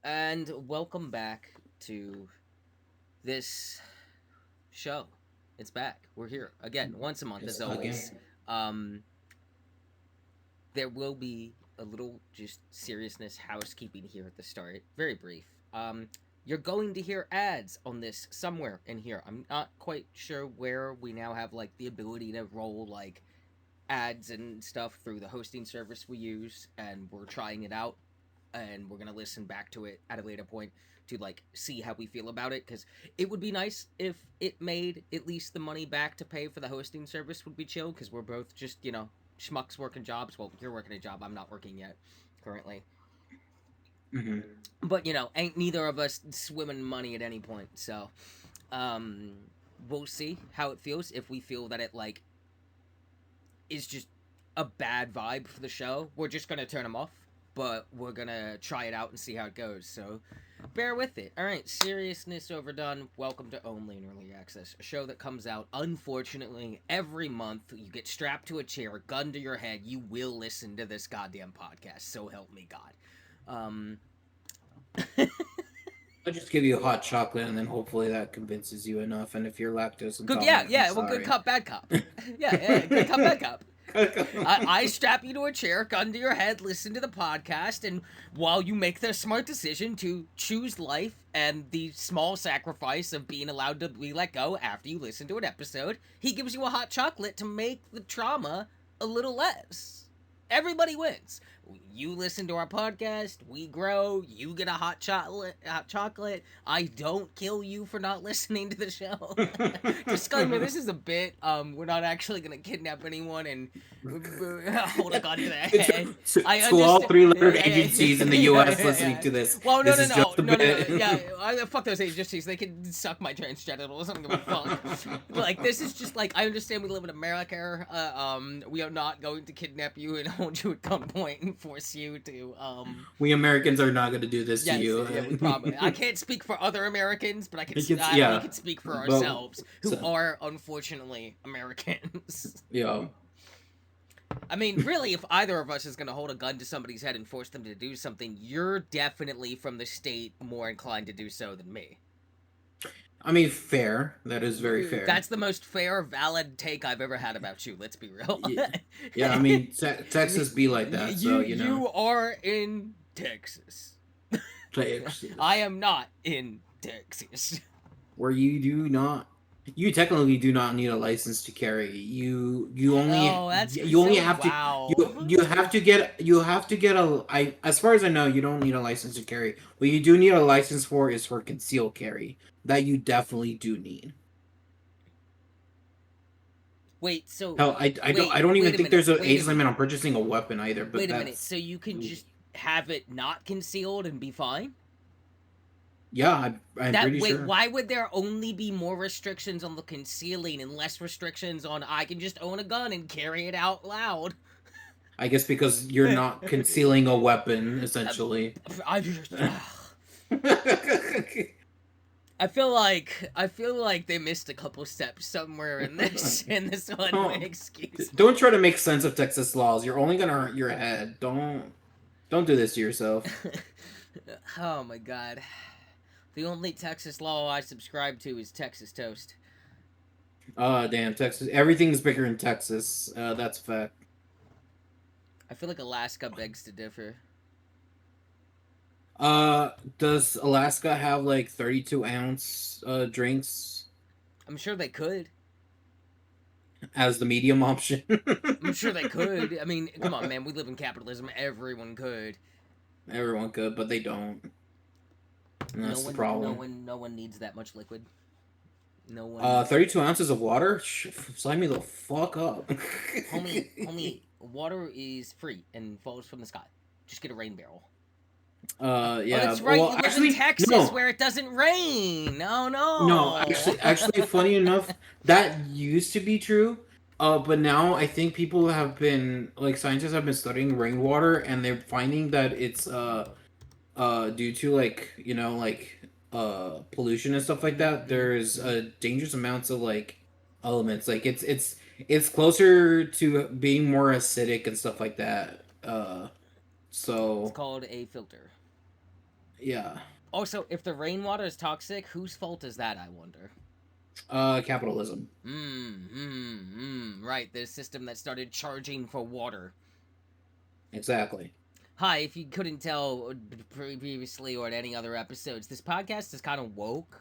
And welcome back to this show. It's back. We're here again, once a month It's as again. always. Um, there will be a little just seriousness housekeeping here at the start. Very brief. You're going to hear ads on this somewhere in here. I'm not quite sure where we now have like the ability to roll like ads and stuff through the hosting service we use, and we're trying it out, and we're gonna listen back to it at a later point to like see how we feel about it, because it would be nice if it made at least the money back to pay for the hosting service would be chill, because we're both just schmucks working jobs. Well, you're working a job, I'm not working yet currently, Hmm. but ain't neither of us swimming money at any point. So um we'll see how it feels. If we feel that it like is just a bad vibe for the show, we're just gonna turn them off. But we're gonna try it out and see how it goes. So bear with it. All right, seriousness overdone. Welcome to Only in Early Access, a show that comes out unfortunately every month. You get strapped to a chair, gun to your head. You will listen to this goddamn podcast. So help me God. Um, I'll just give you a hot chocolate, and then hopefully that convinces you enough. And if you're lactose good. Yeah, intolerant, I'm yeah. Well, good sorry. cop, bad cop. Yeah, yeah. Good cop, bad cop. I strap you to a chair, gun to your head, listen to the podcast, and while you make the smart decision to choose life and the small sacrifice of being allowed to be let go after you listen to an episode, he gives you a hot chocolate to make the trauma a little less. Everybody wins. You listen to our podcast, we grow, you get a hot chocolate. I don't kill you for not listening to the show. Disclaimer, this is a bit. We're not actually gonna kidnap anyone and hold a gun to their head. I To all understand. three-letter Yeah, yeah, agencies in the yeah, U.S. yeah, listening yeah. to this, Well, no, this no, is no, just a no, no, no. bit. Yeah, fuck those agencies. They can suck my trans genitals. I don't give a fuck. Like, this is just like, I understand we live in America. We are not going to kidnap you and hold you at gunpoint and force you to We Americans are not going to do this to Yes, you. yeah, we probably. I can't speak for other Americans, but we Yeah, can speak for but ourselves, who so are unfortunately Americans. yeah. I mean, really, if either of us is gonna hold a gun to somebody's head and force them to do something, you're definitely from the state more inclined to do so than me. I mean, fair. That is very fair. That's the most fair, valid take I've ever had about you. Let's be real. Yeah, yeah. I mean, Texas be like that, you so you are in Texas. I Texas, am not in Texas. where you do not, you technically do not need a license to carry. Oh, that's You only so have to wow. you have to get a. I as far as I know, you don't need a license to carry. What you do need a license for is for concealed carry. That you definitely do need. Wait, so Hell, I don't even wait a think minute. there's an Wait a age limit minute. on purchasing a weapon either. But Wait a minute. that's So you can just have it not concealed and be fine? yeah, I'm That pretty wait, sure. why would there only be more restrictions on the concealing and less restrictions on I can just own a gun and carry it out loud? I guess because you're not concealing a weapon, essentially. I just I feel like they missed a couple steps somewhere in this one way don't excuse. don't try to make sense of Texas laws. You're only gonna hurt your head. Don't do this to yourself. Oh my god. The only Texas law I subscribe to is Texas toast. Damn, Texas. Everything's bigger in Texas. That's a fact. I feel like Alaska begs to differ. Uh, does Alaska have like 32-ounce drinks I'm sure they could. as the medium option? I'm sure they could. I mean, come on, man. We live in capitalism. Everyone could. Everyone could, but they don't. And No that's the one, no problem. one, no one needs that much liquid. No one, 32 ounces of water? Sign me the fuck up. homie. Water is free and falls from the sky. Just get a rain barrel. Oh, Yeah. that's right. Well, You live in actually, Texas no. where it doesn't rain. Oh No, no. actually, funny enough, that used to be true. But now I think people have been like scientists have been studying rainwater, and they're finding that it's due to like pollution and stuff like that. Mhm. There's dangerous amounts of like elements. Like it's closer to being more acidic and stuff like that. It's So called a filter. Yeah. Also, if the rainwater is toxic, whose fault is that, I wonder? Capitalism. Right, the system that started charging for water. Exactly. Hi, if you couldn't tell previously or in any other episodes, this podcast is kind of woke.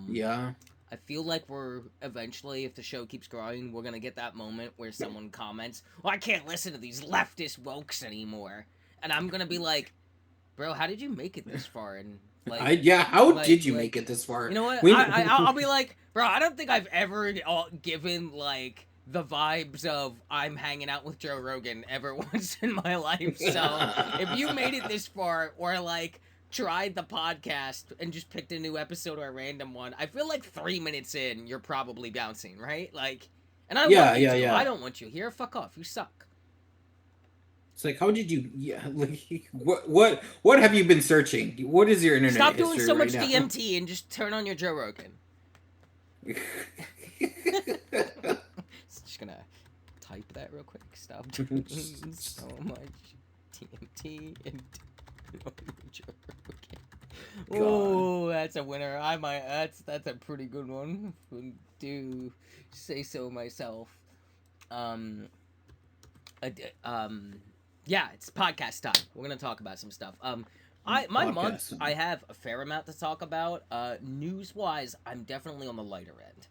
Yeah. I feel like we're eventually, if the show keeps growing, we're gonna get that moment where someone comments, "Well, I can't listen to these leftist wokes anymore," and I'm gonna be like, "Bro, how did you make it this far?" And like, How did you make it this far? you know what? We I'll be like, bro, I don't think I've ever given like the vibes of I'm hanging out with Joe Rogan ever once in my life. So if you made it this far, or like tried the podcast and just picked a new episode or a random one, I feel like 3 minutes in, you're probably bouncing, right? Like, and I Yeah, want you yeah, to. I yeah. don't want you here. Fuck off. You suck. It's like, how did you? Yeah, like, what have you been searching? What is your internet Stop doing history so right much now? DMT and just turn on your Joe Rogan. Just gonna type that real quick. Stop doing so much TNT and Joe Rogan. Oh, that's a winner. I might. That's a pretty good one. Do say so myself. Um. Yeah, it's podcast time. We're gonna talk about some stuff. My month, Podcast. I have a fair amount to talk about. News wise, I'm definitely on the lighter end.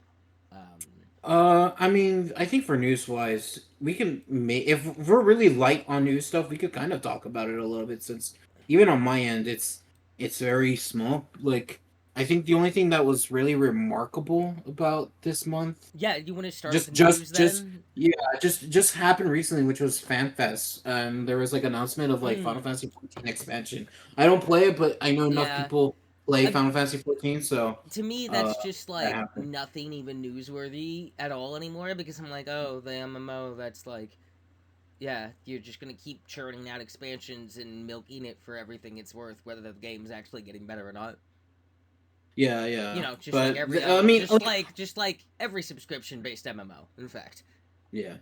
I mean, I think for news wise, we can make if we're really light on news stuff, we could kind of talk about it a little bit since even on my end, it's very small. Like, I think the only thing that was really remarkable about this month, Yeah, you want to start with just the just news just then? yeah, just happened recently, which was FanFest. There was like announcement of like Final Hmm. Fantasy 14 expansion. I don't play it, but I know enough Yeah. people play I, Final Fantasy 14, so to me, uh, that's just that like happened. nothing even newsworthy at all anymore because I'm like, oh, the MMO. That's like, yeah, you're just gonna keep churning out expansions and milking it for everything it's worth, whether the game's actually getting better or not. Yeah, You yeah, know, just like but every I other, mean, just like every subscription based MMO. In fact, yeah.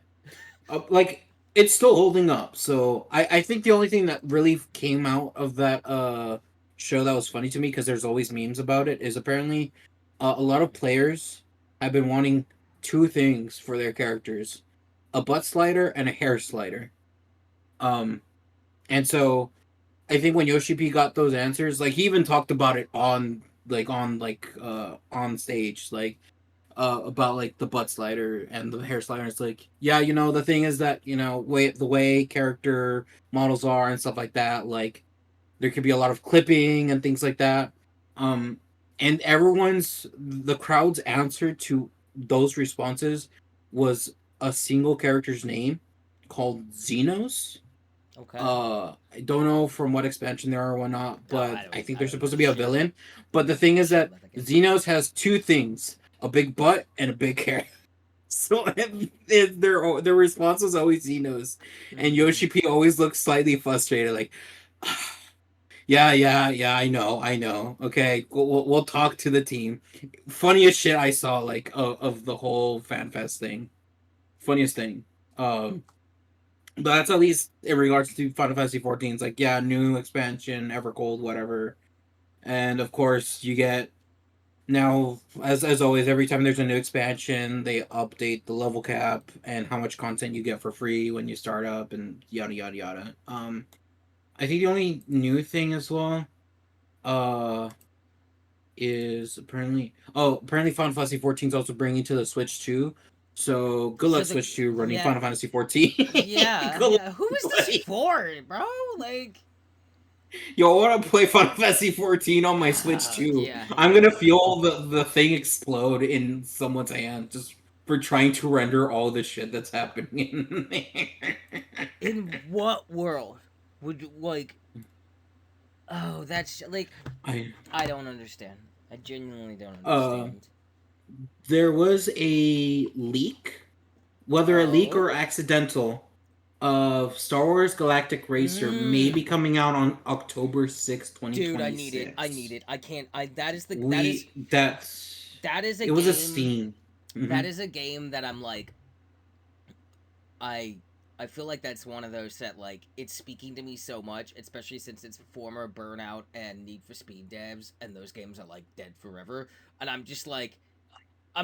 Like it's still holding up. So I think the only thing that really came out of that show that was funny to me because there's always memes about it is apparently a lot of players have been wanting two things for their characters: a butt slider and a hair slider. Um, and so I think when Yoshi P got those answers, like he even talked about it on stage, like about like the butt slider and the hair slider. It's like, yeah, the thing is that the way character models are and stuff like that. Like there could be a lot of clipping and things like that. Um, and the crowd's answer to those responses was a single character's name called Xenos. okay. I don't know from what expansion they are or whatnot, Oh, but I think I they're don't supposed know to be a shit. villain. But the I don't thing know is shit that about the game. Xenos has two things: a big butt and a big hair. So their response was always Xenos, and Hmm. Yoshi P always looks slightly frustrated, like, yeah, yeah, yeah, I know. Okay, we'll talk to the team. Funniest shit I saw, like, of the whole FanFest thing. Funniest thing. Um, but that's at least in regards to Final Fantasy 14. It's like, yeah, new expansion, Evercold, whatever. And of course, you get now, as always, every time there's a new expansion, they update the level cap and how much content you get for free when you start up, and yada yada yada. I think the only new thing as well, uh, is apparently Final Fantasy 14 is also bringing to the Switch too. So good So luck the Switch 2 running yeah Final Fantasy 14. yeah Good luck, yeah. Who is this buddy. for, bro? Like, Yo, I want to play Final Fantasy 14 on my Switch too. yeah I'm gonna yeah. feel the thing explode in someone's hand just for trying to render all the shit that's happening in there. In what world would you like? Oh, that's like I I don't understand. I genuinely don't uh understand. there was a leak, whether a leak Oh. or accidental, of Star Wars Galactic Racer may Mm. be coming out on October 6th, Dude, I need it. I 2026. need it. I can't. I that is the We that's that is a it was a game. Steam. That Hmm. is a game that I'm like I I feel like that's one of those that, like, it's speaking to me so much, especially since it's former Burnout and Need for Speed devs, and those games are, like, dead forever. And I'm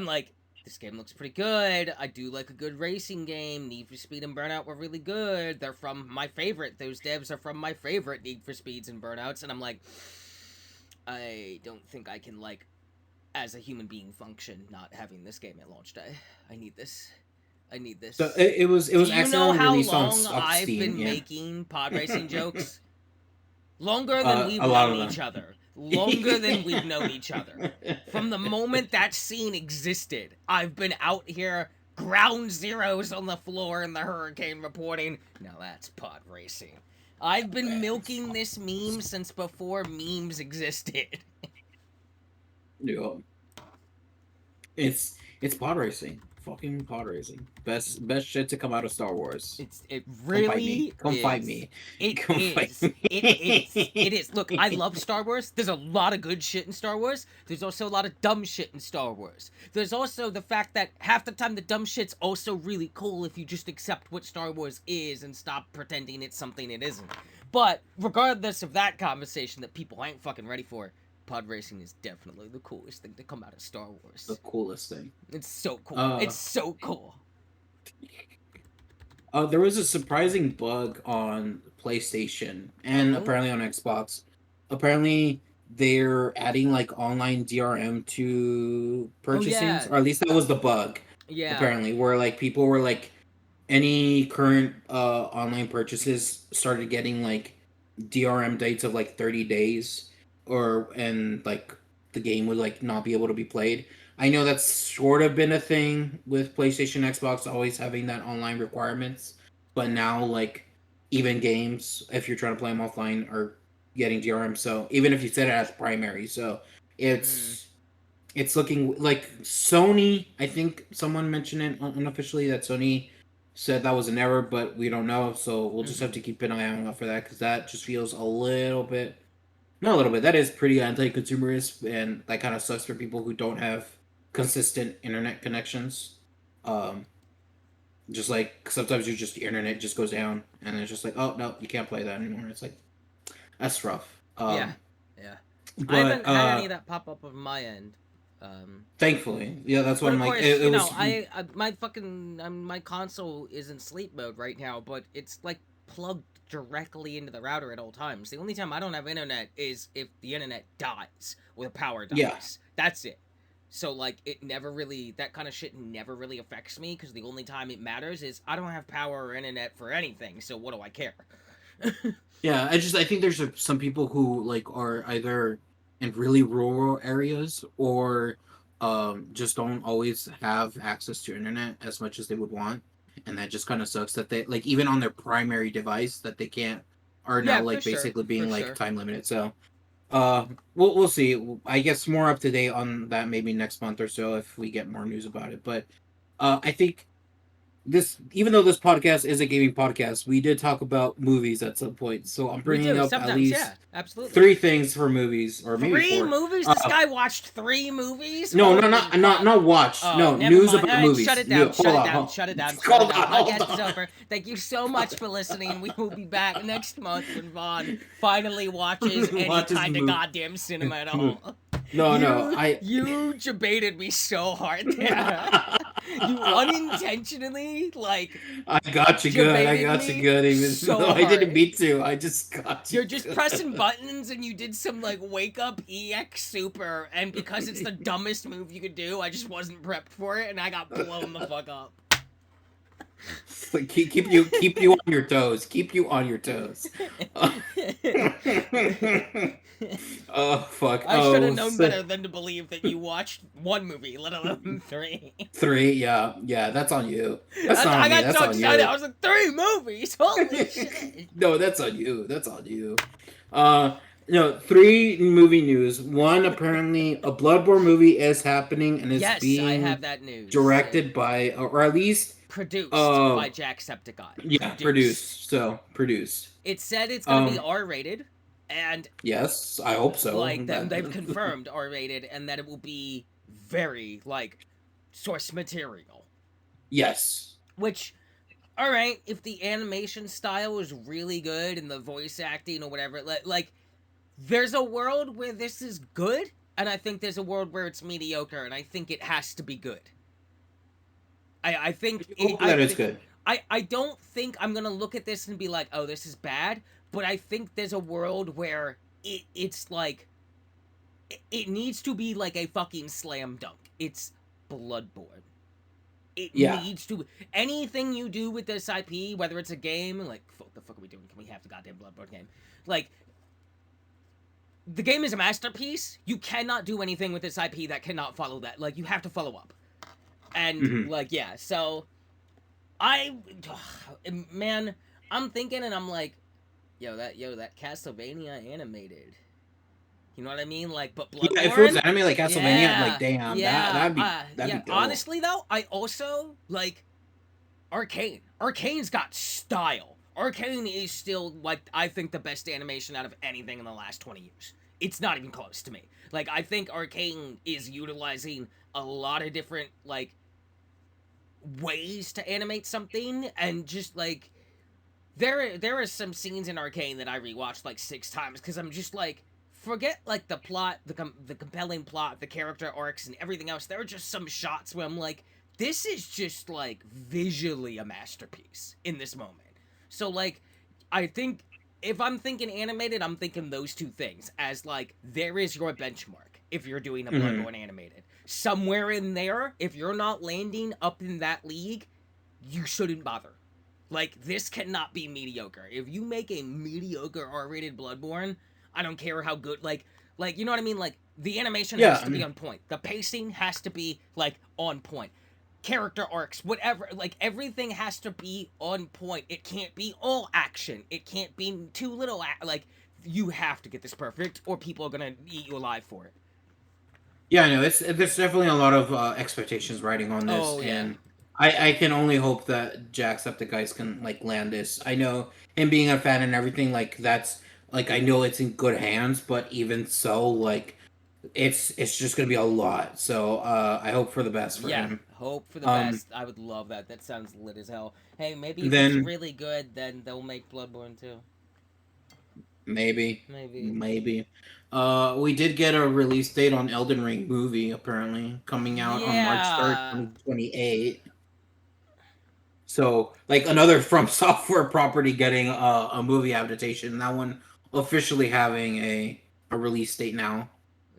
like, this game looks pretty good. I do like a good racing game. Need for Speed and Burnout were really good. They're from my favorite. Those devs are from my favorite Need for Speeds and Burnouts. And I'm like, I don't think I can, like, as a human being function not having this game at launch day. I need this. I need this. So it was Do you know accidentally how released on long I've Steam. been Yeah. making pod racing jokes? Longer than we've a lot known of each them. other. Longer than we've known each other. From the moment that scene existed, I've been out here ground zeros on the floor in the hurricane reporting. Now that's pod racing. I've been milking this meme since before memes existed. Yeah. It's pod racing. Fucking pod racing. Best shit to come out of Star Wars. It really Come is. fight me. It Come is. fight me. It is. Look, I love Star Wars. There's a lot of good shit in Star Wars. There's also a lot of dumb shit in Star Wars. There's also the fact that half the time the dumb shit's also really cool if you just accept what Star Wars is and stop pretending it's something it isn't. But regardless of that conversation that people ain't fucking ready for, pod racing is definitely the coolest thing to come out of Star Wars. The coolest thing. It's so cool. It's so cool. There was a surprising bug on PlayStation and apparently on Xbox. Apparently, they're adding like online DRM to purchasing, or at least that was the bug. Yeah. Apparently, where like people were like, any current online purchases started getting like DRM dates of like 30 days, and like the game would like not be able to be played. I know that's sort of been a thing with PlayStation, Xbox, always having that online requirements. But now, like, even games, if you're trying to play them offline, are getting DRM. So even if you set it as primary, so it's looking like Sony. I think someone mentioned it unofficially that Sony said that was an error, but we don't know. So we'll just have to keep an eye out for that, because that just feels a little bit. Not a little bit. That is pretty anti-consumerist, and that kind of sucks for people who don't have consistent internet connections. Just like sometimes your internet just goes down, and it's just like, oh no, you can't play that anymore. It's like, that's rough. Yeah. But, I haven't had any of that pop up on my end. Thankfully, yeah, that's what I'm like. My console is in sleep mode right now, but it's like plugged directly into the router at all times. The only time I don't have internet is if the internet dies or the power dies. Yeah. That's it. So, like, that kind of shit never really affects me, because the only time it matters is I don't have power or internet for anything, so what do I care? Yeah, I think there's some people who, like, are either in really rural areas or just don't always have access to internet as much as they would want. And that just kind of sucks that they, like, even on their primary device, that they can't, are now, like, basically being, like, time limited, so... we'll see. I guess more up to date on that maybe next month or so if we get more news about it. But I think even though this podcast is a gaming podcast, we did talk about movies at some point. So I'm bringing up at least absolutely 3 things for movies, or maybe 3 4. movies. This guy watched 3 movies. No, not watched. No, news about movies. Shut it down. Shut it down. Podcast is over. Thank you so much for listening. We will be back next month when Vaughn finally watches any kind of goddamn cinema at all. You debated me so hard there. You unintentionally, like... I got you good, even though I didn't mean to. I just got you. You're just pressing buttons, and you did some, like, wake up EX Super, and because it's the dumbest move you could do, I just wasn't prepped for it, and I got blown the fuck up. Like, keep you on your toes. Keep you on your toes. Oh fuck! I should have known better than to believe that you watched 1 movie, let alone 3. 3, yeah, that's on you. That's not on me. That's on you. I was like, 3 movies. Holy shit! No, that's on you. That's on you. 3 movie news. 1, apparently a Bloodborne movie is happening and is being I have that news. Directed by, or at least produced by Jacksepticeye. Yeah, produced. It said it's gonna be R-rated, and yes, I hope so. Like, they've confirmed R-rated, and that it will be very, like, source material. Yes. Which all right, if the animation style is really good and the voice acting or whatever, like there's a world where this is good, and I think there's a world where it's mediocre, and I think it has to be good. I I think do it, hope that it's good. I don't think I'm gonna look at this and be like, oh, this is bad. But I think there's a world where it's like it needs to be like a fucking slam dunk. It's Bloodborne. It Yeah. needs to. Anything you do with this IP, whether it's a game, like what the fuck are we doing? Can we have the goddamn Bloodborne game? Like the game is a masterpiece. You cannot do anything with this IP that cannot follow that. Like you have to follow up. And Mm-hmm. like yeah, so I, man, I'm thinking and I'm like, that Castlevania animated. You know what I mean? Like, but Yeah, if it was Bloodborne, anime like Castlevania, I'm like, yeah, damn, yeah, that'd yeah. be dope. Honestly, though, I also like Arcane. Arcane's got style. Arcane is still like I think the best animation out of anything in the last 20 years. It's not even close to me. Like I think Arcane is utilizing a lot of different like ways to animate something and just like there are some scenes in Arcane that I rewatched like 6 times because I'm just like forget like the plot, the compelling plot, the character arcs and everything else. There are just some shots where I'm like this is just like visually a masterpiece in this moment. So like I think if I'm thinking animated, I'm thinking those two things as like there is your benchmark if you're doing a Mm-hmm. Bloodborne animated. Somewhere in there, if you're not landing up in that league, you shouldn't bother. Like this cannot be mediocre. If you make a mediocre R-rated Bloodborne, I don't care how good like you know what I mean? Like the animation Yeah, has I to be mean, on point. The pacing has to be like on point. Character arcs, whatever, like everything has to be on point. It can't be all action. It can't be too little like you have to get this perfect or people are going to eat you alive for it. yeah, I know. It's there's definitely a lot of expectations riding on this, Oh yeah. and I can only hope that Jacksepticeye can like land this. I know him being a fan and everything, like that's like I know it's in good hands, but even so, like it's just gonna be a lot. So I hope for the best for Yeah, him. hope for the Um, best. I would love that. That sounds lit as hell. Hey, maybe and if it's then really good, then they'll make Bloodborne too. maybe, Maybe. maybe. We did get a release date on Elden Ring movie apparently coming out on March 3rd, Yeah. 2028. So, like another From Software property getting a movie adaptation. That one officially having a release date now.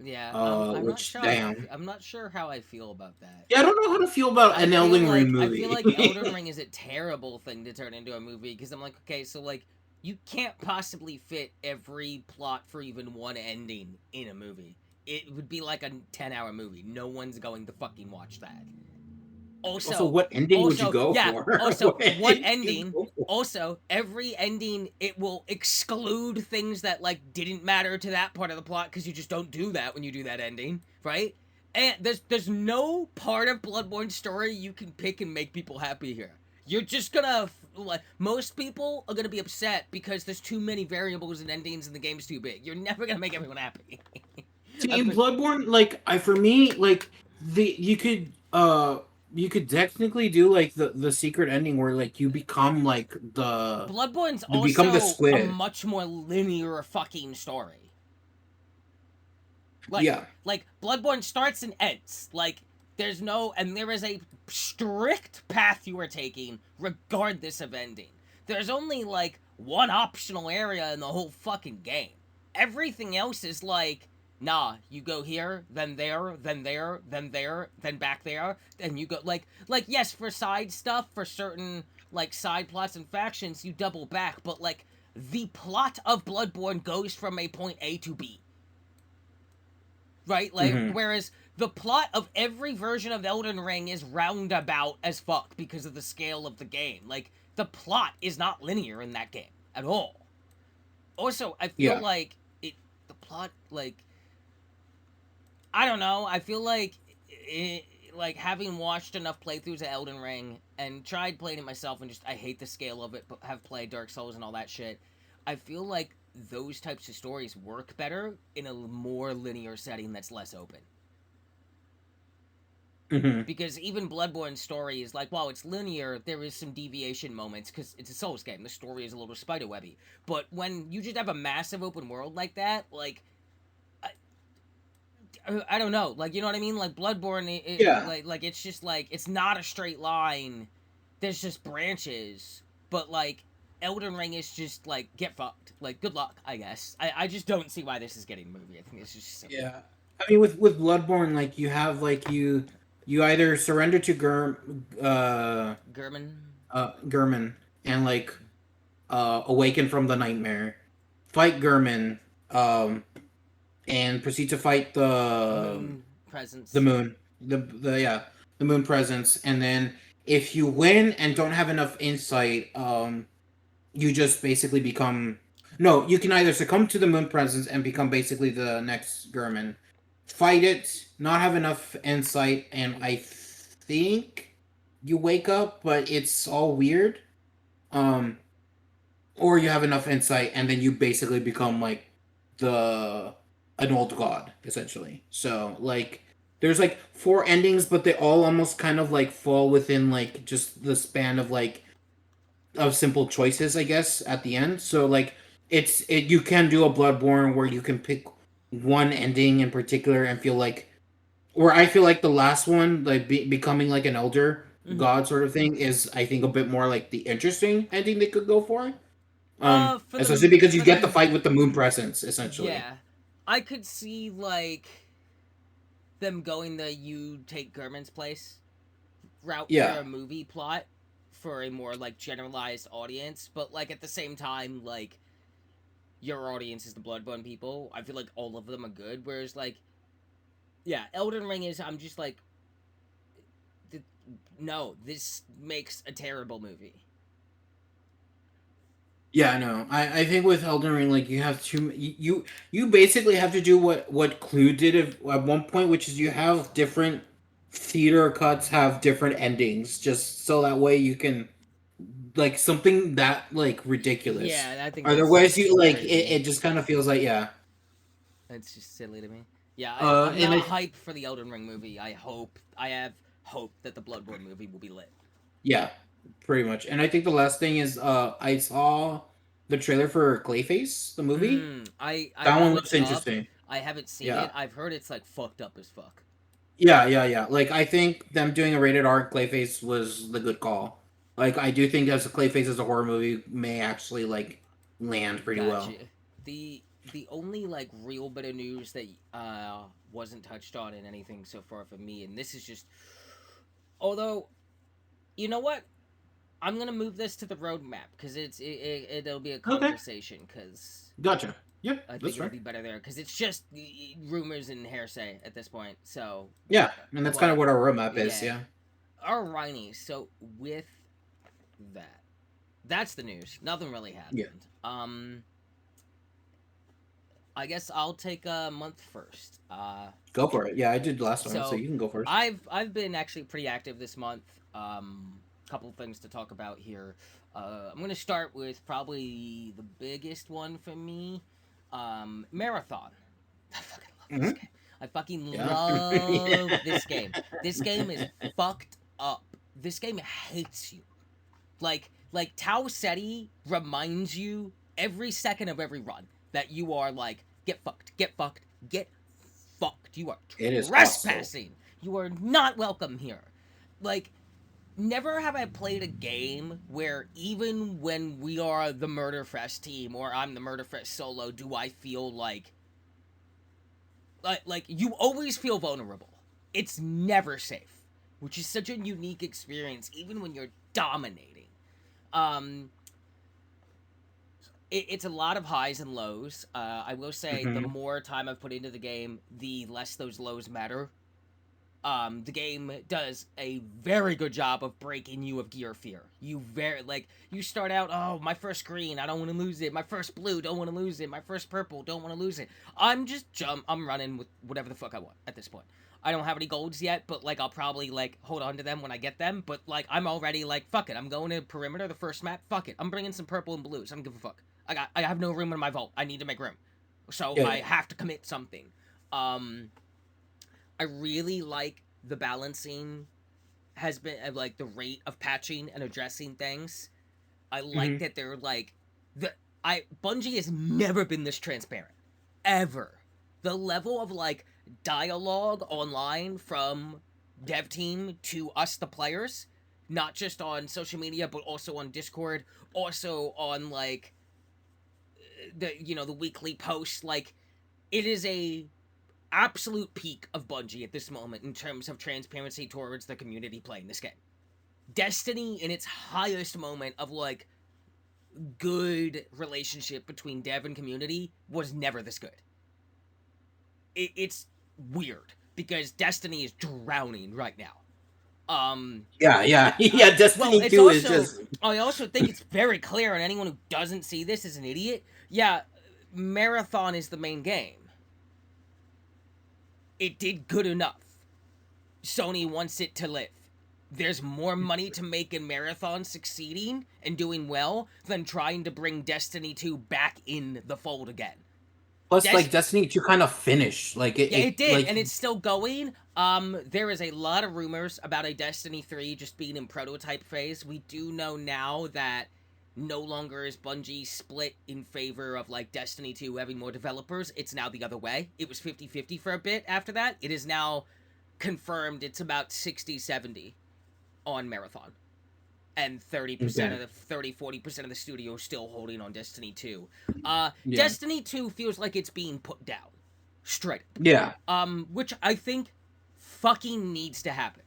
Yeah. I'm not Which sure. damn. I'm not sure how I feel about that. Yeah, I don't know how to feel about an Elden Ring I feel movie. like Elden Ring is a terrible thing to turn into a movie because I'm like, okay, so like you can't possibly fit every plot for even one ending in a movie. It would be like a 10-hour movie. No one's going to fucking watch that. Also, Also, what ending would you go yeah. for? Also, What what ending would you ending? go for? Also, every ending it will exclude things that like didn't matter to that part of the plot because you just don't do that when you do that ending, right? And there's no part of Bloodborne story you can pick and make people happy here. You're just gonna like most people are gonna be upset because there's too many variables and endings and the game's too big. You're never gonna make everyone happy. See, in Bloodborne, like I for me, like the you could technically do like the secret ending where like you become like Bloodborne's you become the also a squid. much more linear fucking story. Like Yeah. like Bloodborne starts and ends. Like there's no and there is a strict path you are taking regardless of ending. There's only like one optional area in the whole fucking game. Everything else is like nah, you go here, then there, then there, then there, then back there, and you go like yes, for side stuff, for certain like side plots and factions, you double back, but like the plot of Bloodborne goes from a point A to B, right? Like, Hmm. whereas the plot of every version of Elden Ring is roundabout as fuck because of the scale of the game. Like, the plot is not linear in that game at all. Also, I feel Yeah. like the plot, like, I don't know. I feel like, like having watched enough playthroughs of Elden Ring and tried playing it myself, and just I hate the scale of it, but have played Dark Souls and all that shit. I feel like those types of stories work better in a more linear setting that's less open. Hmm. Because even Bloodborne's story is like, while it's linear, there is some deviation moments because it's a Souls game. The story is a little spiderwebby. But when you just have a massive open world like that, like I don't know, like you know what I mean? Like Bloodborne, Yeah. like it's just like it's not a straight line. There's just branches, but like Elden Ring is just like get fucked. Like good luck, I guess. I just don't see why this is getting a movie. I think it's just silly. Yeah. I mean, with Bloodborne, like you have like you either surrender to German. Gurman and like awaken from the nightmare, fight Gurman, um, and proceed to fight Moon the presence. moon, the yeah, the moon presence, and then if you win and don't have enough insight, you just basically become no. You can either succumb to the moon presence and become basically the next Gurman, fight it, not have enough insight, and I think you wake up, but it's all weird. Um, or you have enough insight and then you basically become like the an old god essentially. So like there's like four endings, but they all almost kind of like fall within like just the span of like of simple choices, I guess, at the end. So like you can do a Bloodborne where you can pick one ending in particular and feel like, or I feel like the last one, like becoming like an elder Mm-hmm. god sort of thing, is I think a bit more like the interesting ending they could go for. For Especially the because you for get the the fight with the moon presence, essentially. yeah, I could see like them going the you take Gurman's place route for Yeah, a movie plot for a more like generalized audience, but like at the same time, like your audience is the Bloodborne people. I feel like all of them are good. Whereas like yeah, Elden Ring is I'm just like th- no, this makes a terrible movie. yeah, I know. I think with Elden Ring, like you have you basically have to do what Clue did at one point, which is you have different theater cuts have different endings, just so that way you can like something that like ridiculous. Yeah, I think Otherwise, that's you like crazy. it just kind of feels like yeah. That's just silly to me. Yeah, I'm And not I hyped for the Elden Ring movie. I have hope that the Bloodborne movie will be lit. yeah, pretty much. And I think the last thing is I saw the trailer for Clayface, the movie. I That one looked looks it up. interesting. I haven't seen Yeah. it. I've heard it's like fucked up as fuck. Yeah. Like I think them doing a rated R Clayface was the good call. Like I do think as a Clayface as a horror movie may actually like land pretty Gotcha. well. The only like real bit of news that wasn't touched on in anything so far for me, and this is just although you know what, I'm gonna move this to the roadmap because it'll be a Okay. conversation because Gotcha. Yeah, I that's think it'll fair. be better there because it's just rumors and hearsay at this point. So, Yeah, and that's kind of but what our roadmap is, yeah, yeah. alrighty. So with that, that's the news. Nothing really Yeah. happened. I guess I'll take a month first. Go for it. Yeah, I did last one, so So you can go first. I've been actually pretty active this month. Couple things to talk about here. I'm gonna start with probably the biggest one for me. Marathon. I fucking love this Hmm. game. I fucking Yeah. love Yeah. this game. This game is fucked up. This game hates you. Like Tau Ceti reminds you every second of every run that you are like get fucked, get fucked, get fucked. You are It is hostile. trespassing. You are not welcome here. Like never have I played a game where even when we are the Murderfest team or I'm the Murderfest solo, do I feel like you always feel vulnerable. It's never safe, which is such a unique experience even when you're dominating. Um it's a lot of highs and lows. I will say the Hmm. more time I've put into the game, the less those lows matter. The game does a very good job of breaking you of gear fear. You very like you start out, oh my first green, I don't want to lose it. My first blue, don't want to lose it. My first purple, don't want to lose it. I'm running with whatever the fuck I want at this point. I don't have any golds yet, but like I'll probably like hold on to them when I get them. But like I'm already like fuck it. I'm going to perimeter the first map. Fuck it. I'm bringing some purple and blues. I don't give a fuck. I have no room in my vault. I need to make room, so Yeah, I yeah. have to commit something. Um, I really like the balancing has been like the rate of patching and addressing things. I like Hmm. that they're like the I Bungie has never been this transparent ever. The level of like dialogue online from dev team to us the players, not just on social media but also on Discord, also on like the weekly posts, like it is a absolute peak of Bungie at this moment in terms of transparency towards the community playing this game. Destiny in its highest moment of like good relationship between dev and community was never this good. It's weird because Destiny is drowning right now. Yeah, yeah, I, yeah. well, Destiny it's 2 is also just I also think it's very clear, and anyone who doesn't see this is an idiot. Yeah, Marathon is the main game. It did good enough. Sony wants it to live. There's more money to make in Marathon succeeding and doing well than trying to bring Destiny 2 back in the fold again. plus Des- like Destiny 2 kind of finished. Like yeah, it did, like and it's still going. There is a lot of rumors about a Destiny 3 just being in prototype phase. We do know now that no longer is Bungie split in favor of like Destiny 2 having more developers. It's now the other way. It was 50-50 for a bit after that. It is now confirmed it's about 60-70 on Marathon. And 30% okay. of the 30-40% of the studio is still holding on Destiny 2. Yeah. Destiny 2 feels like it's being put down. Straight up. Yeah. Which I think fucking needs to happen.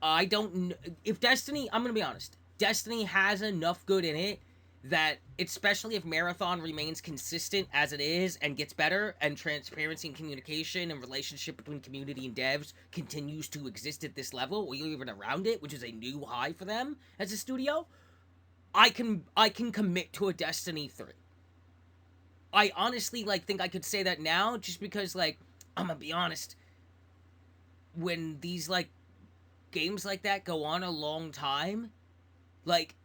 I don't if Destiny, I'm going to be honest. Destiny has enough good in it that, especially if Marathon remains consistent as it is and gets better, and transparency and communication and relationship between community and devs continues to exist at this level or even around it, which is a new high for them as a studio, I can commit to a Destiny 3. I honestly like think I could say that now just because like I'm gonna be honest, when these like games like that go on a long time, like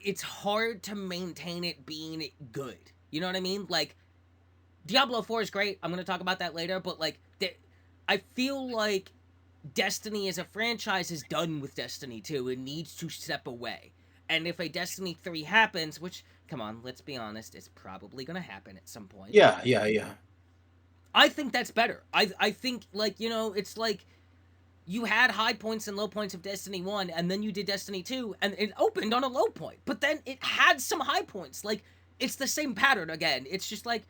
it's hard to maintain it being good. You know what I mean? Like Diablo 4 is great. I'm going to talk about that later, but like I feel like Destiny as a franchise is done with Destiny 2 and needs to step away. And if a Destiny 3 happens, which come on, let's be honest, it's probably going to happen at some point. Yeah, yeah, yeah. I think that's better. I think like, it's like you had high points and low points of Destiny 1, and then you did Destiny 2, and it opened on a low point. But then it had some high points. Like, it's the same pattern again. It's just like,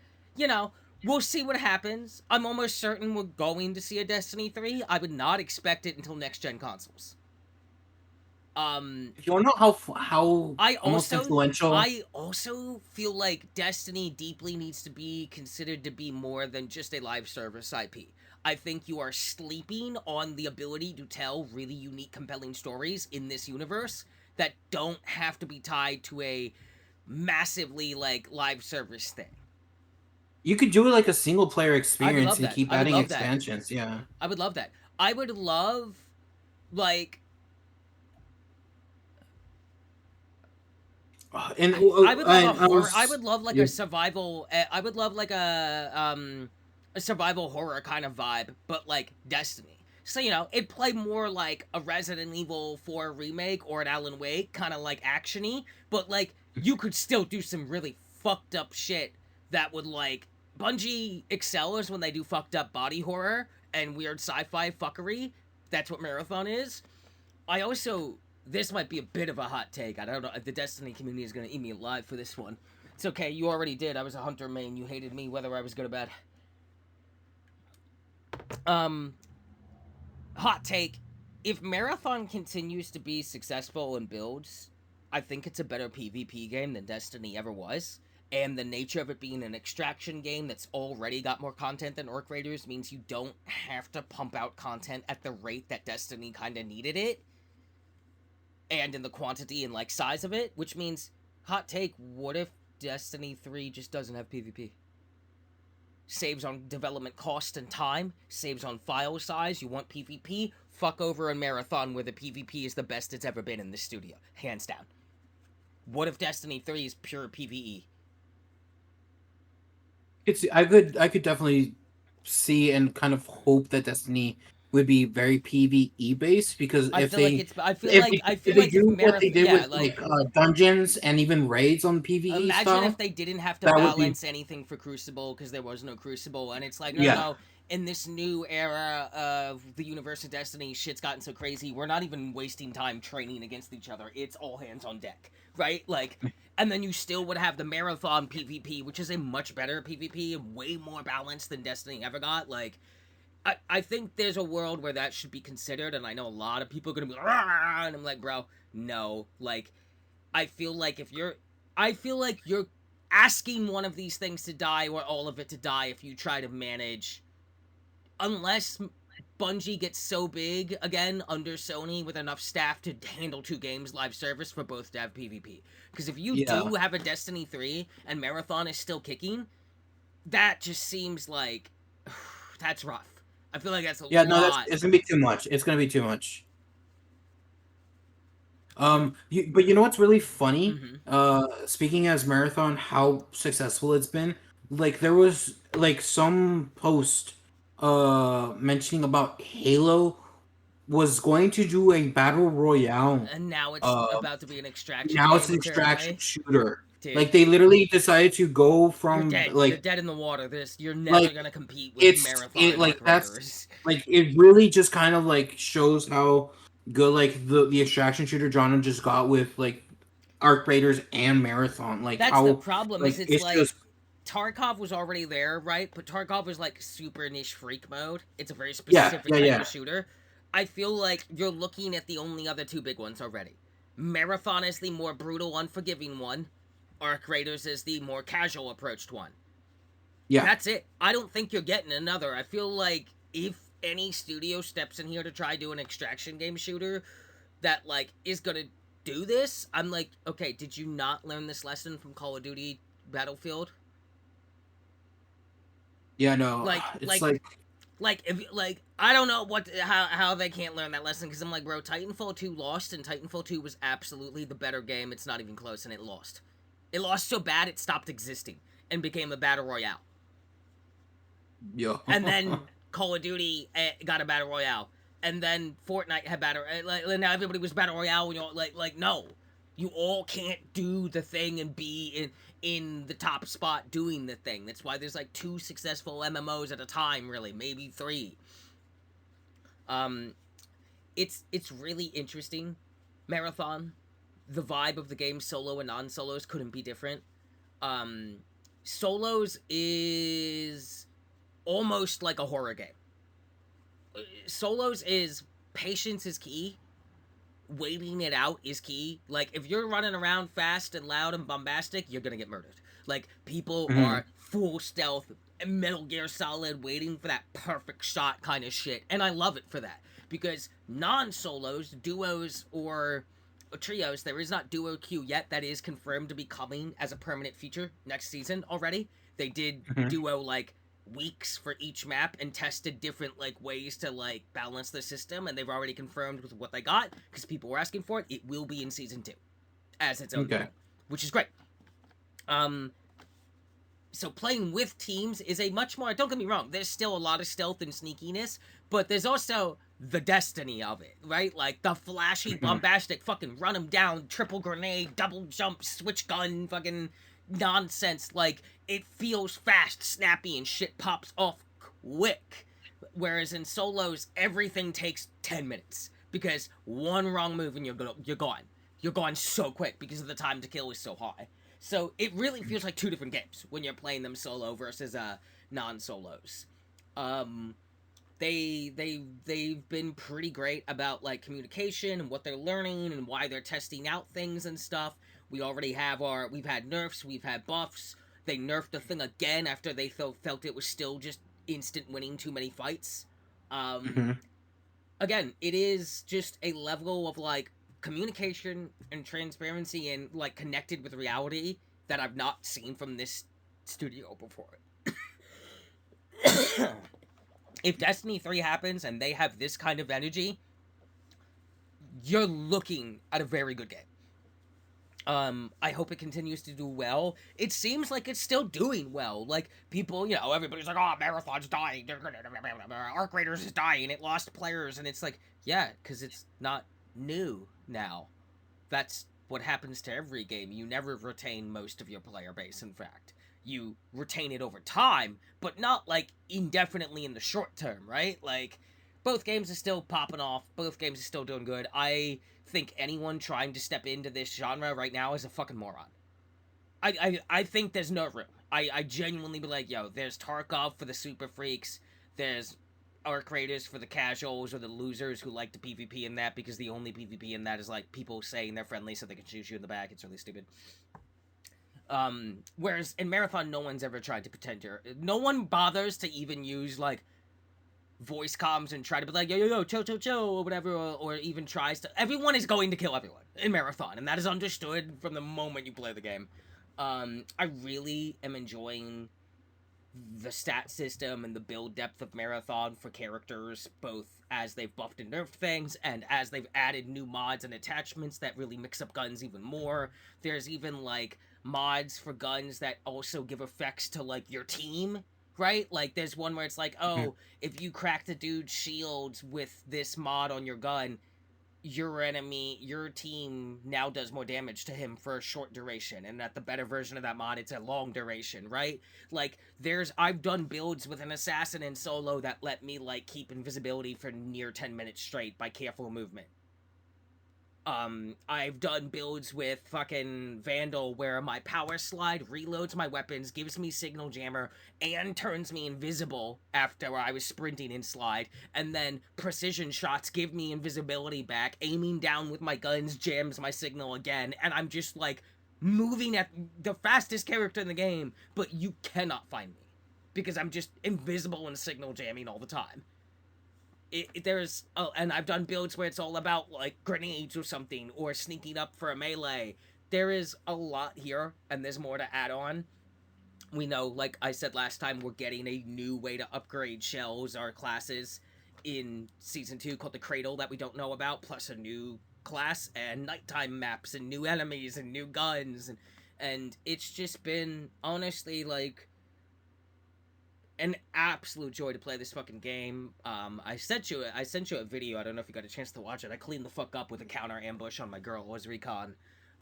we'll see what happens. I'm almost certain we're going to see a Destiny 3. I would not expect it until next gen consoles. You wanna know how I almost also influential? I also feel like Destiny deeply needs to be considered to be more than just a live service IP. I think you are sleeping on the ability to tell really unique, compelling stories in this universe that don't have to be tied to a massively like live service thing. You could do it like a single player I would experience love and that. keep I would adding love that. expansions. Yeah. I would love that. I would love like And I would love a I horror. I was would love like yeah. a survival. I would love like a survival horror kind of vibe, but like Destiny. So it'd play more like a Resident Evil 4 remake or an Alan Wake, kind of like actiony, but like you could still do some really fucked up shit that would like Bungie excels when they do fucked up body horror and weird sci-fi fuckery. That's what Marathon is. I also this might be a bit of a hot take. I don't know. The Destiny community is gonna eat me alive for this one. It's okay. You already did. I was a hunter main. You hated me whether I was good or bad. Um, hot take. If Marathon continues to be successful in builds, I think it's a better PvP game than Destiny ever was. And the nature of it being an extraction game that's already got more content than Orc Raiders means you don't have to pump out content at the rate that Destiny kind of needed it, and in the quantity and like size of it, which means hot take, what if Destiny 3 just doesn't have PvP? Saves on development cost and time, saves on file size. You want PvP? Fuck over a Marathon where the PvP is the best it's ever been in this studio, hands down. What if Destiny 3 is pure PvE? I could definitely see and kind of hope that Destiny would be very PvE based, because I feel like it's. I if feel they like if do what they Marathon, did yeah, with like dungeons and even raids on PvE imagine if style, they didn't have to that would be balance anything for Crucible because there was no Crucible, and it's like, no, no, yeah. no. In this new era of the universe of Destiny, shit's gotten so crazy. We're not even wasting time training against each other. It's all hands on deck, right? Like, and then you still would have the Marathon PvP, which is a much better PvP and way more balanced than Destiny ever got. Like, I think there's a world where that should be considered, and I know a lot of people are gonna be like, "Rah!" And I'm like, bro, no. Like, I feel like if you're, I feel like you're asking one of these things to die or all of it to die if you try to manage, unless Bungie gets so big again under Sony with enough staff to handle 2 games live service for both dev PvP. Because if you Yeah. do have a Destiny 3 and Marathon is still kicking, that just seems like that's rough. I feel like that's a Yeah, no, that's lot. it's gonna be too much. It's gonna be too much. But you know what's really funny? Mm-hmm. Speaking as Marathon, how successful it's been. Like there was like some post mentioning about Halo was going to do a battle royale. And now it's Uh, about to be an extraction Now it's game, an extraction apparently. shooter. Dude, Like they literally decided to go you're from dead. You're dead in the water. This you're never like gonna compete with it's Marathon it and like Arc that's Raiders. like it really just kind of like shows how good like the extraction shooter genre just got with like Arc Raiders and Marathon. Like That's the how problem. Is like it's it's like just Tarkov was already there, right? But Tarkov was like super niche freak mode. It's a very yeah, specific yeah, type yeah. of shooter. I feel like you're looking at the only other 2 big ones already. Marathon is the more brutal, unforgiving one. Arc Raiders is the more casual approached one. Yeah. That's it. I don't think you're getting another. I feel like if any studio steps in here to try do an extraction game shooter that like is gonna do this, I'm like, okay, did you not learn this lesson from Call of Duty Battlefield? Yeah, no. Like, It's like, like if like I don't know what how they can't learn that lesson because I'm like, bro, Titanfall 2 lost and Titanfall 2 was absolutely the better game. It's not even close, and it lost. It lost so bad it stopped existing and became a battle royale. yo. And then Call of Duty got a battle royale, and then Fortnite had battle. Like now everybody was battle royale. You know, like no, you all can't do the thing and be in the top spot doing the thing. That's why there's like 2 successful MMOs at a time, really, maybe 3. Um, it's really interesting. Marathon, the vibe of the game, solo and non-solos couldn't be different. Um, Solos is almost like a horror game. Solos is patience is key. Waiting it out is key. Like if you're running around fast and loud and bombastic, you're gonna get murdered. Like people Mhm. are full stealth, Metal Gear Solid, waiting for that perfect shot kind of shit, and I love it for that because non-solos, duos, or trios, there is not duo queue yet. That is confirmed to be coming as a permanent feature next season already. They did Mhm. duo like weeks for each map and tested different like ways to like balance the system, and they've already confirmed with what they got because people were asking for it. It will be in season 2 as its own Okay. thing, which is great. um so playing with teams is a much more, don't get me wrong, there's still a lot of stealth and sneakiness, but there's also the destiny of it, right? Like the flashy Mhm. bombastic fucking run them down, triple grenade, double jump, switch gun, fucking nonsense. Like it feels fast, snappy, and shit pops off quick. Whereas in solos, everything takes 10 minutes because one wrong move and you're gone. You're gone so quick because of the time to kill is so high. So it really feels like 2 different games when you're playing them solo versus non-solos. Um, they've been pretty great about like communication and what they're learning and why they're testing out things and stuff. We've had nerfs, we've had buffs. They nerfed the thing again after they felt it was still just instant winning too many fights. Um, Mhm. Again, it is just a level of like communication and transparency and like connected with reality that I've not seen from this studio before. If Destiny 3 happens and they have this kind of energy, you're looking at a very good game. I hope it continues to do well. It seems like it's still doing well. Like, people, everybody's like, oh, Marathon's dying. Arc Raiders is dying. It lost players. And it's like, yeah, because it's not new now. That's what happens to every game. You never retain most of your player base, in fact. You retain it over time, but not, like, indefinitely in the short term, right? Like, both games are still popping off. Both games are still doing good. I think anyone trying to step into this genre right now is a fucking moron. I think there's no room. I genuinely be like, yo, there's Tarkov for the super freaks. There's Arc Raiders for the casuals or the losers who like to PvP in that, because the only PvP in that is, like, people saying they're friendly so they can shoot you in the back. It's really stupid. Whereas in Marathon, no one's ever tried to pretend no one bothers to even use, like, voice comms and try to be like, yo, chill, or whatever, or even tries to. Everyone is going to kill everyone in Marathon, and that is understood from the moment you play the game. I really am enjoying the stat system and the build depth of Marathon for characters, both as they've buffed and nerfed things, and as they've added new mods and attachments that really mix up guns even more. There's even, like, mods for guns that also give effects to, like, your team, right? Like, there's one where it's like, oh, if you crack the dude's shields with this mod on your gun, your team now does more damage to him for a short duration, and at the better version of that mod, it's a long duration, right? Like, I've done builds with an assassin in solo that let me, like, keep invisibility for near 10 minutes straight by careful movement. I've done builds with fucking Vandal where my power slide reloads my weapons, gives me signal jammer, and turns me invisible after I was sprinting in slide, and then precision shots give me invisibility back, aiming down with my guns jams my signal again, and I'm just, like, moving at the fastest character in the game, but you cannot find me, because I'm just invisible and signal jamming all the time. And I've done builds where it's all about, like, grenades or something, or sneaking up for a melee. There is a lot here, and there's more to add on. We know, like I said last time, we're getting a new way to upgrade shells or classes in Season 2 called the Cradle that we don't know about, plus a new class, and nighttime maps, and new enemies, and new guns, and it's just been, honestly, like, an absolute joy to play this fucking game. I sent you a video. I don't know if you got a chance to watch it. I cleaned the fuck up with a counter ambush on my girl, was Recon.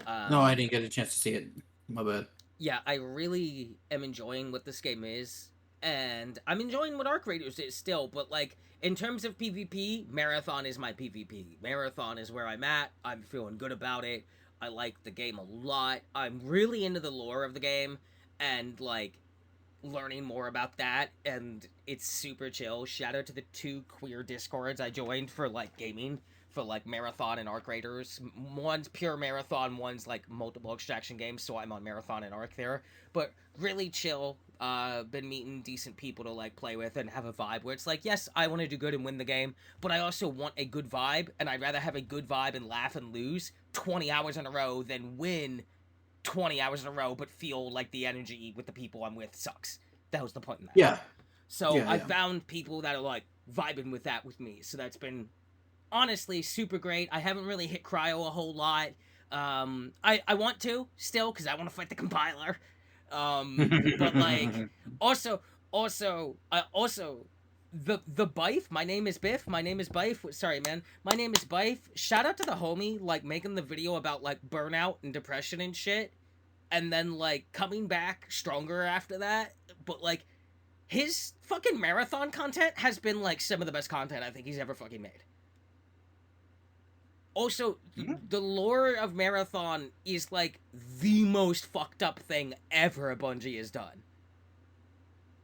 No, I didn't get a chance to see it. My bad. Yeah, I really am enjoying what this game is, and I'm enjoying what Arc Raiders is still, but, like, in terms of PvP, Marathon is my PvP. Marathon is where I'm at. I'm feeling good about it. I like the game a lot. I'm really into the lore of the game, and, like, learning more about that, and it's super chill. Shout out to the 2 queer discords I joined for, like, gaming, for, like, Marathon and Arc Raiders. One's pure Marathon, one's, like, multiple extraction games, so I'm on Marathon and Arc there. But really chill. Been meeting decent people to, like, play with and have a vibe where it's like, yes, I want to do good and win the game, but I also want a good vibe, and I'd rather have a good vibe and laugh and lose 20 hours in a row than win 20 hours in a row, but feel like the energy with the people I'm with sucks. That was the point in that. Yeah. So I found people that are, like, vibing with that with me. So that's been, honestly, super great. I haven't really hit cryo a whole lot. I want to still, because I want to fight the compiler. But, like, also, the Bife, my name is Biff, sorry, man, my name is Bife, shout out to the homie, like, making the video about, like, burnout and depression and shit, and then, like, coming back stronger after that, but, like, his fucking Marathon content has been, like, some of the best content I think he's ever fucking made. Also, the lore of Marathon is, like, the most fucked up thing ever Bungie has done.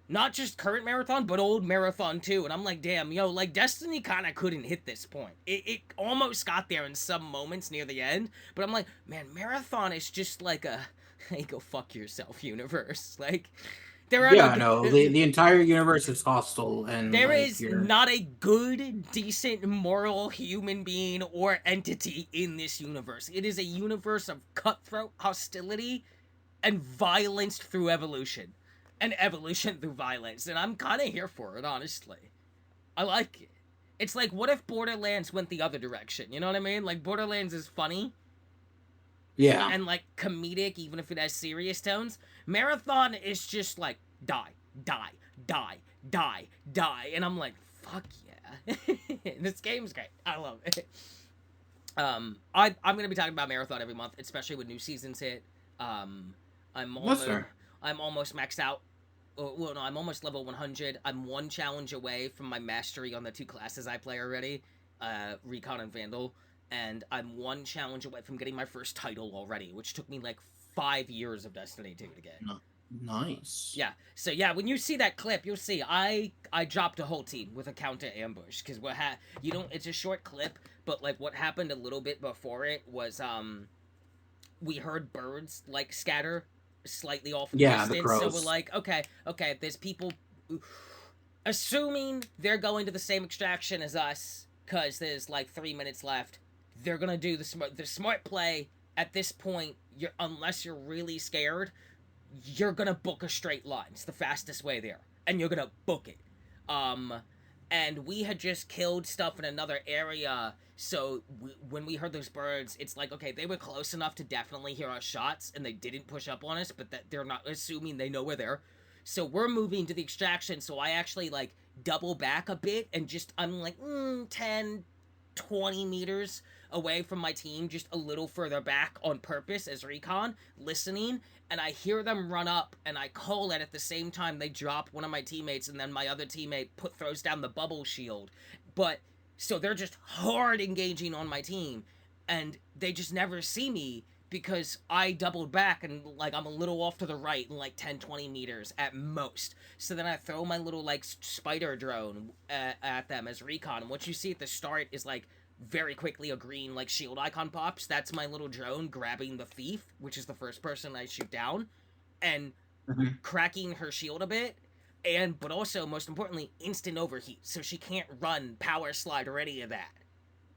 Not just current Marathon, but old Marathon too. And I'm like, damn, yo, like, Destiny kind of couldn't hit this point. It almost got there in some moments near the end. But I'm like, man, Marathon is just like a, hey, go fuck yourself universe. Like, there are the entire universe is hostile, and there is not a good, decent, moral human being or entity in this universe. It is a universe of cutthroat hostility and violence through evolution. And evolution through violence, and I'm kind of here for it, honestly. I like it. It's like, what if Borderlands went the other direction? You know what I mean? Like, Borderlands is funny, Yeah. and like comedic, even if it has serious tones. Marathon is just like die, die, die, die, die, and I'm like, fuck yeah. This game's great. I love it. I'm gonna be talking about Marathon every month, especially when new seasons hit. Um, I'm That's almost fair. I'm almost maxed out. Well, no, I'm almost level 100. I'm one challenge away from my mastery on the two classes I play already, Recon and Vandal, and I'm one challenge away from getting my first title already, which took me like 5 years of Destiny 2 to get. Nice. Yeah. So yeah, when you see that clip, you'll see I dropped a whole team with a counter ambush because you don't. It's a short clip, but like what happened a little bit before it was we heard birds like scatter slightly off in the Yeah, the distance, so we're crows. like, okay, there's people. Assuming they're going to the same extraction as us, cause there's like 3 minutes left. They're gonna do the smart play at this point. Unless you're really scared, you're gonna book a straight line. It's the fastest way there, and you're gonna book it. Um, and we had just killed stuff in another area, so when we heard those birds, it's like, okay, they were close enough to definitely hear our shots, and they didn't push up on us, but that they're not assuming they know we're there. So we're moving to the extraction, so I actually like double back a bit and just I'm like 10, 20 meters away from my team, just a little further back on purpose as recon, listening, and I hear them run up, and I call it at the same time they drop one of my teammates, and then my other teammate throws down the bubble shield. But so they're just hard engaging on my team, and they just never see me because I doubled back and like I'm a little off to the right in like 10, 20 meters at most. So then I throw my little like spider drone at them as recon, and what you see at the start is like very quickly a green like shield icon pops. That's my little drone grabbing the thief, which is the first person I shoot down, and Mhm. cracking her shield a bit, and but also most importantly instant overheat, so she can't run, power slide, or any of that.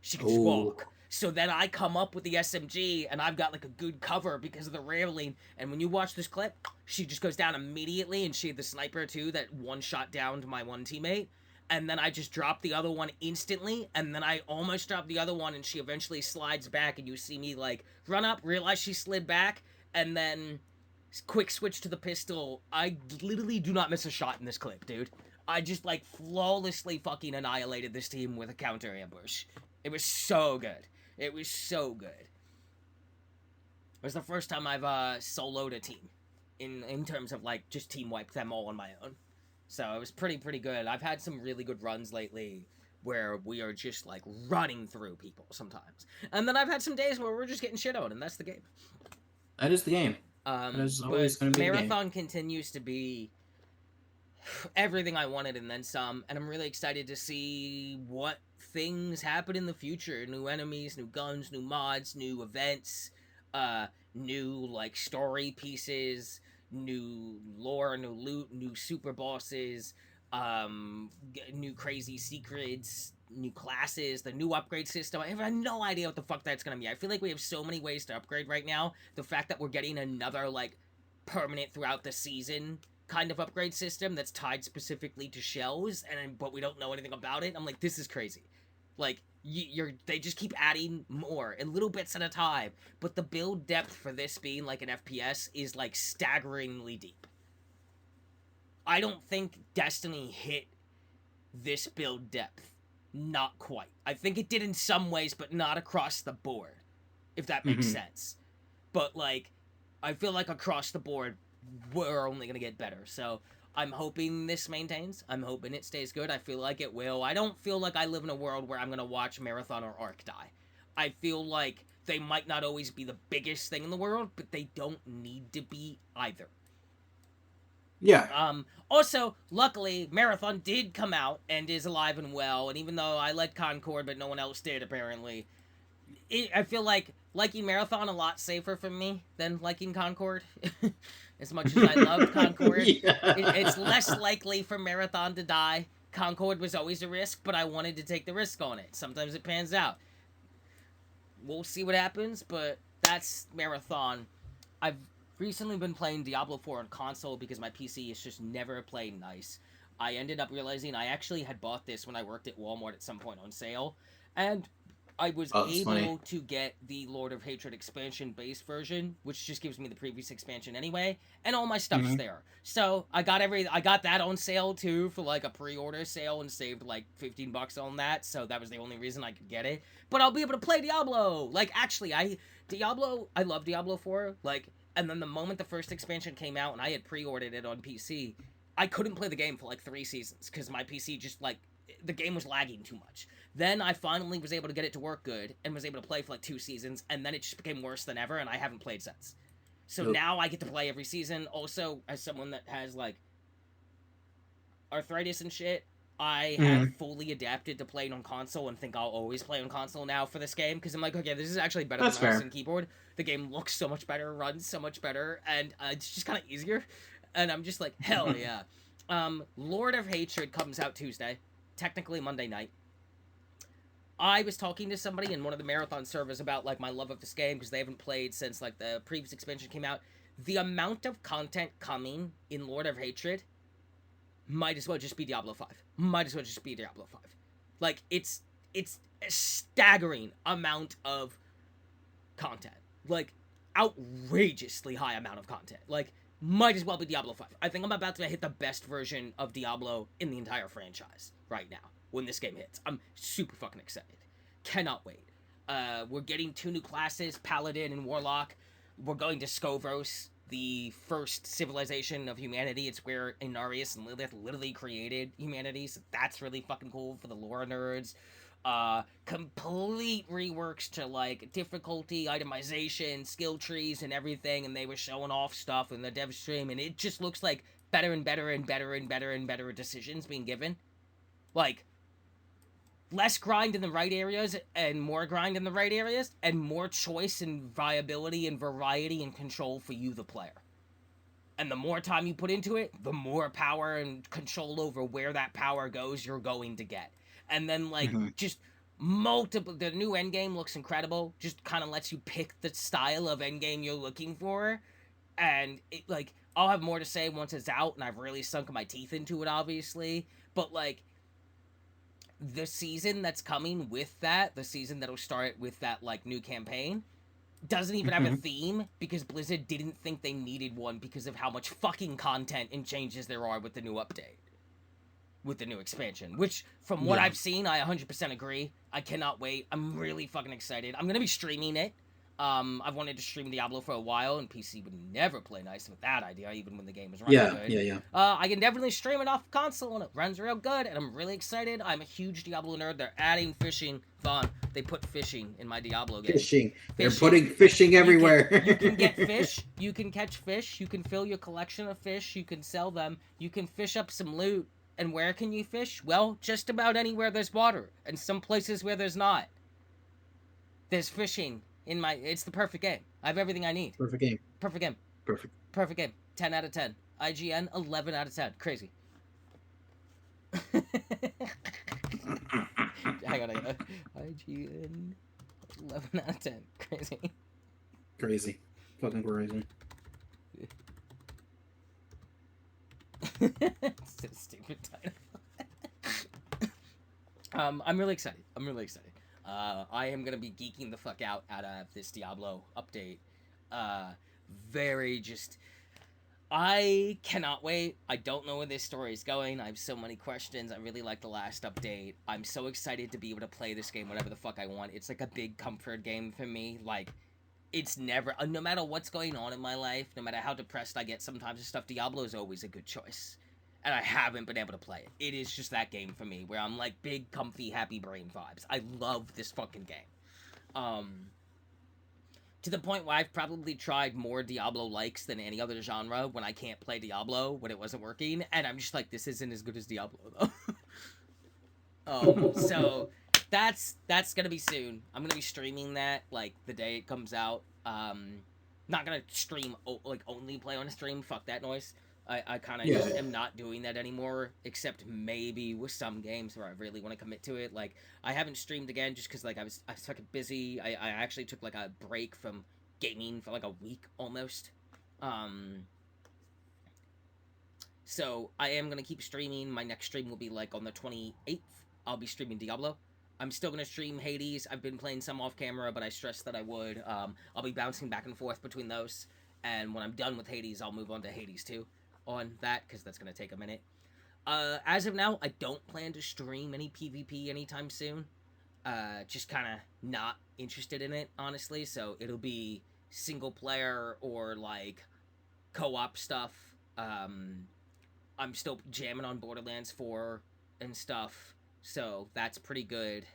She can just Oh. walk. So then I come up with the SMG, and I've got like a good cover because of the railing. And when you watch this clip, she just goes down immediately, and she had the sniper too that one shot down to my one teammate. And then I just drop the other one instantly, and then I almost drop the other one, and she eventually slides back, and you see me like run up, realize she slid back, and then quick switch to the pistol. I literally do not miss a shot in this clip, dude. I just like flawlessly fucking annihilated this team with a counter ambush. It was so good. It was so good. It was the first time I've soloed a team in terms of like just team wiped them all on my own. So it was pretty good. I've had some really good runs lately where we are just like running through people sometimes. And then I've had some days where we're just getting shit on, and that's the game. That is the game. That is But always going to be the game. Marathon continues to be everything I wanted and then some, and I'm really excited to see what things happen in the future. New enemies, new guns, new mods, new events, new like story pieces, new lore, new loot, new super bosses, new crazy secrets, new classes, the new upgrade system. I have no idea what the fuck that's gonna be. I feel like we have so many ways to upgrade right now. The fact that we're getting another like permanent throughout the season kind of upgrade system that's tied specifically to shells, and but we don't know anything about it. I'm like, this is crazy. Like they just keep adding more in little bits at a time, but the build depth for this being like an FPS is like staggeringly deep. I don't think Destiny hit this build depth. Not quite. I think it did in some ways, but not across the board, if that makes sense. But like, I feel like across the board, we're only gonna get better. So I'm hoping this maintains. I'm hoping it stays good. I feel like it will. I don't feel like I live in a world where I'm gonna watch Marathon or Arc die. I feel like they might not always be the biggest thing in the world, but they don't need to be either. Yeah. Also, luckily, Marathon did come out and is alive and well, and even though I liked Concord, but no one else did, apparently, I feel like liking Marathon a lot safer for me than liking Concord. As much as I loved Concord, it's less likely for Marathon to die. Concord was always a risk, but I wanted to take the risk on it. Sometimes it pans out. We'll see what happens, but that's Marathon. I've recently been playing Diablo 4 on console because my PC is just never played nice. I ended up realizing I actually had bought this when I worked at Walmart at some point on sale, and I was Oh, that's funny. able to get the Lord of Hatred expansion base version, which just gives me the previous expansion anyway, and all my stuff's Mm-hmm. there. So I got that on sale too for like a pre-order sale and saved like $15 on that. So that was the only reason I could get it. But I'll be able to play Diablo. Like actually, I love Diablo 4. Like, and then the moment the first expansion came out and I had pre-ordered it on PC, I couldn't play the game for like 3 seasons because my PC just like the game was lagging too much. Then I finally was able to get it to work good and was able to play for like 2 seasons, and then it just became worse than ever, and I haven't played since. So Nope. now I get to play every season. Also, as someone that has like arthritis and shit, I have Mm-hmm. fully adapted to playing on console and think I'll always play on console now for this game because I'm like, okay, this is actually better That's than mouse fair. and keyboard. The game looks so much better, runs so much better, and it's just kind of easier. And I'm just like, hell yeah. Lord of Hatred comes out Tuesday, technically Monday night. I was talking to somebody in one of the marathon servers about like my love of this game because they haven't played since like the previous expansion came out. The amount of content coming in Lord of Hatred might as well just be Diablo 5. Might as well just be Diablo 5. Like it's a staggering amount of content. Like outrageously high amount of content. Like might as well be Diablo 5. I think I'm about to hit the best version of Diablo in the entire franchise right now when this game hits. I'm super fucking excited. Cannot wait. We're getting 2 new classes, Paladin and Warlock. We're going to Skovros, the first civilization of humanity. It's where Inarius and Lilith literally created humanity, so that's really fucking cool for the lore nerds. Complete reworks to like difficulty, itemization, skill trees, and everything, and they were showing off stuff in the dev stream, and it just looks like better and better and better and better and better decisions being given. Like, less grind in the right areas and more grind in the right areas, and more choice and viability and variety and control for you, the player. And the more time you put into it, the more power and control over where that power goes you're going to get. And then, like, Mm-hmm. just multiple. The new endgame looks incredible. Just kind of lets you pick the style of endgame you're looking for. And, it, like, I'll have more to say once it's out, and I've really sunk my teeth into it, obviously. But, like, the season that's coming with that, the season that'll start with that, like, new campaign, doesn't even have a Mm-hmm. theme because Blizzard didn't think they needed one because of how much fucking content and changes there are with the new update. With the new expansion. Which, from what Yeah. I've seen, I 100% agree. I cannot wait. I'm really fucking excited. I'm gonna be streaming it. I've wanted to stream Diablo for a while, and PC would never play nice with that idea, even when the game is running Yeah. good. Yeah. Yeah. I can definitely stream it off console, and it runs real good, and I'm really excited. I'm a huge Diablo nerd. They're adding fishing. Vaughn, they put fishing in my Diablo game. Fishing. They're Fishing. putting fishing everywhere. You can get fish. You can catch fish. You can fill your collection of fish. You can sell them. You can fish up some loot. And where can you fish? Well, just about anywhere there's water, and some places where there's not. There's fishing in my. It's the perfect game. I have everything I need. Perfect game. Perfect game. Perfect. Perfect game. 10 out of 10. IGN 11 out of 10. Crazy. Hang on. IGN 11 out of 10. Crazy. Crazy. Fucking crazy. So stupid title. I'm really excited. I am gonna be geeking the fuck out of this Diablo update. Very just. I cannot wait. I don't know where this story is going. I have so many questions. I really like the last update. I'm so excited to be able to play this game whatever the fuck I want. It's like a big comfort game for me. Like, it's never, no matter what's going on in my life, no matter how depressed I get sometimes and stuff, Diablo is always a good choice. And I haven't been able to play it. It is just that game for me, where I'm like big, comfy, happy brain vibes. I love this fucking game. To the point where I've probably tried more Diablo likes than any other genre when I can't play Diablo when it wasn't working, and I'm just like, this isn't as good as Diablo though. So that's gonna be soon. I'm gonna be streaming that like the day it comes out. Not gonna stream like only play on a stream. Fuck that noise. I kind of just am not doing that anymore, except maybe with some games where I really want to commit to it. Like, I haven't streamed again just because, like, I was fucking busy. I actually took, like, a break from gaming for, like, a week almost. So I am going to keep streaming. My next stream will be, like, on the 28th. I'll be streaming Diablo. I'm still gonna stream Hades. I've been playing some off camera, but I stressed that I would. I'll be bouncing back and forth between those, and when I'm done with Hades, I'll move on to Hades 2 on that because that's gonna take a minute. As of now, I don't plan to stream any PvP anytime soon. Just kind of not interested in it, honestly. So it'll be single player or like co-op stuff. I'm still jamming on Borderlands 4 and stuff, so that's pretty good.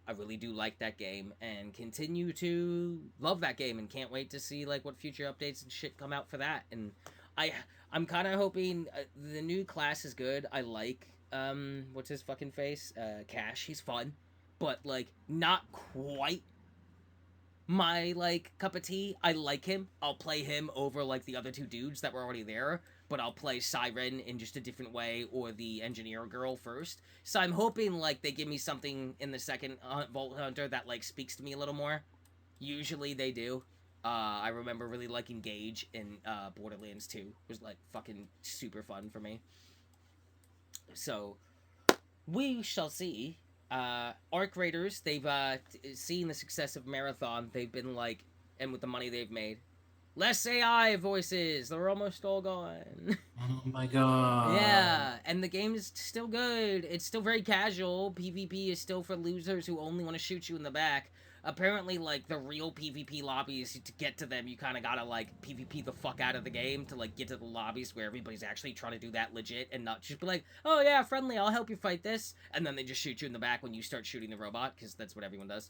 I really do like that game and continue to love that game and can't wait to see like what future updates and shit come out for that. And I I'm kind of hoping the new class is good. I like what's his fucking face? Cash. He's fun, but like not quite my like cup of tea. I like him. I'll play him over like the other two dudes that were already there, but I'll play Siren in just a different way or the engineer girl first. So I'm hoping like they give me something in the second Vault Hunter that like speaks to me a little more. Usually they do. I remember really liking Gage in Borderlands 2. It was like fucking super fun for me. So we shall see. Arc Raiders, they've seen the success of Marathon. They've been like, and with the money they've made, less AI voices. They're almost all gone. Oh my god. Yeah, and the game is still good. It's still very casual. PvP is still for losers who only want to shoot you in the back. Apparently, like, the real PvP lobbies, to get to them, you kind of gotta, like, PvP the fuck out of the game to, like, get to the lobbies where everybody's actually trying to do that legit and not just be like, oh, yeah, friendly, I'll help you fight this. And then they just shoot you in the back when you start shooting the robot, because that's what everyone does.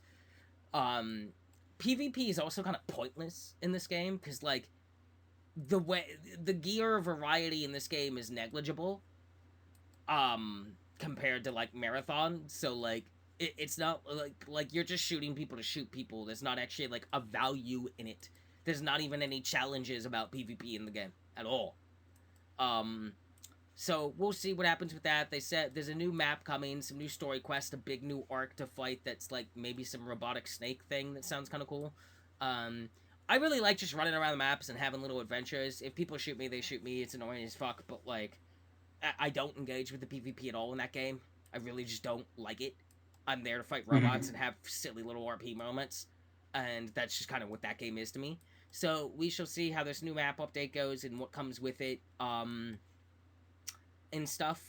PvP is also kind of pointless in this game, because, like, the gear variety in this game is negligible compared to like Marathon. So like it's not like you're just shooting people to shoot people. There's not actually like a value in it. There's not even any challenges about PvP in the game at all. So we'll see what happens with that. They said there's a new map coming, some new story quest, a big new arc to fight that's like maybe some robotic snake thing that sounds kind of cool. I really like just running around the maps and having little adventures. If people shoot me, they shoot me. It's annoying as fuck, but like, I don't engage with the PvP at all in that game. I really just don't like it. I'm there to fight robots and have silly little RP moments, and that's just kind of what that game is to me. So we shall see how this new map update goes and what comes with it, and stuff.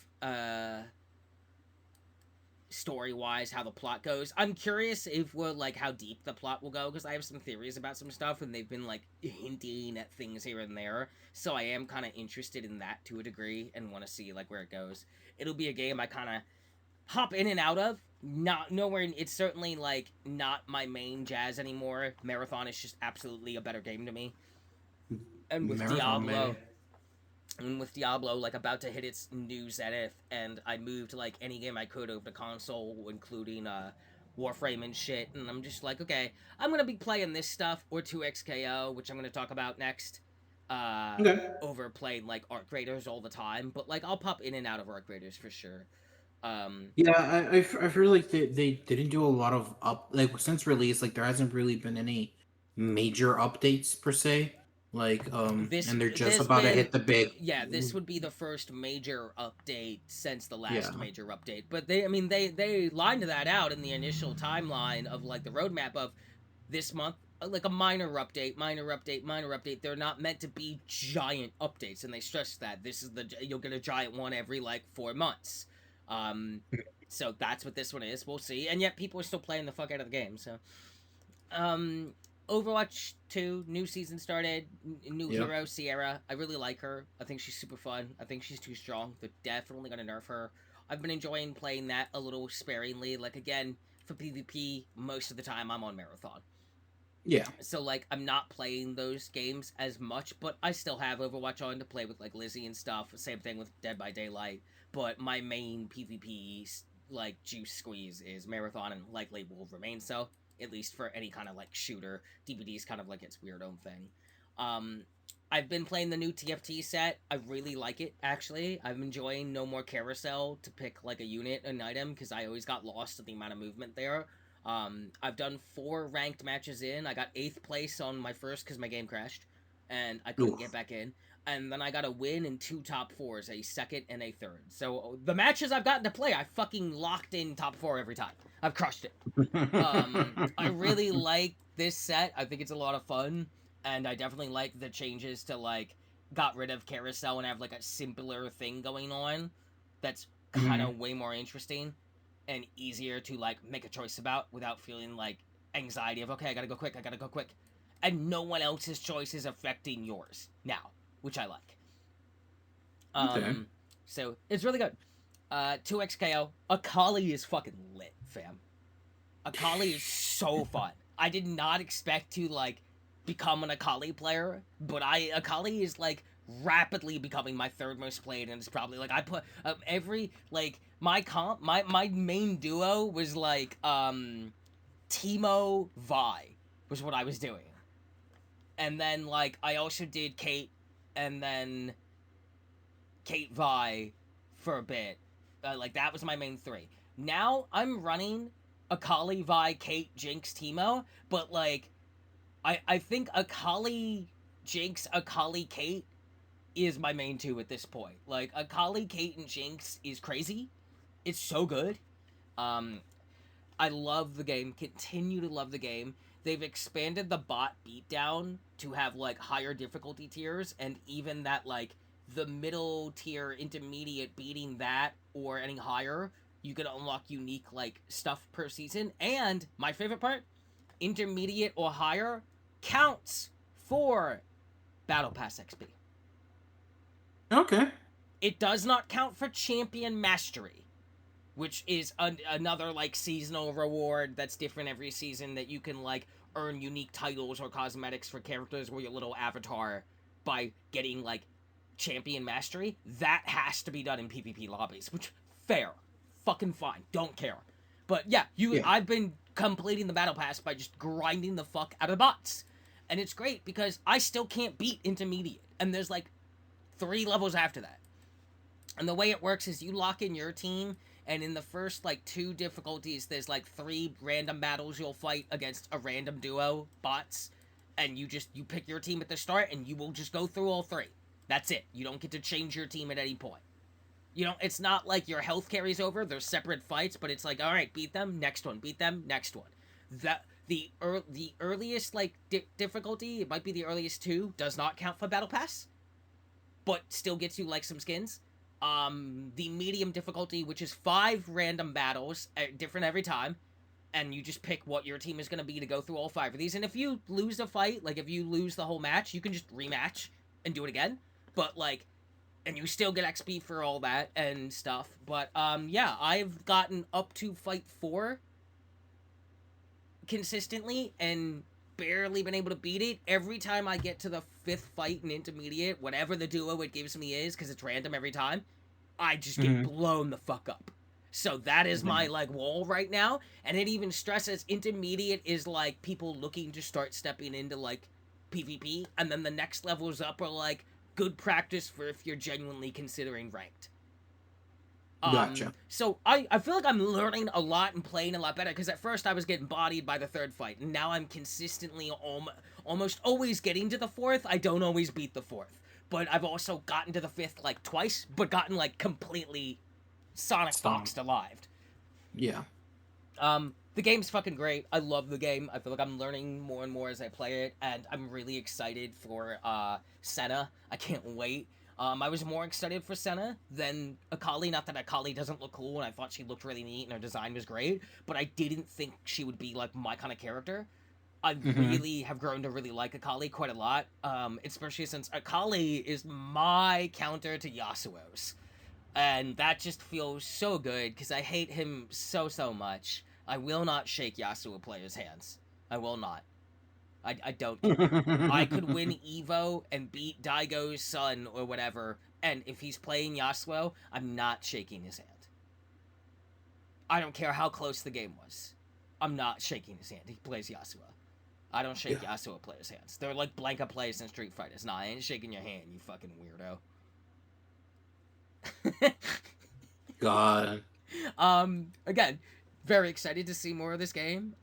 Story-wise, how the plot goes. I'm curious if we're like how deep the plot will go, because I have some theories about some stuff and they've been like hinting at things here and there, so I am kind of interested in that to a degree and want to see like where it goes. It'll be a game I kind of hop in and out of, not nowhere. It's certainly like not my main jazz anymore. Marathon is just absolutely a better game to me, and with Marathon, Diablo man. and with Diablo like about to hit its new zenith, and I moved like any game I could over to console, including Warframe and shit, and I'm just like, okay, I'm gonna be playing this stuff or 2XKO, which I'm gonna talk about next, Okay. over playing like Arc Raiders all the time, but like I'll pop in and out of Arc Raiders for sure. Yeah, I feel like they didn't do a lot of like since release, like there hasn't really been any major updates per se. Like and they're just There's about to been, hit the big. yeah, this would be the first major update since the last Yeah. major update, but I mean they lined that out in the initial timeline of like the roadmap of this month, like a minor update, minor update, minor update. They're not meant to be giant updates, and they stress that this is you'll get a giant one every like 4 months. So that's what this one is. We'll see, and yet people are still playing the fuck out of the game. So um, Overwatch 2, new season started, new Yep. hero, Sierra. I really like her. I think she's super fun. I think she's too strong. They're definitely going to nerf her. I've been enjoying playing that a little sparingly. Like, again, for PvP, most of the time I'm on Marathon. Yeah. So, like, I'm not playing those games as much, but I still have Overwatch on to play with, like, Lizzie and stuff. Same thing with Dead by Daylight. But my main PvP, like, juice squeeze is Marathon, and likely will remain so, at least for any kind of, like, shooter. DBD is kind of like its weird own thing. I've been playing the new TFT set. I really like it, actually. I'm enjoying No More Carousel to pick, like, a unit, an item, because I always got lost in the amount of movement there. I've done 4 ranked matches in. I got 8th place on my first because my game crashed, and I couldn't get back in. And then I got a win in 2 top 4s, a second and a third. So the matches I've gotten to play, I fucking locked in top 4 every time. I've crushed it. I really like this set. I think it's a lot of fun, and I definitely like the changes to like got rid of carousel and have like a simpler thing going on. That's kind Hmm. of way more interesting and easier to like make a choice about without feeling like anxiety of okay, I gotta go quick, I gotta go quick, and no one else's choice is affecting yours now, which I like. Okay. Um, so it's really good. 2x KO. Akali is fucking lit, fam. Akali is so fun. I did not expect to like become an Akali player, but Akali is like rapidly becoming my third most played, and it's probably like I put every like my main duo was like Teemo Vi was what I was doing, and then like I also did Kate, and then Kate Vi for a bit. Like that was my main three. Now I'm running Akali, Vi, Kate, Jinx, Teemo, but like I think Akali, Jinx, Akali, Kate is my main two at this point. Like Akali, Kate, and Jinx is crazy. It's so good. Um, I love the game. Continue to love the game. They've expanded the bot beatdown to have like higher difficulty tiers, and even that like the middle tier, intermediate, beating that or any higher, you can unlock unique like stuff per season. And my favorite part, intermediate or higher counts for battle pass XP. Okay. It does not count for champion mastery, which is another like seasonal reward that's different every season that you can like earn unique titles or cosmetics for characters or your little avatar by getting like champion mastery. That has to be done in PvP lobbies, which fair, fucking fine, don't care. But yeah, Yeah. I've been completing the battle pass by just grinding the fuck out of bots, and it's great because I still can't beat intermediate, and there's like 3 levels after that. And the way it works is you lock in your team, and in the first like 2 difficulties, there's like 3 random battles you'll fight against a random duo bots, and you pick your team at the start, and you will just go through all 3. That's it. You don't get to change your team at any point. You know, it's not like your health carries over. There's separate fights, but it's like, all right, beat them, next one, beat them, next one. That the earliest like difficulty, it might be the earliest 2, does not count for battle pass, but still gets you like some skins. The medium difficulty, which is 5 random battles, different every time, and you just pick what your team is going to be to go through all 5 of these. And if you lose a fight, like if you lose the whole match, you can just rematch and do it again. But like, and you still get XP for all that and stuff. But yeah, I've gotten up to fight 4 consistently and barely been able to beat it. Every time I get to the 5th fight in intermediate, whatever the duo it gives me is, because it's random every time, I just get Hmm. blown the fuck up. So that is my like wall right now, and it even stresses intermediate is like people looking to start stepping into like PvP, and then the next levels up are like good practice for if you're genuinely considering ranked. Gotcha. So I feel like I'm learning a lot and playing a lot better, because at first I was getting bodied by the 3rd fight, and now I'm consistently almost always getting to the 4th. I don't always beat the 4th, but I've also gotten to the 5th like twice, but gotten like completely Sonic Stop. boxed alive. Yeah. The game's fucking great. I love the game. I feel like I'm learning more and more as I play it, and I'm really excited for Senna. I can't wait. I was more excited for Senna than Akali. Not that Akali doesn't look cool, and I thought she looked really neat and her design was great, but I didn't think she would be like my kind of character. I Hmm. really have grown to really like Akali quite a lot, especially since Akali is my counter to Yasuo's. And that just feels so good because I hate him so much. I will not shake Yasuo players' hands. I will not. I don't care. I could win Evo and beat Daigo's son or whatever, and if he's playing Yasuo, I'm not shaking his hand. I don't care how close the game was. I'm not shaking his hand. He plays Yasuo. I don't shake Yeah. Yasuo players' hands. They're like Blanka plays in Street Fighters. Nah, I ain't shaking your hand, you fucking weirdo. God. Again, very excited to see more of this game.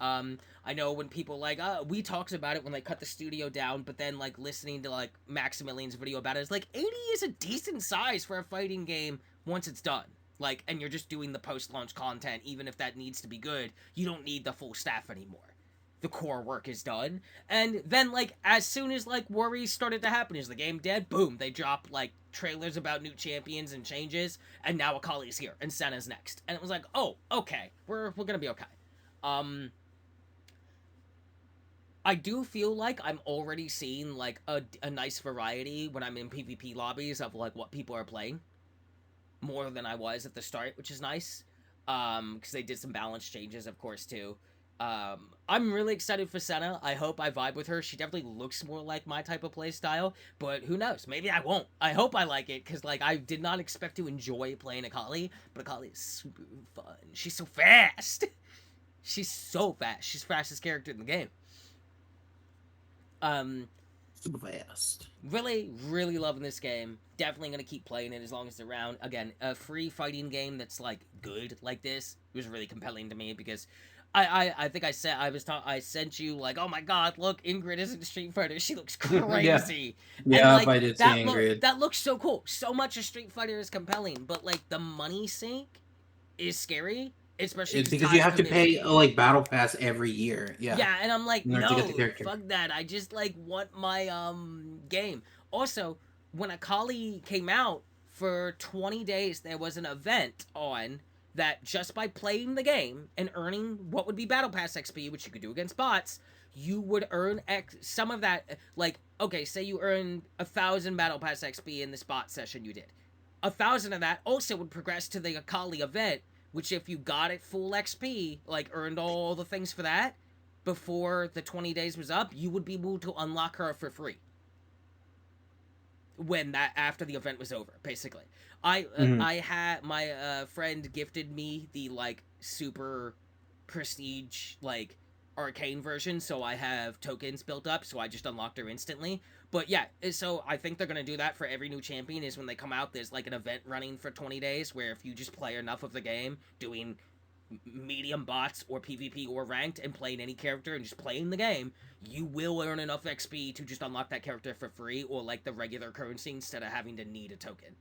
I know when people like, we talked about it when they cut the studio down, but then like listening to like Maximilian's video about it, it's like 80 is a decent size for a fighting game once it's done. Like, and you're just doing the post-launch content, even if that needs to be good, you don't need the full staff anymore. The core work is done. And then, like, as soon as, like, worries started to happen, is the game dead? Boom, they drop, like, trailers about new champions and changes, and now Akali's here, and Senna's next. And it was like, oh, okay, we're gonna be okay. I do feel like I'm already seeing, like, a nice variety when I'm in PvP lobbies of, like, what people are playing. More than I was at the start, which is nice. Because they did some balance changes, of course, too. I'm really excited for Senna. I hope I vibe with her. She definitely looks more like my type of play style, but who knows? Maybe I won't. I hope I like it, because, like, I did not expect to enjoy playing Akali, but Akali is super fun. She's so fast! She's so fast. She's the fastest character in the game. Super fast. Really, really loving this game. Definitely gonna keep playing it as long as it's around. Again, a free fighting game that's, like, good like this was really compelling to me, because I think I said, I sent you, like, oh my god, look, Ingrid isn't Street Fighter, she looks crazy. Yeah, and, like, I did see Ingrid. That looks so cool. So much of Street Fighter is compelling, but, like, the money sink is scary. Especially it's because you have to pay like battle pass every year. Yeah, and I'm like, no, fuck that. I just, like, want my game. Also, when Akali came out, for 20 days there was an event on that just by playing the game and earning what would be battle pass XP, which you could do against bots, you would earn some of that. Like, okay, say you earned 1,000 battle pass XP in this bot session you did. 1,000 of that also would progress to the Akali event, which if you got it full XP, like, earned all the things for that, before the 20 days was up, you would be able to unlock her for free. After the event was over, basically. I had, my friend gifted me the, like, super prestige, like, arcane version, so I have tokens built up, so I just unlocked her instantly. But yeah, so I think they're gonna do that for every new champion, is when they come out, there's, like, an event running for 20 days, where if you just play enough of the game, doing medium bots, or PvP, or ranked, and playing any character, and just playing the game, you will earn enough XP to just unlock that character for free, or, like, the regular currency, instead of having to need a token.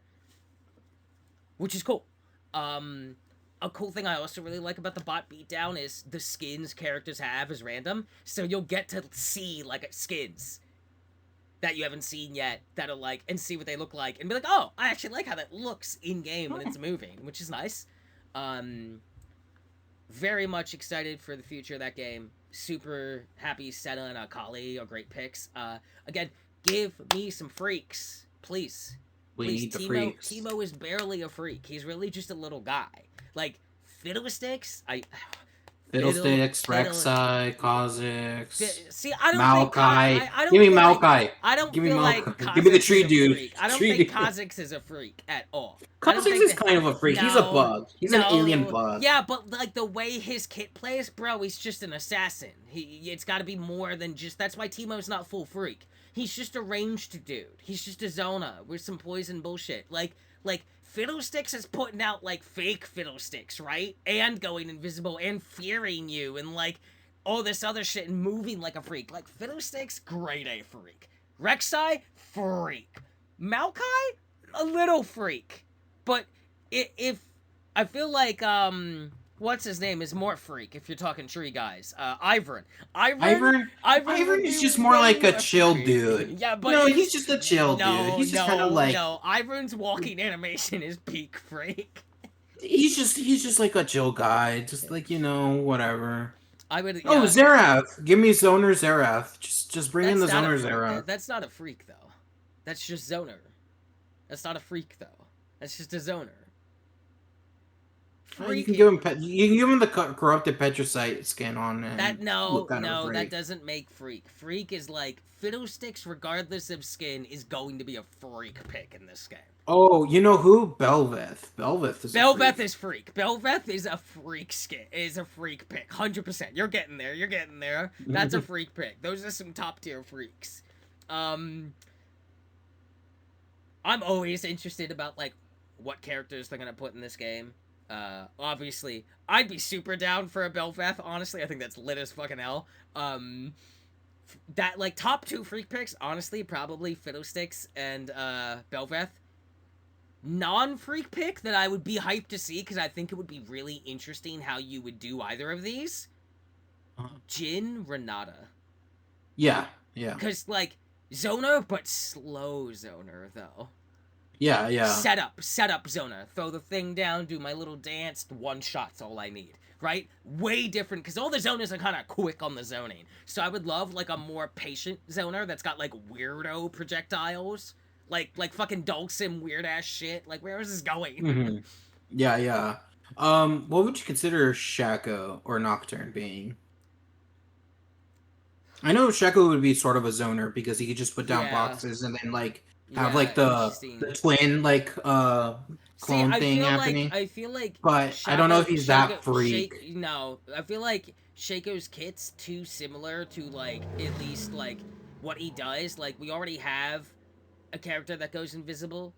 Which is cool. A cool thing I also really like about the bot beatdown is the skins characters have is random, so you'll get to see, like, skins that you haven't seen yet, that are, like, and see what they look like, and be like, oh, I actually like how that looks in-game when it's moving, which is nice. Very much excited for the future of that game. Super happy Senna and Akali are great picks. Again, give me some freaks, please. We need the freaks. Teemo is barely a freak. He's really just a little guy. Like, Fiddlesticks, Fiddlesticks, Rek'Sai, Kha'Zix. See, I don't Maokai. think I don't Give me feel Maokai. Like, I don't Give me feel like Maokai. Kha'Zix Give me the tree is a dude. freak. I don't think Kha'Zix is a freak at all. Kha'Zix is kind of a freak. He's a bug. He's an alien bug. Yeah, but, like, the way his kit plays, bro, he's just an assassin. It's got to be more than just. That's why Teemo's not full freak. He's just a ranged dude. He's just a Zona with some poison bullshit. Like Fiddlesticks is putting out, like, fake Fiddlesticks, right? And going invisible and fearing you and, like, all this other shit and moving like a freak. Like, Fiddlesticks, grade A freak. Rek'Sai, freak. Maokai, a little freak. But if I feel like, what's his name is more freak if you're talking tree guys. Ivern is just more like a chill dude. Yeah, but no, he's just a chill dude. He's just kind of like Ivern's walking animation is peak freak. He's just like a chill guy, just like, you know, whatever. Oh, Xerath. Give me Zoner Xerath. Just bring in the Zoner Xerath. That's not a freak though. That's just Zoner. That's not a freak though. That's just a Zoner. You can give him the corrupted Petricite skin on. And that that doesn't make freak. Freak is like Fiddlesticks, regardless of skin, is going to be a freak pick in this game. Oh, you know who? Bel'Veth. Bel'Veth is freak. Bel'Veth is a freak skin. Is a freak pick. 100%. You're getting there. That's a freak pick. Those are some top tier freaks. I'm always interested about, like, what characters they're gonna put in this game. Obviously, I'd be super down for a Bel'Veth, honestly. I think that's lit as fucking hell. That, like, top 2 freak picks, honestly, probably Fiddlesticks and, Bel'Veth. non-freak pick that I would be hyped to see because I think it would be really interesting how you would do either of these. Jin Renata. Yeah, yeah. Because, like, zoner, but slow zoner, though. Yeah, yeah. Set up zoner. Throw the thing down, do my little dance, one shot's all I need. Right? Way different, because all the zoners are kind of quick on the zoning. So I would love, like, a more patient zoner that's got, like, weirdo projectiles. Like fucking Dulcim weird-ass shit. Like, where is this going? Mm-hmm. Yeah, yeah. What would you consider Shaco or Nocturne being? I know Shaco would be sort of a zoner because he could just put down Yeah. boxes and then like have Yeah, like the interesting. the twin like See, clone thing happening. I feel like But I don't know if he's that freak. no, I feel like Shaco's kit's too similar to like at least like what he does. Like we already have a character that goes invisible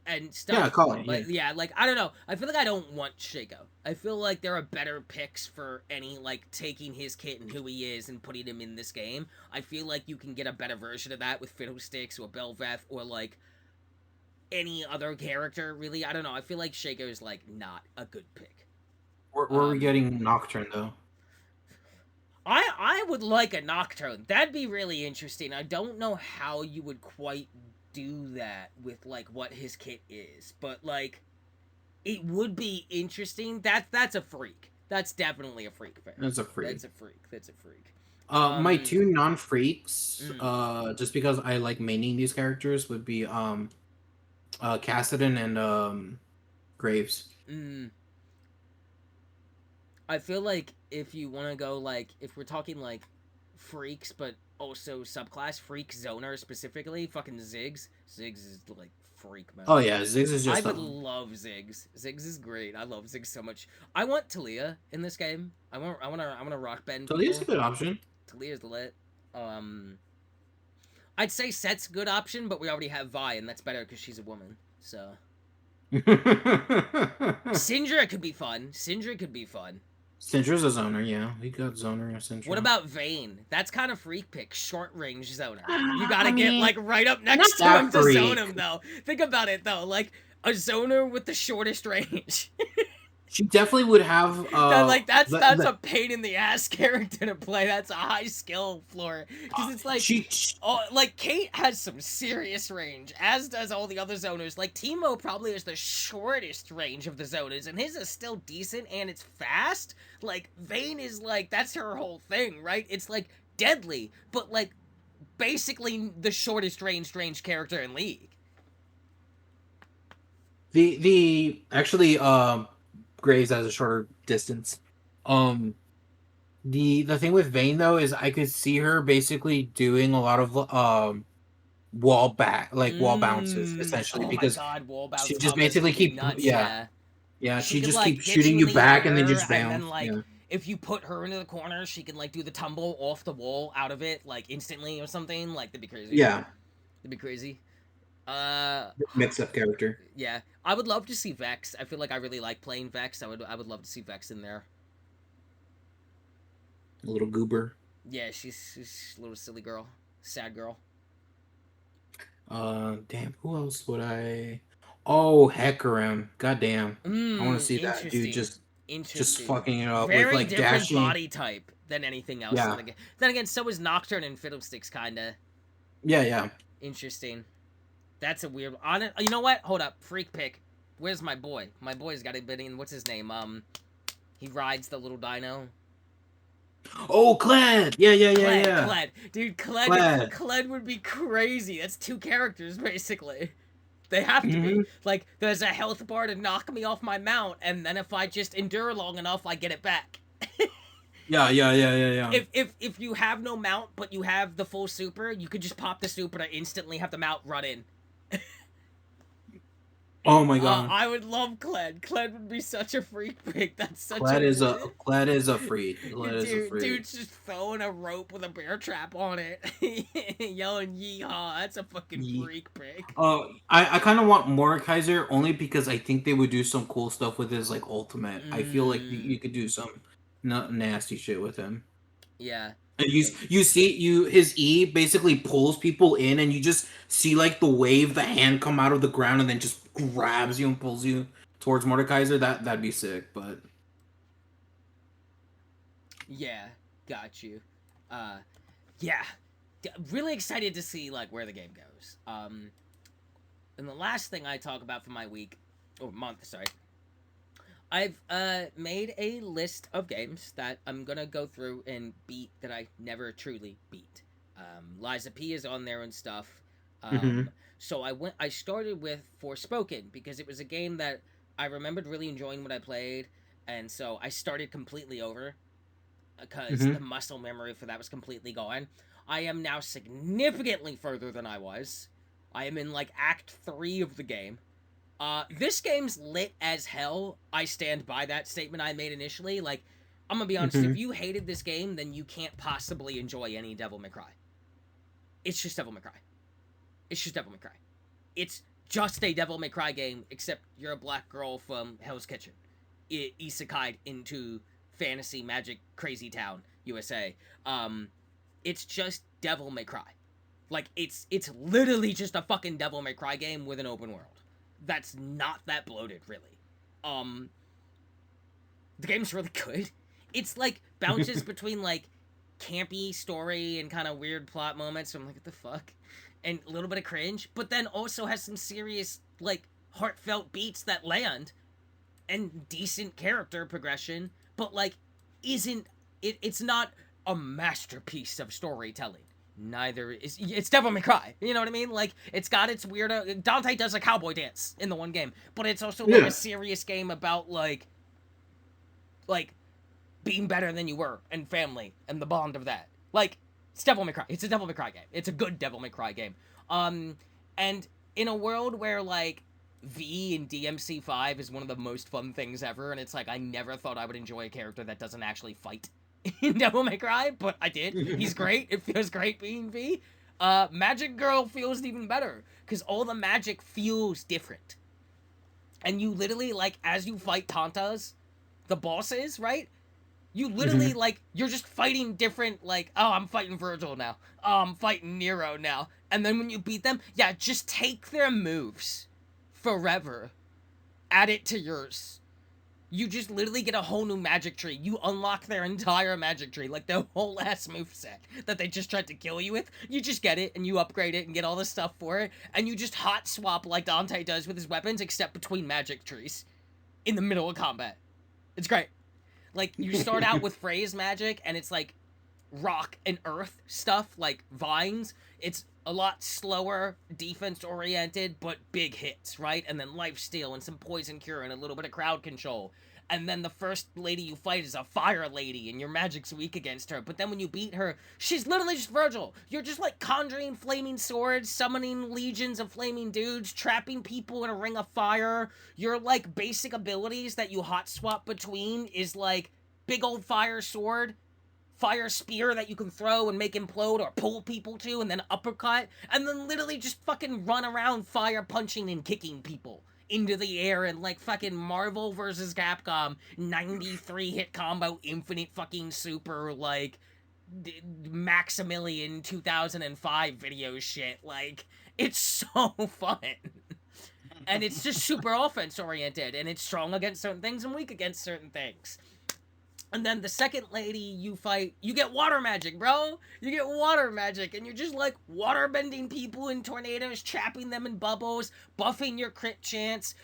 and Yeah, stuff. call it. Yeah. But yeah, like I don't know. I feel like I don't want Shaco. I feel like there are better picks for any like taking his kit and who he is and putting him in this game. I feel like you can get a better version of that with Fiddlesticks or Belveth or like any other character, really. I don't know. I feel like Shaco's like not a good pick. Where are we getting Nocturne though? I would like a Nocturne. That'd be really interesting. I don't know how you would quite do that with like what his kit is, but like it would be interesting. That's a freak. That's definitely a freak pick. That's a freak. That's a freak. That's a freak. My two non-freaks, mm. just because I like maining these characters, would be Cassidon and Graves. I feel like if you want to go like if we're talking like freaks, but also subclass freak zoner specifically, fucking Ziggs. Ziggs is like freak man. Oh yeah, Ziggs is just. I would love Ziggs. Ziggs is great. I love Ziggs so much. I want Talia in this game. I want to rock bend. Talia's a good option. Talia's lit. I'd say Set's a good option, but we already have Vi, and that's better because she's a woman. So. Syndra could be fun. Syndra could be fun. Syndra's a zoner, yeah. We got zoner and Syndra. What about Vayne? That's kind of freak pick, short range zoner. You gotta get like right up next to him to zone him though. Think about it though, like a zoner with the shortest range. She definitely would have. That's a pain in the ass character to play. That's a high skill floor because it's like like Kate has some serious range, as does all the other zoners. Like Teemo probably has the shortest range of the zoners, and his is still decent and it's fast. Like Vayne is like that's her whole thing, right? It's like deadly, but like basically the shortest range character in League. The actually Graves has a shorter distance. The thing with Vayne though is I could see her basically doing a lot of wall bounces essentially because wall bounce she just basically keep nuts, yeah she just keeps shooting you back and then just bounce. And then, like, if you put her into the corner, she can like do the tumble off the wall out of it like instantly or something. Like that'd be crazy. Yeah, that'd be crazy. Mixed up character. Yeah, I would love to see Vex. I feel like I really like playing Vex. I would love to see Vex in there. A little goober. Yeah, she's a little silly girl, sad girl. Damn. Who else would I? Oh, Hecarim. Goddamn. I want to see that dude just fucking it up Very with like different dashing body type than anything else. Yeah. Then again, so is Nocturne and Fiddlesticks, kinda. Yeah. Interesting. That's a weird. You know what? Hold up. Freak pick. Where's my boy? My boy's got a bit in. What's his name? He rides the little dino. Oh, Kled! Yeah. Kled. Dude, Kled would be crazy. That's two characters, basically. They have to be. Like, there's a health bar to knock me off my mount, and then if I just endure long enough, I get it back. Yeah. If you have no mount, but you have the full super, you could just pop the super to instantly have the mount run in. Oh my god! I would love Kled. Kled would be such a freak pick. That's such Kled is a freak. Dude's just throwing a rope with a bear trap on it, yelling "yeehaw!" That's a fucking freak pick. I kind of want Mordekaiser only because I think they would do some cool stuff with his like ultimate. I feel like you could do some nasty shit with him. Yeah. And you see his E basically pulls people in, and you just see like the wave, the hand come out of the ground, and then just grabs you and pulls you towards Mordekaiser. That'd be sick, but Yeah, got you. Uh, yeah, really excited to see like where the game goes. And the last thing I talk about for my week or month, sorry, I've made a list of games that I'm gonna go through and beat that I never truly beat. Liza P is on there and stuff. mm-hmm. So I started with Forspoken because it was a game that I remembered really enjoying what I played, and so I started completely over because Mm-hmm. the muscle memory for that was completely gone. I am now significantly further than I was. I am in like Act 3 of the game. This game's lit as hell. I stand by that statement I made initially. Like, I'm gonna be honest, Mm-hmm. if you hated this game, then you can't possibly enjoy any Devil May Cry. It's just Devil May Cry. It's just Devil May Cry. It's just a Devil May Cry game, except you're a black girl from Hell's Kitchen. Isekai'd into fantasy magic crazy town, USA. It's just Devil May Cry. Like it's literally just a fucking Devil May Cry game with an open world. That's not that bloated, really. Um, the game's really good. It's like bounces between like campy story and kind of weird plot moments. So I'm like, what the fuck? And a little bit of cringe, but then also has some serious like heartfelt beats that land and decent character progression, but like isn't it's not a masterpiece of storytelling. Neither is it's Devil May Cry. You know what I mean? Like it's got its weirdo. Dante does a cowboy dance in the one game, but it's also like Yeah. a serious game about like being better than you were and family and the bond of that. Like it's Devil May Cry. It's a Devil May Cry game. It's a good Devil May Cry game. And in a world where like V in DMC5 is one of the most fun things ever, and it's like I never thought I would enjoy a character that doesn't actually fight in Devil May Cry, but I did. He's great. It feels great being V. Magic Girl feels even better because all the magic feels different, and you literally like as you fight Tantas, the bosses, right? You literally Mm-hmm. like you're just fighting different like oh I'm fighting Virgil now, oh I'm fighting Nero now, and then when you beat them, yeah, just take their moves forever, add it to yours. You just literally get a whole new magic tree. You unlock their entire magic tree, like their whole ass moveset that they just tried to kill you with. You just get it and you upgrade it and get all the stuff for it, and you just hot swap like Dante does with his weapons, except between magic trees in the middle of combat. It's great. Like you start out with phrase magic and it's like rock and earth stuff like vines. It's a lot slower, defense oriented, but big hits, right? And then lifesteal and some poison cure and a little bit of crowd control. And then the first lady you fight is a fire lady, and your magic's weak against her. But then when you beat her, she's literally just Virgil. You're just like conjuring flaming swords, summoning legions of flaming dudes, trapping people in a ring of fire. Your like basic abilities that you hot swap between is like big old fire sword, fire spear that you can throw and make implode or pull people to, and then uppercut, and then literally just fucking run around fire punching and kicking people into the air and like fucking Marvel versus Capcom 93 hit combo infinite fucking super like Maximilian 2005 video shit. Like it's so fun. And it's just super offense oriented, and it's strong against certain things and weak against certain things. And then the second lady you fight, you get water magic, bro. You get water magic, and you're just like water bending people in tornadoes, trapping them in bubbles, buffing your crit chance,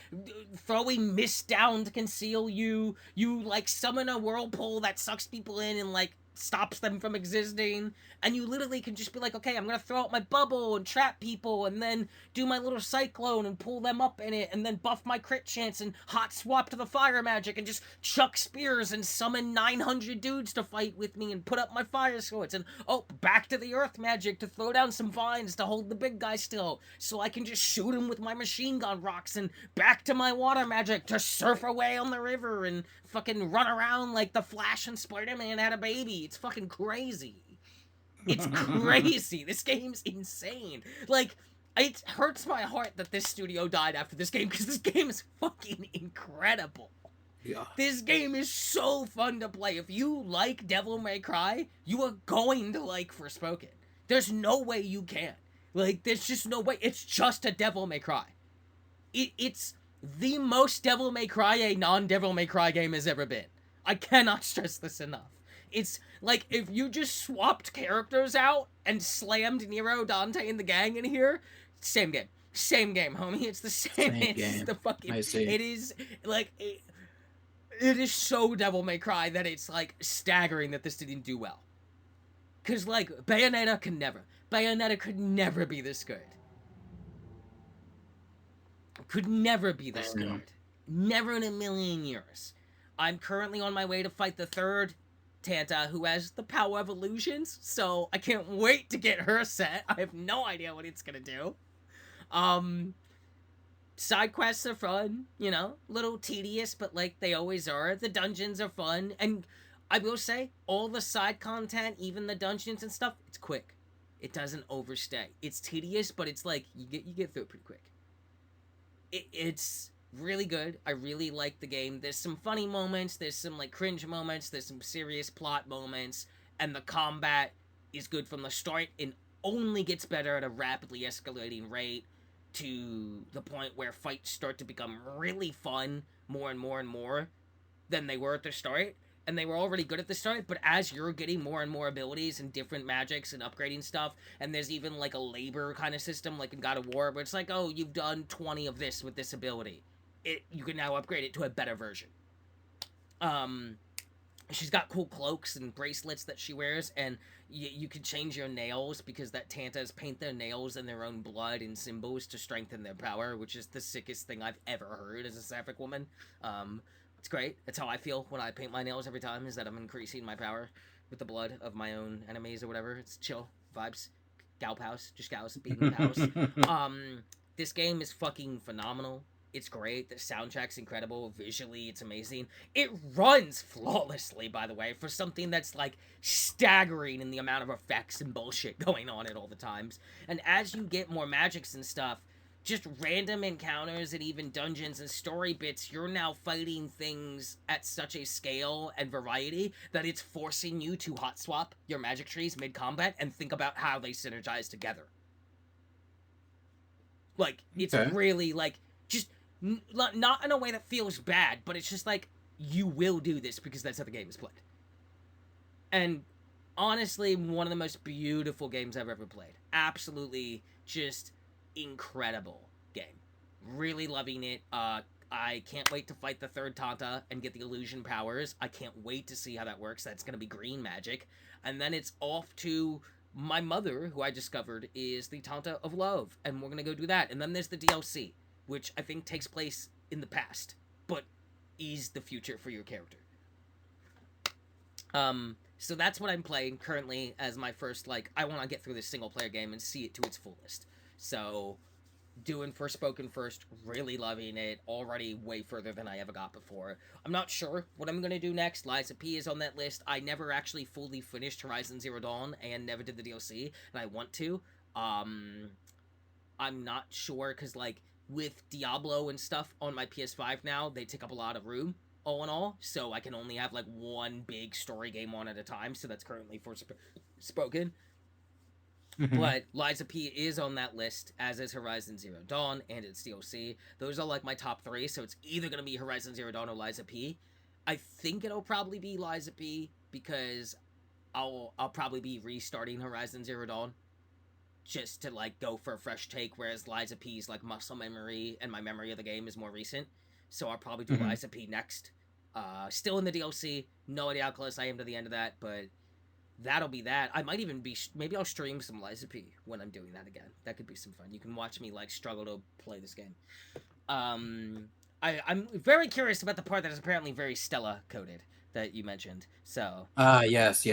throwing mist down to conceal you. You like summon a whirlpool that sucks people in and like stops them from existing. And you literally can just be like, okay, I'm gonna throw out my bubble and trap people, and then do my little cyclone and pull them up in it, and then buff my crit chance and hot swap to the fire magic and just chuck spears and summon 900 dudes to fight with me and put up my fire swords, and oh, back to the earth magic to throw down some vines to hold the big guy still so I can just shoot him with my machine gun rocks, and back to my water magic to surf away on the river and fucking run around like the Flash and Spider-Man had a baby. It's fucking crazy. It's crazy. This game's insane. Like, it hurts my heart that this studio died after this game because this game is fucking incredible. Yeah. This game is so fun to play. If you like Devil May Cry, you are going to like Forspoken. There's no way you can't. Like, there's just no way. It's just a Devil May Cry. It's the most Devil May Cry a non-Devil May Cry game has ever been. I cannot stress this enough. It's like if you just swapped characters out and slammed Nero, Dante, and the gang in here, same game. Same game, homie. It's the same. Same It's game. the fucking. I see. It is like it is so Devil May Cry that it's like staggering that this didn't do well. Cause like Bayonetta could never be this good. Could never be this good. Never in a million years. I'm currently on my way to fight the third Tanta, who has the power of illusions, so I can't wait to get her set. I have no idea what it's gonna do. Side quests are fun, you know, little tedious, but like they always are. The dungeons are fun, and I will say, all the side content, even the dungeons and stuff, it's quick. It doesn't overstay. It's tedious, but it's like you get through it pretty quick. It's really good. I really like the game. There's some funny moments, there's some like cringe moments, there's some serious plot moments, and the combat is good from the start and only gets better at a rapidly escalating rate to the point where fights start to become really fun more and more and more than they were at the start. And they were already good at the start, but as you're getting more and more abilities and different magics and upgrading stuff, and there's even like a labor kind of system like in God of War, where it's like, oh, you've done 20 of this with this ability. You can now upgrade it to a better version. She's got cool cloaks and bracelets that she wears, and you can change your nails because that Tantas paint their nails in their own blood and symbols to strengthen their power, which is the sickest thing I've ever heard as a sapphic woman. It's great. That's how I feel when I paint my nails every time, is that I'm increasing my power with the blood of my own enemies or whatever. It's chill vibes. Gal pals. Just gals beating pals. This game is fucking phenomenal. It's great. The soundtrack's incredible. Visually, it's amazing. It runs flawlessly, by the way, for something that's like staggering in the amount of effects and bullshit going on at all the times. And as you get more magics and stuff, just random encounters and even dungeons and story bits, you're now fighting things at such a scale and variety that it's forcing you to hot swap your magic trees mid-combat and think about how they synergize together. Like, it's really, like, just not in a way that feels bad, but it's just like, you will do this because that's how the game is played. And honestly, one of the most beautiful games I've ever played. Absolutely just incredible game. Really loving it. I can't wait to fight the third Tanta and get the illusion powers. I can't wait to see how that works. That's going to be green magic. And then it's off to my mother, who I discovered is the Tanta of Love. And we're going to go do that. And then there's the DLC, which I think takes place in the past, but is the future for your character. So that's what I'm playing currently as my first, like, I want to get through this single player game and see it to its fullest. So, doing Forspoken first, really loving it, already way further than I ever got before. I'm not sure what I'm going to do next. Liza P is on that list. I never actually fully finished Horizon Zero Dawn and never did the DLC, and I want to. I'm not sure, because, like, with Diablo and stuff on my PS5 now, they take up a lot of room, all in all, so I can only have, like, one big story game on at a time, so that's currently Forspoken. But Liza P is on that list, as is Horizon Zero Dawn and its DLC. Those are like my top three, so it's either going to be Horizon Zero Dawn or Liza P. I think it'll probably be Liza P, because I'll probably be restarting Horizon Zero Dawn just to like go for a fresh take, whereas Liza P's like muscle memory and my memory of the game is more recent. So I'll probably do Liza P next. Still in the DLC. No idea how close I am to the end of that, but that'll be that. I might even be... Maybe I'll stream some Liza P when I'm doing that again. That could be some fun. You can watch me, like, struggle to play this game. I'm very curious about the part that is apparently very Stella-coded that you mentioned. So... yes.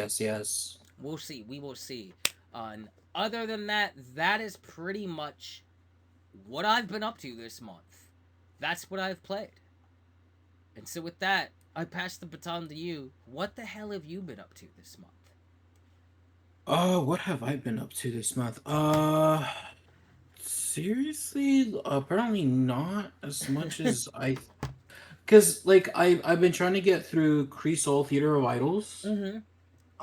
We'll see. We will see. Other than that, that is pretty much what I've been up to this month. That's what I've played. And so with that, I pass the baton to you. What the hell have you been up to this month? What have I been up to this month? Seriously? Apparently not as much as I Because like I've been trying to get through Kree Soul Theater of Idols, Mm-hmm.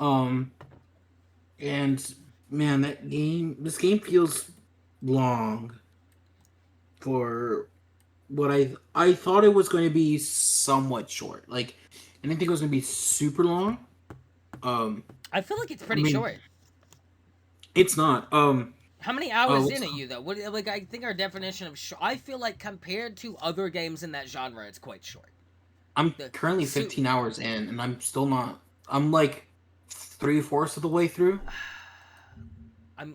um, and man, this game feels long for what I thought it was going to be somewhat short. Like I didn't think it was going to be super long. Um, I feel like it's I pretty mean, short. it's not. How many hours What's in are you though? What like I think our definition of I feel like compared to other games in that genre, it's quite short. I'm The currently su- 15 hours in, and I'm still not. I'm like 3/4 of the way through.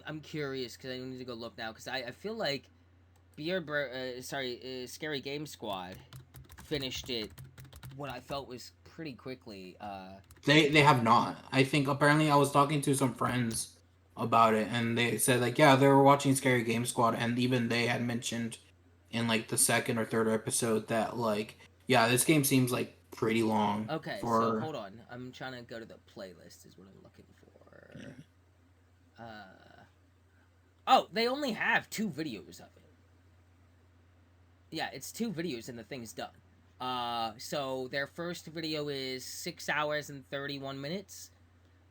I'm curious because I need to go look now because I feel like Scary Game Squad finished it what I felt was pretty quickly. They have not. I think apparently I was talking to some friends about it, and they said like yeah they were watching Scary Game Squad, and even they had mentioned in like the second or third episode that like yeah this game seems like pretty long Okay, so for. hold on. I'm trying to go to the playlist. Is what I'm looking for. Uh, oh, they only have 2 videos of it. Yeah, it's 2 videos and the thing's done. So their first video is 6 hours and 31 minutes,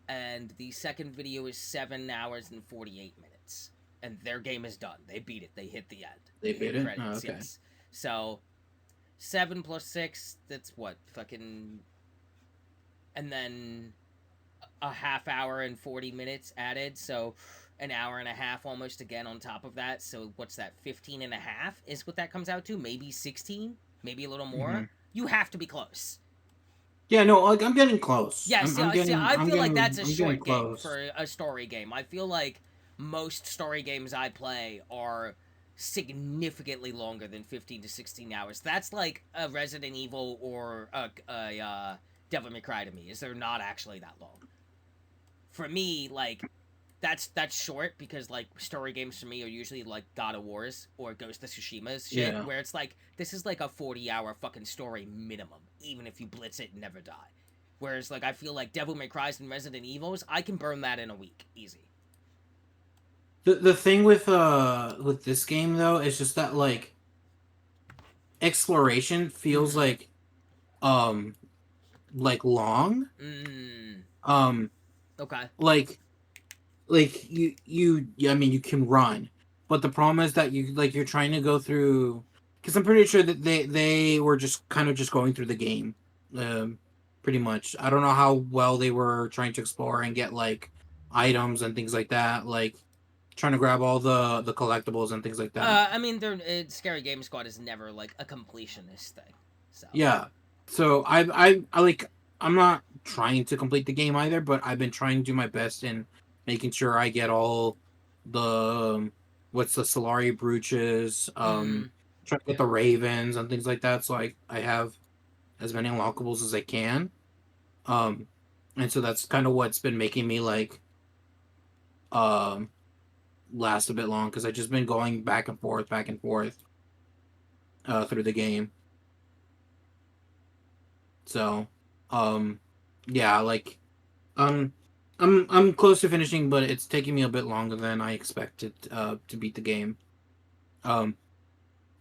and the second video is 7 hours and 48 minutes. And their game is done. They beat it. They hit the end. They They beat hit it. Oh, credits. okay. Yes. So 7 plus 6. That's what fucking. And then a half hour and 40 minutes added. So an hour and a half almost again on top of that. So what's that? 15 and a half is what that comes out to. Maybe 16. Maybe a little Hmm. more. You have to be close. Yeah, no, like I'm getting close. Yeah, see, I I'm feel like getting that's a I'm getting short game close. for a story game. I feel like most story games I play are significantly longer than 15 to 16 hours. That's like a Resident Evil or a Devil May Cry to me. Is they're not actually that long. For me, like that's short because like story games for me are usually like God of Wars or Ghost of Tsushima's shit, Yeah. where it's like this is like a 40-hour fucking story minimum, even if you blitz it and never die. Whereas like I feel like Devil May Cry's and Resident Evils, I can burn that in a week, easy. The thing with this game though is just that like exploration feels Mm-hmm. um like long. Mm. Um Okay. like I mean you can run, but the problem is that you're trying to go through because I'm pretty sure that they were just kind of just going through the game, um, pretty much. I don't know how well they were trying to explore and get like items and things like that, like trying to grab all the collectibles and things like that. I mean, they're Scary Game Squad is never like a completionist thing, so. Yeah. So I like I'm not trying to complete the game either, but I've been trying to do my best in making sure I get all the what's the Solari brooches, Mm. trying to get the ravens and things like that, so I have as many unlockables as I can. Um and so that's kind of what's been making me like um last a bit long because I've just been going back and forth through the game. So um yeah, like Um, I'm close to finishing, but it's taking me a bit longer than I expected to beat the game. Um,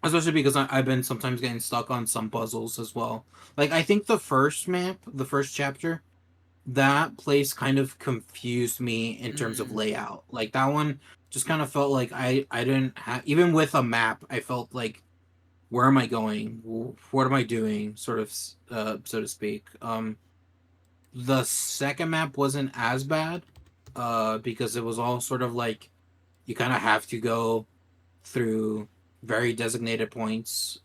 Especially because I've been sometimes getting stuck on some puzzles as well. Like I think the first map, the first chapter, that place kind of confused me in terms of Mm. layout. Like that one just kind of felt like I didn't have even with a map. I felt like where am I going? What am I doing? Sort of, so to speak. The second map wasn't as bad, because it was all sort of like you kind of have to go through very designated points.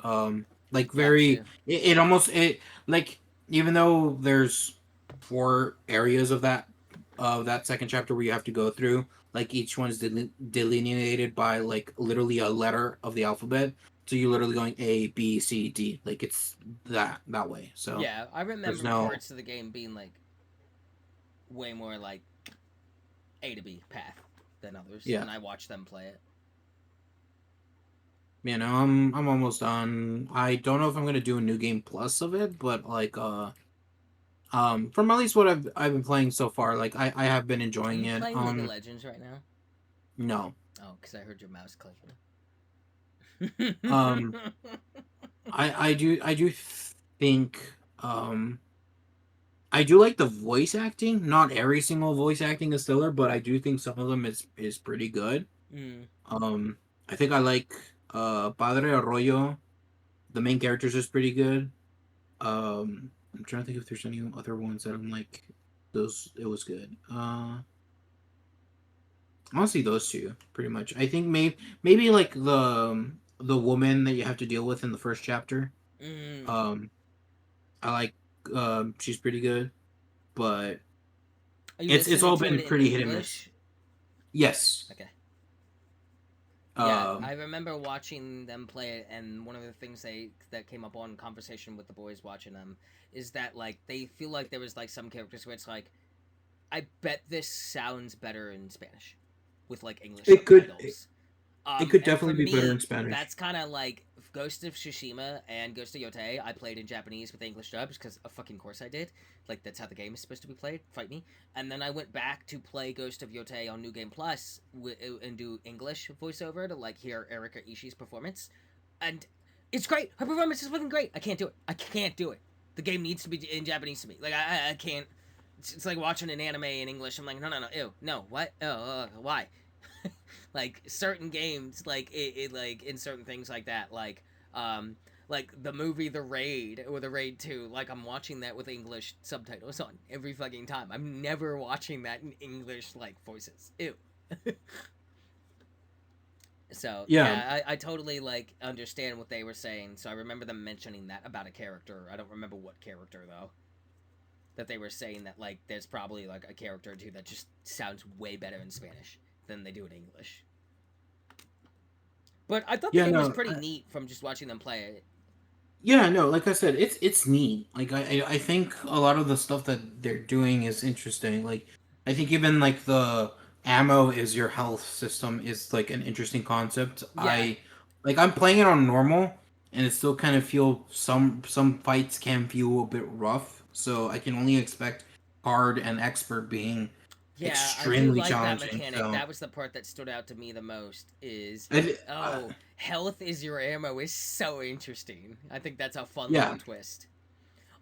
Like very, Gotcha. it almost it like even though there's 4 areas of that second chapter where you have to go through, like each one is delineated by like literally a letter of the alphabet. So you're literally going A, B, C, D. Like it's that way. So Yeah, I there's remember no. parts of the game being like way more like A to B path than others, Yeah. and I watched them play it. You know, I'm almost done. I don't know if I'm gonna do a new game plus of it, but like from at least what I've been playing so far, like I have been Are enjoying you it. playing League of Legends right now? No. Oh, because I heard your mouse clicking. Um I do think I do like the voice acting. Not every single voice acting is stellar, but I do think some of them is pretty good. Mm. Um, I think I like Padre Arroyo. The main characters is pretty good. I'm trying to think if there's any other ones that I'm like those. It was good. Honestly, those two pretty much. I think maybe like the woman that you have to deal with in the first chapter. Mm. Um, I like. She's pretty good, but Are you it's listening all to it been in pretty hit and miss. English? Yes. Okay. Yeah, Um. I remember watching them play it, and one of the things that came up on conversation with the boys watching them is that like they feel like there was like some characters where it's like, I bet this sounds better in Spanish, with like English It could. subtitles. It could And for definitely be better in me, Spanish. that's kind of like Ghost of Tsushima and Ghost of Yotei. I played in Japanese with English dubs because of fucking course I did. Like that's how the game is supposed to be played. Fight me. And then I went back to play Ghost of Yotei on New Game Plus and do English voiceover to like hear Erika Ishii's performance, and it's great. Her performance is fucking great. I can't do it. I can't do it. The game needs to be in Japanese to me. Like I can't. It's like watching an anime in English. I'm like, no, no, no, ew, no, what? Oh, why? Like certain games, like it like in certain things like that, like the movie The Raid or The Raid 2, like I'm watching that with English subtitles on every fucking time. I'm never watching that in English like voices. Ew. So Yeah. yeah, I totally like understand what they were saying. So I remember them mentioning that about a character. I don't remember what character though. That they were saying that like there's probably like a character or two that just sounds way better in Spanish than they do in English. But I thought the Yeah. game was No. pretty neat from just watching them play it. Yeah. No. Like I said, it's neat. Like I think a lot of the stuff that they're doing is interesting. Like I think even like the ammo is your health system is like an interesting concept. Yeah, I'm playing it on normal, and it still kind of feel some fights can feel a bit rough. So I can only expect hard and expert being yeah, I do extremely like that challenging. mechanic. So That was the part that stood out to me the most. Is I, oh, health is your ammo is so interesting. I think that's a fun little yeah. twist.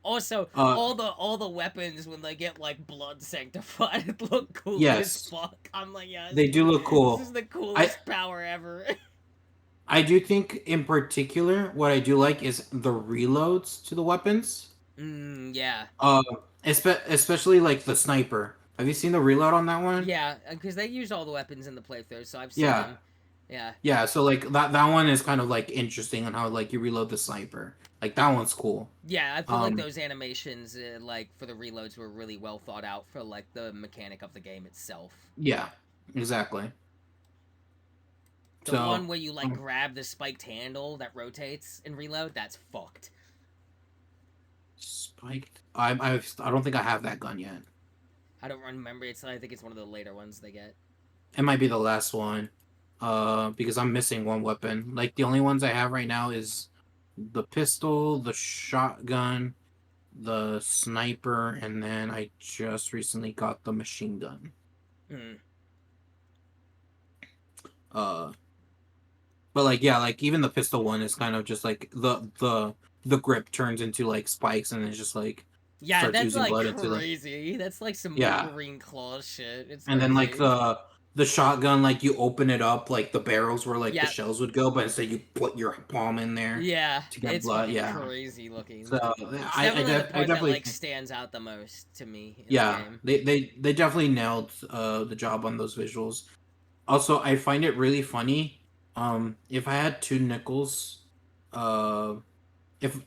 Also, Uh. all the weapons when they get like blood sanctified look cool as Yes. fuck. I'm like, yes, They do look this is cool. the I coolest power ever. I do think in particular what I do like is the reloads to the weapons. Yeah. Uh, especially like the sniper. Have you seen the reload on that one? Yeah, because they used all the weapons in the playthrough, so I've seen Yeah. them. Yeah. Yeah, so like that one is kind of like interesting on how like you reload the sniper. Like that one's cool. Yeah, I feel like Um those animations, like for the reloads, were really well thought out for like the mechanic of the game itself. yeah, exactly. The So one where you like grab the spiked handle that rotates and reload, that's fucked. spiked. I don't think I have that gun yet. I don't remember. I think it's one of the later ones they get. It might be the last one. Because I'm missing one weapon. Like the only ones I have right now is the pistol, the shotgun, the sniper, and then I just recently got the machine gun. Mm. Uh, but like yeah, like even the pistol one is kind of just like the grip turns into like spikes and it's just like Yeah, starts that's oozing like blood into the crazy. That's like some yeah, Wolverine claw shit. It's and then like crazy. the shotgun like you open it up like the barrels where like the Yeah, shells would go, but instead you put your palm in there yeah, to get it's blood. fucking Yeah, crazy looking. so It's I I, definitely the def- I part that definitely like stands out the most to me in the yeah, game. they definitely nailed the job on those visuals. Also, I find it really funny. If I had two nickels, uh, if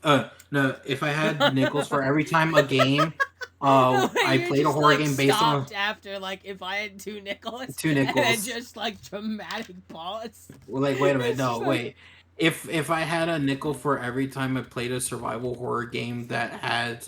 no, if I had nickels for every time a game, I You played a just horror like game based on stopped after like if I had two nickels two and then nickels. just like dramatic pause. Like, wait a minute, It's no, just like wait. If I had a nickel for every time I played a survival horror game that had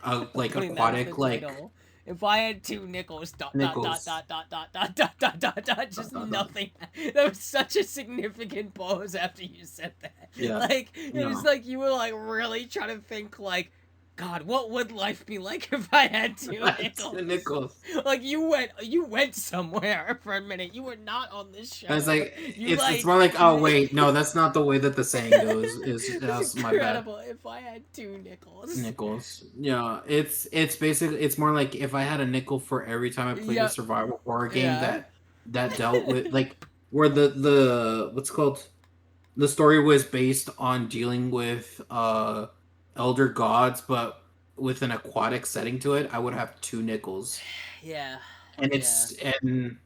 a like putting that as the aquatic like title. If I had two nickels, dot dot dot nickels. dot dot dot dot dot dot dot dot, just nothing. That was such a significant pause after you said that. Yeah, Like it was no. like you were like really trying to think like God, what would life be like if I had 2 nickels? 2 nickels. Like you went somewhere for a minute. You were not on this show. And it's like You it's more like, oh wait, no, that's not the way that the saying goes. That's my bad. Incredible. If I had 2 nickels. Nickels. Yeah, it's basically it's more like if I had a nickel for every time I played a survival horror game that dealt with like where the what's it called, the story was based on dealing with elder gods, but with an aquatic setting to it, I would have 2 nickels. Yeah. And and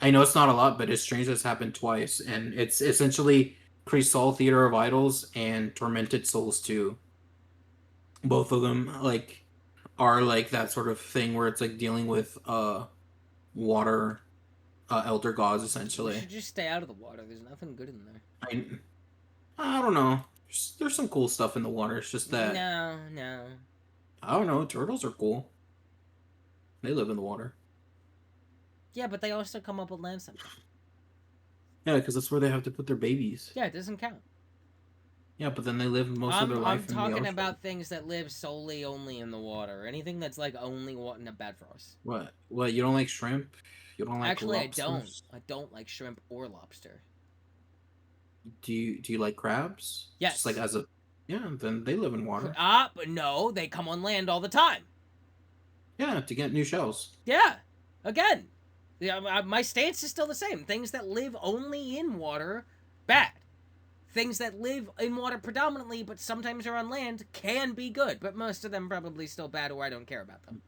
I know it's not a lot, but it's strange that's happened twice, and it's essentially Crisol Theater of Idols and Tormented Souls 2. Both of them like are like that sort of thing where it's like dealing with water elder gods essentially. You should just stay out of the water. There's nothing good in there. I don't know. There's some cool stuff in the water. It's just that no. I don't know. Turtles are cool. They live in the water. Yeah, but they also come up with land sometimes. Yeah, because that's where they have to put their babies. Yeah, it doesn't count. Yeah, but then they live most of their life in the ocean. I'm talking about things that live solely only in the water. Anything that's like only water, not bad for us. What? What? You don't like shrimp? You don't like Actually, lobsters? I don't like shrimp or lobster. Do you like crabs? Yes. Just like then they live in water. But no, they come on land all the time. Yeah, to get new shells. Yeah. Again, my stance is still the same. Things that live only in water, bad. Things that live in water predominantly, but sometimes are on land, can be good. But most of them probably still bad, or I don't care about them.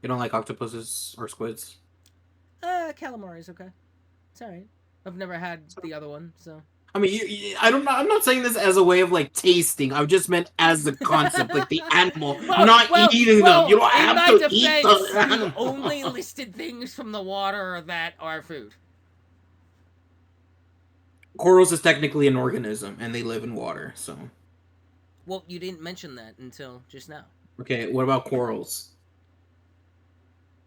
You don't like octopuses or squids? Calamari is okay. It's alright. I've never had the other one, so. I mean, I'm not saying this as a way of like tasting. I just meant as the concept, like the animal, eating them. You don't have to eat the animal. Only listed things from the water that are food. Corals is technically an organism, and they live in water, so. Well, you didn't mention that until just now. Okay, what about corals?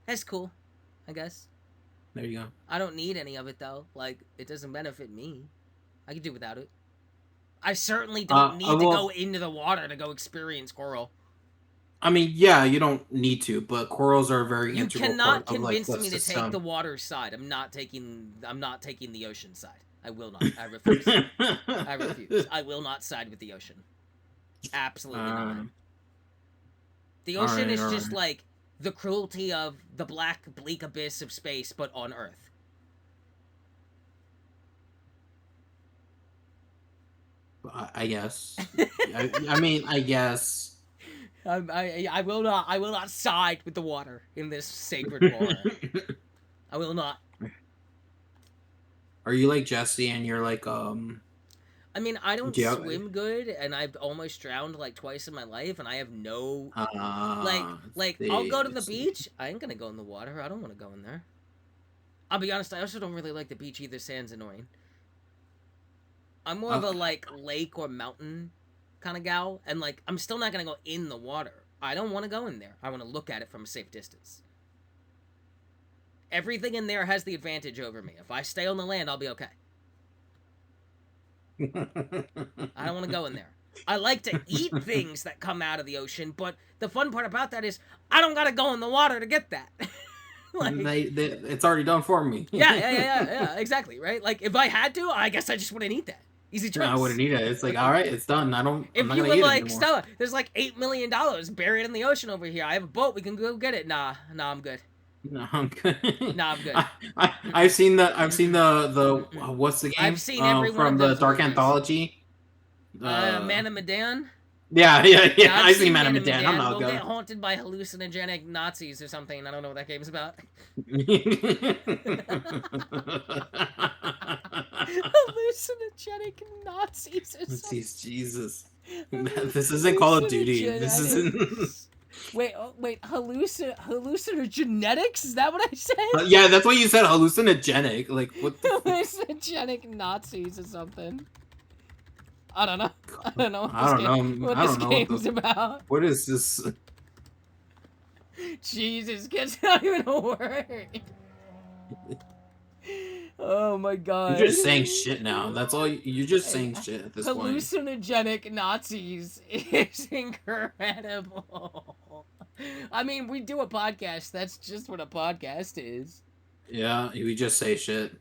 That's cool, I guess. There you go. I don't need any of it, though. Like, it doesn't benefit me. I could do without it. I certainly don't need to go into the water to go experience coral. I mean, yeah, you don't need to, but corals are a very integral part of like the system. You cannot convince me to take the water side. I'm not taking the ocean side. I will not. I refuse. I refuse. I will not side with the ocean. Absolutely not. The ocean is just like the cruelty of the black, bleak abyss of space, but on Earth. I guess. I mean, I guess. I will not side with the water in this sacred war. I will not. Are you like Jesse and you're like I mean, I don't swim good, and I've almost drowned like twice in my life, and I have no I'll go to the beach. I ain't gonna go in the water. I don't want to go in there. I'll be honest. I also don't really like the beach either. Sand's annoying. I'm more of a like lake or mountain kind of gal, and like I'm still not gonna go in the water. I don't want to go in there. I want to look at it from a safe distance. Everything in there has the advantage over me. If I stay on the land, I'll be okay. I don't want to go in there. I like to eat things that come out of the ocean, but the fun part about that is I don't gotta go in the water to get that. Like, it's already done for me. yeah, exactly, right? Like if I had to, I guess I just wouldn't eat that. Easy choice. No, I wouldn't eat it. It's like, all right, it's done. If you were like, Stella, there's like $8 million buried in the ocean over here. I have a boat. We can go get it. Nah, I'm good. No, I'm good. Nah, I'm good. I've seen the what's the game? I've seen every one from of the those Dark movies. Anthology. Man of Medan. Yeah. I've seen Man of Medan. I'm not We'll good. get haunted by hallucinogenic Nazis or something. I don't know what that game's about. Hallucinogenic Nazis or something. Jesus. This isn't Call of Duty. This isn't. Wait, hallucinogenetics? Is that what I said? Yeah, that's what you said. Hallucinogenic. Like what? Hallucinogenic Nazis or something. I don't know. I don't know what this game's about. What is this? Jesus, it's not even a word. Oh my god. You're just saying shit now. That's all. You're just Hey, saying shit at this point. hallucinogenic Nazis is incredible. I mean, we do a podcast. That's just what a podcast is. Yeah, we just say shit.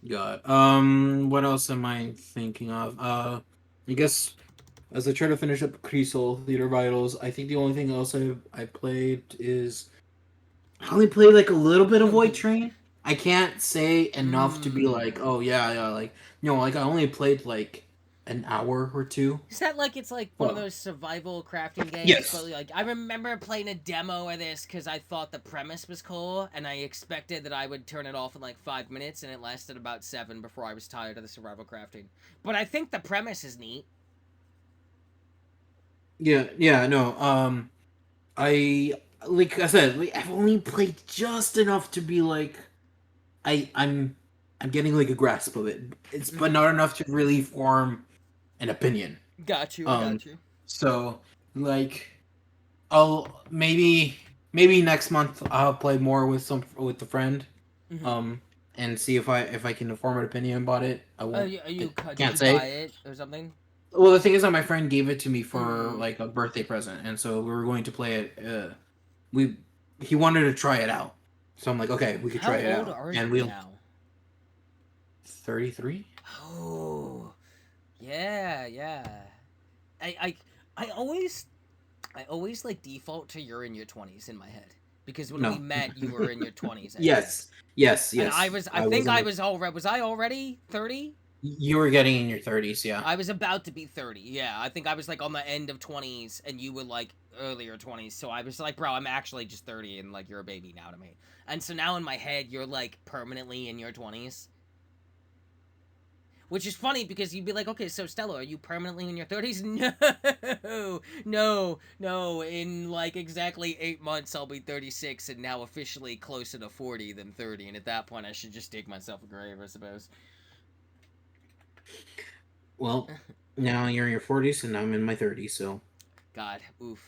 God. What else am I thinking of? I guess as I try to finish up Creasol Theater Vitals, I think the only thing else I played is I only played like a little bit of Void Train. I can't say enough to be like, oh yeah, like like I only played like an hour or two. Is that like it's like one of Well, those survival crafting games? yes. But like, I remember playing a demo of this because I thought the premise was cool, and I expected that I would turn it off in like 5 minutes, and it lasted about 7 before I was tired of the survival crafting. But I think the premise is neat. Yeah, no. I like I said, like, I've only played just enough to be like, I'm I'm getting like a grasp of it. It's but not enough to really form an opinion. Got you. I Um, got you. so like I'll maybe next month I'll play more with a friend. Um, and see if I can form an opinion about it. I won't. I Did can't you buy say. it or something? Well, the thing is that my friend gave it to me for like a birthday present, and so we were going to play it. We he wanted to try it out, so I'm like, okay, we could How try it old out, are and you we'll now? 33. Oh, yeah. I, I, I always like default to you're in your 20s in my head because when we No. met, you were in your 20s. I think. Yes. And I was, I think in I my, was already. Was I already 30? You were getting in your 30s, yeah. I was about to be 30. Yeah, I think I was like on the end of 20s, and you were like earlier 20s. So I was like, bro, I'm actually just 30, and like you're a baby now to me. And so now in my head, you're like permanently in your 20s. Which is funny because you'd be like, okay, so Stella, are you permanently in your 30s? No. In like exactly 8 months, I'll be 36 and now officially closer to 40 than 30. And at that point, I should just dig myself a grave, I suppose. Well, now you're in your 40s and I'm in my 30s, so. God, oof.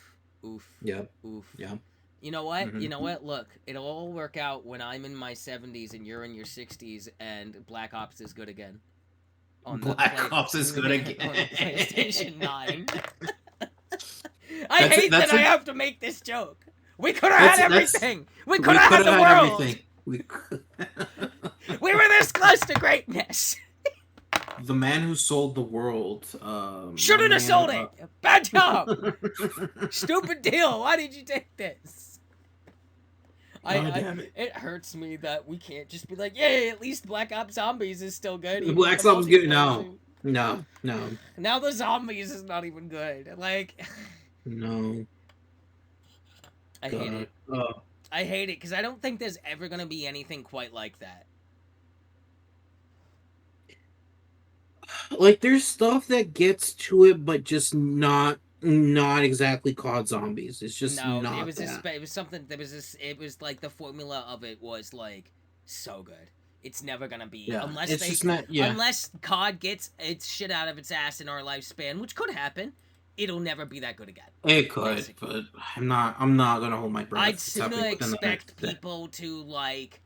Yeah. Oof. Yeah. You know what? Mm-hmm. You know what? Look, it'll all work out when I'm in my 70s and you're in your 60s and Black Ops is good again. Black Ops is good again. On the PlayStation 9. I hate that I have to make this joke. We could have had everything. We could have had the world. Everything. We were this close to greatness. The man who sold the world. Shouldn't have sold it. Bad job. Stupid deal. Why did you take this? Damn it. It hurts me that we can't just be like, yay, at least Black Ops Zombies is still good. Black Ops good. No. Now the Zombies is not even good. Like, no. I hate it. I hate it because I don't think there's ever gonna be anything quite like that. Like, there's stuff that gets to it, but just not exactly called zombies. It's just not. It was it was something. There was this. It was like the formula of it was like so good. It's never gonna be unless COD gets its shit out of its ass in our lifespan, which could happen. It'll never be that good again. It could, basically. But I'm not gonna hold my breath. I'd sooner expect people to like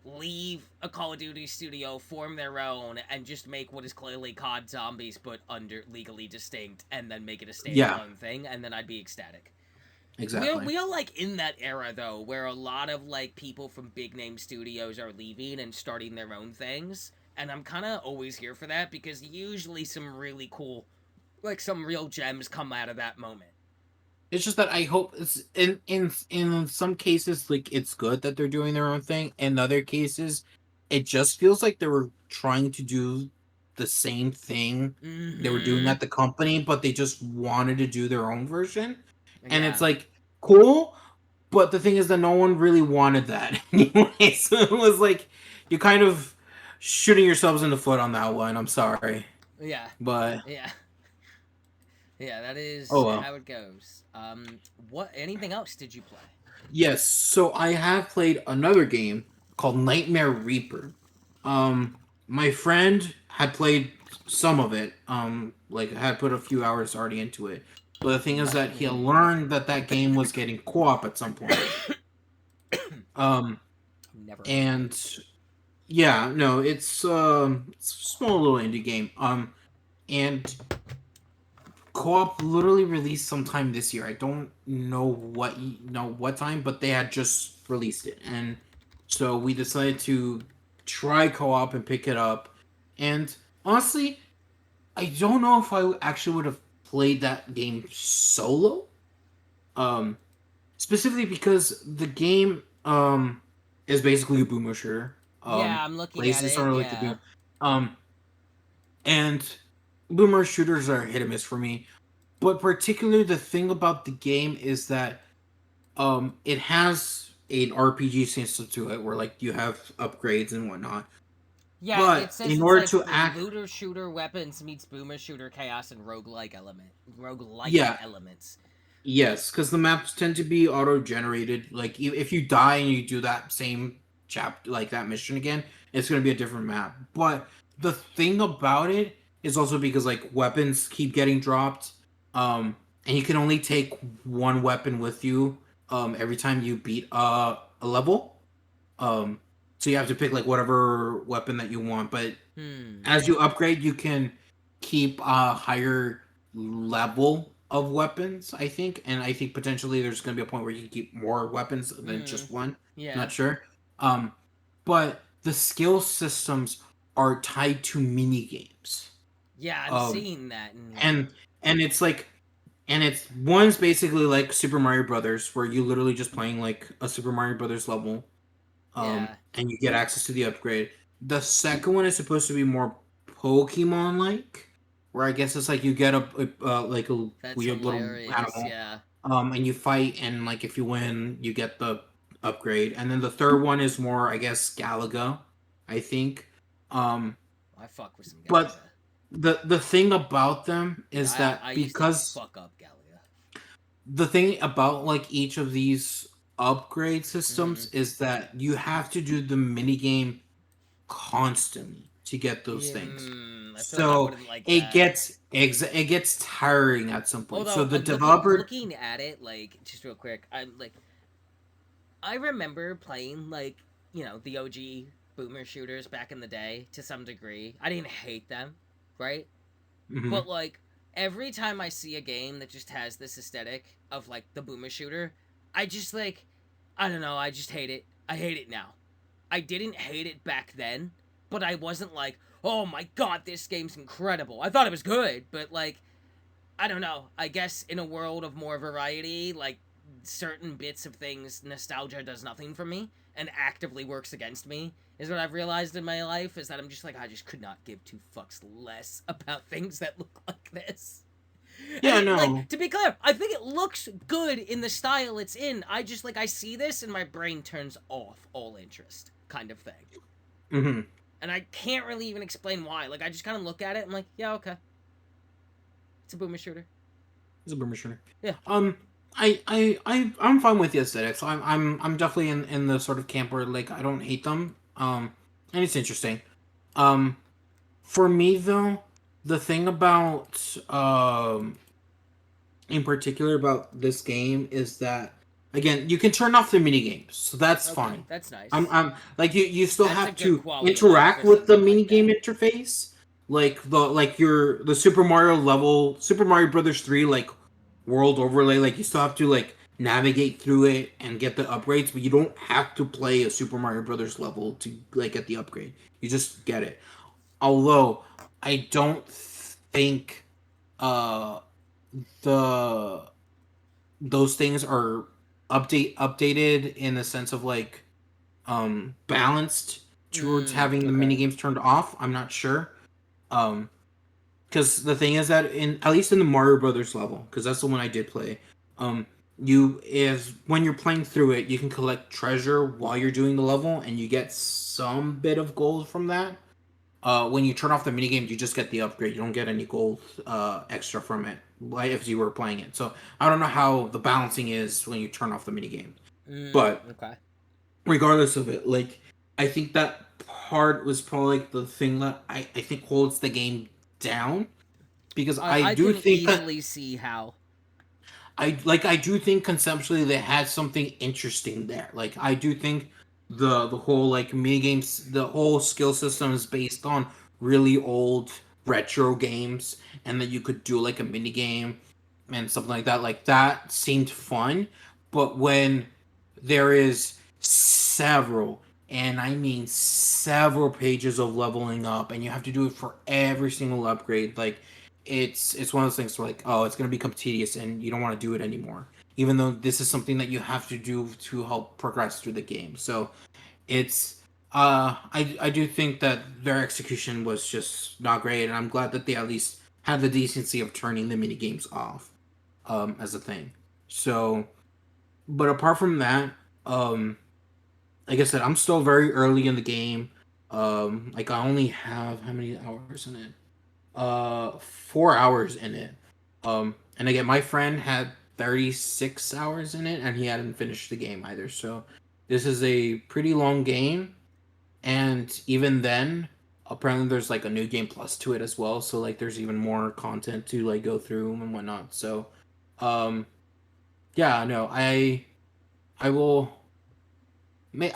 leave a Call of Duty studio, form their own, and just make what is clearly COD Zombies, but under legally distinct, and then make it a standalone thing, and then I'd be ecstatic. Exactly. We are like in that era though, where a lot of like people from big name studios are leaving and starting their own things, and I'm kind of always here for that because usually some really cool, like some real gems come out of that moment. It's just that I hope it's in some cases like it's good that they're doing their own thing. In other cases, it just feels like they were trying to do the same thing they were doing at the company, but they just wanted to do their own version. And it's like cool, but the thing is that no one really wanted that anyway. So it was like you're kind of shooting yourselves in the foot on that one. I'm sorry. Yeah. But yeah, that is how it goes. What? Anything else did you play? Yes, so I have played another game called Nightmare Reaper. My friend had played some of it. Like had put a few hours already into it. But the thing is that he learned that game was getting co-op at some point. Um, Never heard of it. and yeah, no, it's a small little indie game. And co-op literally released sometime this year. I don't know what time, but they had just released it, and so we decided to try co-op and pick it up. And honestly, I don't know if I actually would have played that game solo. Um, Specifically because the game is basically a boomer shooter. Yeah, I'm looking at Places it. are like the Yeah. boom. And boomer shooters are hit or miss for me. But particularly the thing about the game is that it has an RPG system to it where like you have upgrades and whatnot. Yeah, it But says in it's order like to act looter shooter weapons meets boomer shooter chaos and roguelike yeah, elements. yes, because the maps tend to be auto generated. Like if you die and you do that same chapter like that mission again, it's gonna be a different map. But the thing about it is also because like weapons keep getting dropped. And you can only take one weapon with you every time you beat a level. Um, so you have to pick like whatever weapon that you want. But Hmm. as you upgrade, you can keep a higher level of weapons, I think. And I think potentially there's going to be a point where you can keep more weapons than Hmm. just one. Yeah. Not sure. Um, but the skill systems are tied to mini games. Yeah, I'm Um, seeing that and and and it's like it's one's basically like Super Mario Brothers, where you literally just playing like a Super Mario Brothers level, yeah. and you get access to the upgrade. The second one is supposed to be more Pokemon like, where I guess it's like you get like a That's weird little hilarious. animal, Yeah. and you fight, and like if you win, you get the upgrade. And then the third one is more, I guess, Galaga, I think. Um, I fuck with some but Galaga. the thing about them Dude, is I that used to because fuck up Galaga. the thing about like each of these upgrade Mm-hmm. systems is that you have to do the mini game constantly to get those things. I feel like I So wouldn't like that. it gets tiring at some point. So Although the developer, looking at it, like just real quick, I'm like I remember playing like the OG boomer shooters back in the day to some degree. I didn't hate them, right? mhm, But like every time I see a game that just has this aesthetic of like the boomer shooter, I just like I don't know, I just hate it. I hate it now. I didn't hate it back then, but I wasn't like, "Oh my god, this game's incredible." I thought it was good, but like I don't know. I guess in a world of more variety, like certain bits of things, nostalgia does nothing for me and actively works against me. Is what I've realized in my life is that I'm just like I just could not give two fucks less about things that look like this. And yeah, like no, to be clear, I think it looks good in the style it's in. I just like I see this and my brain turns off all interest, kind of thing. mhm, And I can't really even explain why. Like I just kind of look at it and I'm like, yeah, okay, it's a boomer shooter. it's a boomer shooter. Yeah. Um, I'm fine with the aesthetics. I'm definitely in the sort of camp where like I don't hate them. And it's interesting. Um, for me though, the thing about in particular about this game is that again you can turn off the mini games, so that's Okay, fine. that's nice. I'm like you still That's a have good to quality of life interact for with the something mini like game that. interface, like the Super Mario level, Super Mario Brothers 3 like world overlay. Like you still have to like navigate through it and get the upgrades, but you don't have to play a Super Mario Brothers level to like get the upgrade. You just get it. Although I don't think uh the those things are updated in the sense of like balanced towards having the mini Okay. games turned off. I'm not sure. Um because the thing is that in at least in the Mario Brothers level, because that's the one I did play, um you is when you're playing through it, you can collect treasure while you're doing the level and you get some bit of gold from that. When you turn off the minigame, you just get the upgrade. You don't get any gold extra from it, like if you were playing it. So I don't know how the balancing is when you turn off the minigame. But Okay. regardless of it, like I think that part was probably like the thing that I think holds the game down because I I do can think that easily see how. I do think conceptually they had something interesting there. Like I do think the whole like mini games, the whole skill system is based on really old retro games, and that you could do like a mini game and something like that. Like that seemed fun, but when there is several, and I mean several pages of leveling up, and you have to do it for every single upgrade, like it's one of those things where like, oh, it's gonna become tedious and you don't want to do it anymore. Even though this is something that you have to do to help progress through the game. So it's I do think that their execution was just not great, and I'm glad that they at least had the decency of turning the mini games off as a thing. So but apart from that, um like I said, I'm still very early in the game. Like I only have how many hours in it? 4 hours in it. And again, my friend had 36 hours in it, and he hadn't finished the game either. So this is a pretty long game, and even then, apparently there's like a new game plus to it as well. So like there's even more content to like go through and whatnot. So, um, yeah, no, I will.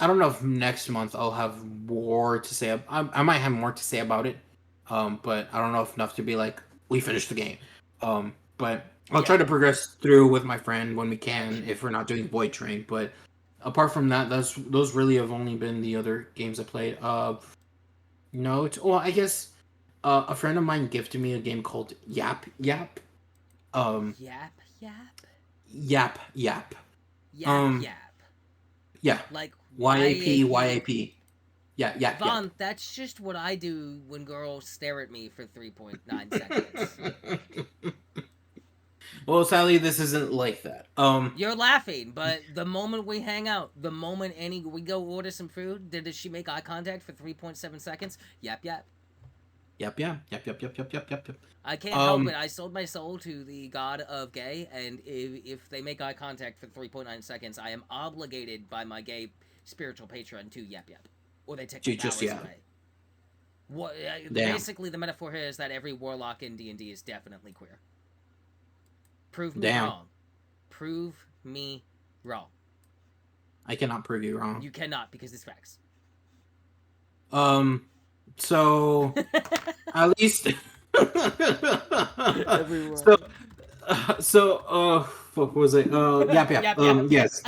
I don't know if next month I'll have more to say. I might have more to say about it, but I don't know if enough to be like we finished the game. But I'll try Yeah. to progress through with my friend when we can if we're not doing Void Train. But apart from that, those really have only been the other games I played. No, well, I guess a friend of mine gifted me a game called Yap Yap. Um, Yap yap? Yap Yap. Yap Um, yap. yeah, Like YAP YAP. YAP. Yeah, Yap Yap. Vaughn, that's just what I do when girls stare at me for 3.9 seconds. Well, sadly, this isn't like that. You're laughing, but the moment we hang out, the moment we go order some food, did she make eye contact for 3.7 seconds? Yap yap. Yep, yeah, yep. I can't help it. Um, I sold my soul to the god of gay, and if they make eye contact for 3.9 seconds, I am obligated by my gay spiritual patron to yap yap, or they take my just powers yeah. away. What? Damn, Basically, the metaphor here is that every warlock in D&D is definitely queer. Prove me damn. wrong. Prove me wrong. I cannot prove you wrong. You cannot because it's facts. Um, so at least. Everyone. so, what was it? Yap, yap. Yap yap. Yes.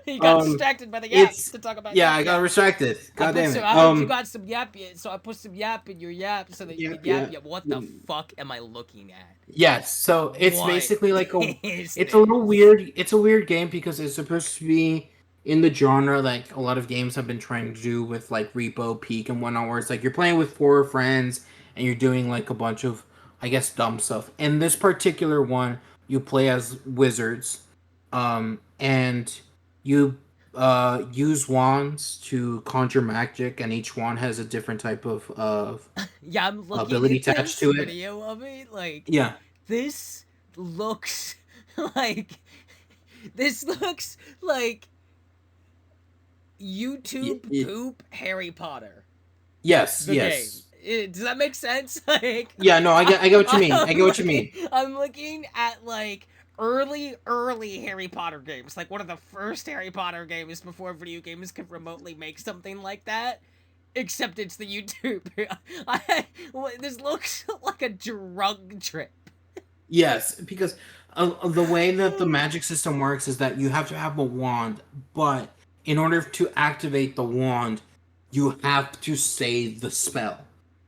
You got distracted by the yap It's to talk about yeah. yap I got yap. distracted. God damn it. You got some yap, so I put some yap in your yap so that you Yep, can yap yeah. yap. What the fuck am I looking at? Yes. So it's What basically like a. is It's a little this? weird. It's a weird game because it's supposed to be in the genre like a lot of games have been trying to do with like Repo, Peak, and whatnot, where it's like you're playing with four friends and you're doing like a bunch of, I guess, dumb stuff. In this particular one, you play as wizards, and you use wands to conjure magic, and each wand has a different type of Yeah, I'm looking ability at attached this to it. video of it. Like, Yeah. this looks like this looks like YouTube poop Harry Potter. Yes. The Yes. game. Does that make sense? Like, Yeah. No. I get what you mean. I get what you mean. I'm looking at like early Harry Potter games, like one of the first Harry Potter games before video games could remotely make something like that. Except it's the YouTube. This looks like a drug trip. Yes, because the way that the magic system works is that you have to have a wand, but in order to activate the wand, you have to say the spell.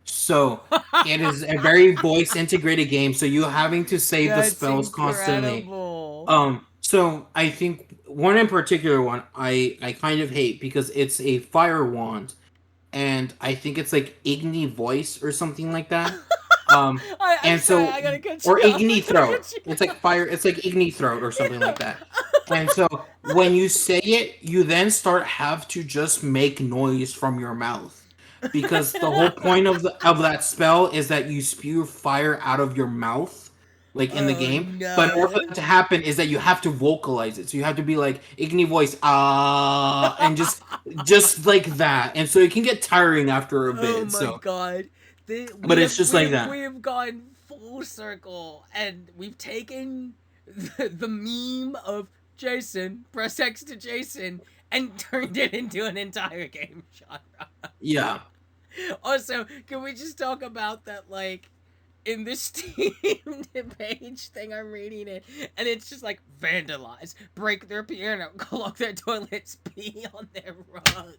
So it is a very voice integrated game. So you having to say the That's spells constantly. incredible. So I think one in particular one I kind of hate because it's a fire wand, and I think it's like Igni voice or something like that. I'm And sorry, so I gotta cut or you off. Igni throat. It's like fire. It's like Igni throat or something like that. And so when you say it, you then have to just make noise from your mouth. Because the whole point of that spell is that you spew fire out of your mouth, like in the Oh game. But in order for no. that to happen, is that you have to vocalize it. So you have to be like Igni voice, and just like that. And so it can get tiring after a Oh bit. my So, god. but it's just like that. We have gone full circle and we've taken the meme of Jason, press X to Jason, and turned it into an entire game genre. Yeah. Also, can we just talk about that, like, in this Steam page thing I'm reading it, and it's just like vandalize, break their piano, clog their toilets, pee on their rug.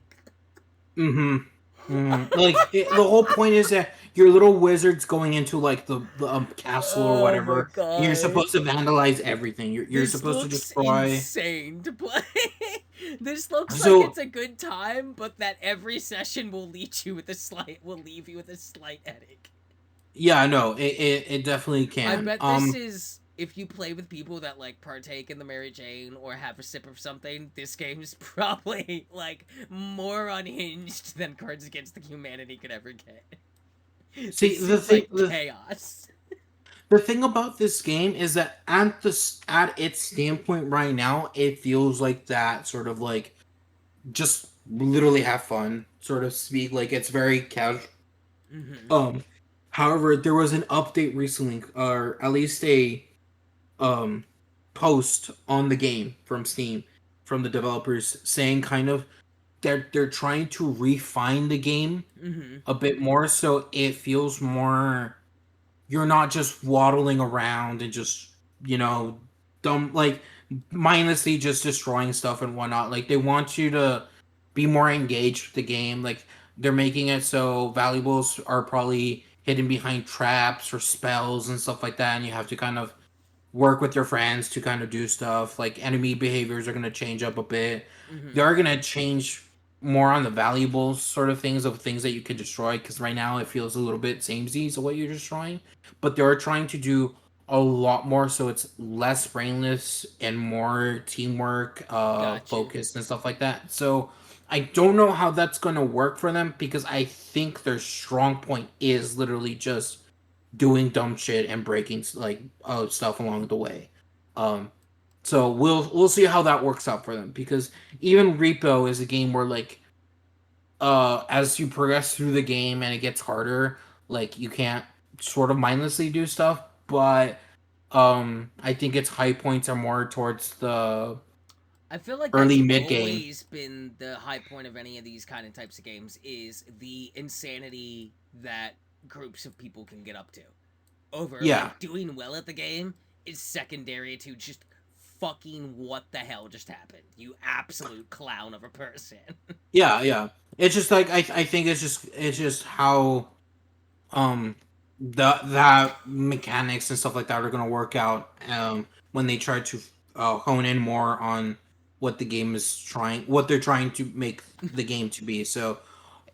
Mm-hmm. Like the whole point is that your little wizard's going into like the castle or Oh my whatever, and you're god. supposed to vandalize everything. You're This supposed to looks destroy. insane to play. This looks like it's So a good time, but that every session will leave you with a slight headache. yeah, no, it definitely I can. bet this is if you play with people that like partake in the Mary Jane or have a sip of something, this game's probably like more unhinged than Cards Against the Humanity could ever get. See This seems like chaos. the thing about this game is that at its standpoint right now, it feels like that sort of like just literally have fun sort of speak. Like it's very casual. Mm-hmm. Um, However, there was an update recently, or at least a um post on the game from Steam from the developers saying kind of they're trying to refine the game Mm-hmm. a bit more so it feels more you're not just waddling around and just dumb like mindlessly just destroying stuff and whatnot. Like they want you to be more engaged with the game. Like they're making it so valuables are probably hidden behind traps or spells and stuff like that, and you have to kind of work with your friends to kind of do stuff. Like enemy behaviors are going to change up a bit. Mm-hmm. They are going to change more on the valuables sort of things that you can destroy, because right now it feels a little bit samey of what you're destroying. But they're trying to do a lot more so it's less brainless and more teamwork Got you. focused and stuff like that. So I don't know how that's going to work for them, because I think their strong point is literally just doing dumb shit and breaking like stuff along the way. Um, so we'll see how that works out for them, because even Repo is a game where like as you progress through the game and it gets harder, like you can't sort of mindlessly do stuff, but I think its high points are more towards the I feel like that's early mid game. always been the high point of any of these kind of types of games is the insanity that groups of people can get up to. Over Yeah. like doing well at the game is secondary to just fucking what the hell just happened. You absolute clown of a person. Yeah, yeah. It's just like I think it's just how um that mechanics and stuff like that are going to work out when they try to hone in more on what they're trying to make the game to be. So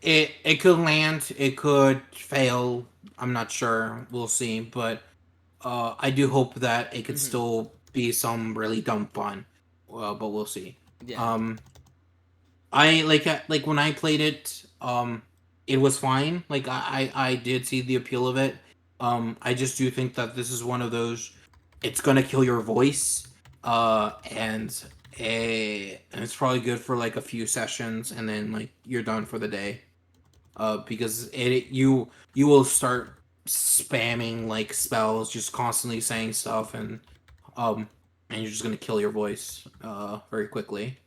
it could land, it could fail, I'm not sure, we'll see, but I do hope that it could Mm-hmm. still be some really dumb fun. But we'll see. Yeah. um I like when I played it. It was fine. Like I did see the appeal of it. I just do think that this is one of those. It's gonna kill your voice. And it's probably good for like a few sessions, and then like you're done for the day. Because you will start spamming like spells, just constantly saying stuff, um, and you're just gonna kill your voice very quickly.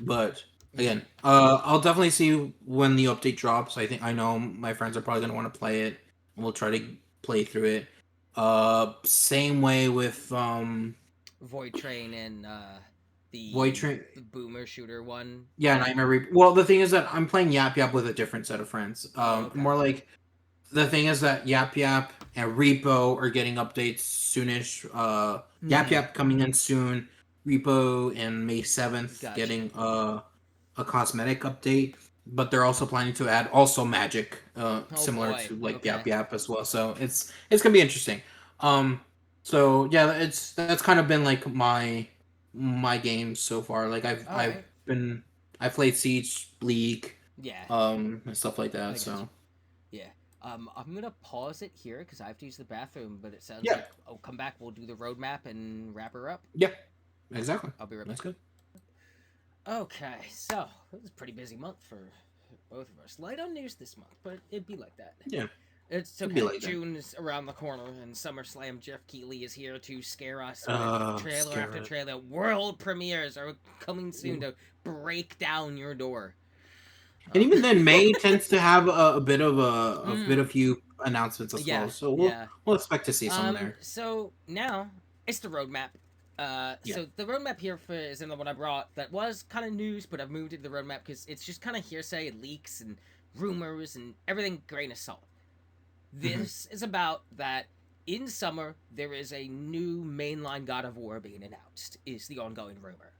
But again, I'll definitely see when the update drops. I know my friends are probably gonna want to play it, and we'll try to play through it. Same way with Void Train and Void the Train. Boomer Shooter one. Yeah, Well, the thing is that I'm playing Yap Yap with a different set of friends. Oh, okay. More like the thing is that Yap Yap and Repo are getting updates soonish. Yap Yap coming in soon. Repo and May 7th Gotcha. getting a cosmetic update, but they're also planning to add also magic, similar boy. to like Okay. Yap Yap as well. So it's gonna be interesting. So yeah, that's kind of been like my games so far. Like Alright. I've played Siege, League, Yeah. and stuff like I that. got So you. Yeah. I'm gonna pause it here because I have to use the bathroom, but it sounds yeah, like I'll come back. We'll do the roadmap and wrap her up. yeah, exactly. I'll be right That's back. good. Okay, so it was a pretty busy month for both of us. Light on news this month, but it'd be like that. Yeah. It's Could be okay. like that. June is around the corner, and SummerSlam Jeff Keighley is here to scare us with trailer Scare after it. trailer. World premieres are coming soon to break down your door. And even then, May tends to have a bit of Mm, a few announcements as yeah, well. So yeah. we'll expect to see some there. So now it's the roadmap. Yeah. So the roadmap here for is another one I brought that was kind of news, but I've moved it to the roadmap because it's just kind of hearsay and leaks and rumors and everything grain of salt. Hmm. This is about that in summer there is a new mainline God of War being announced, is the ongoing rumor.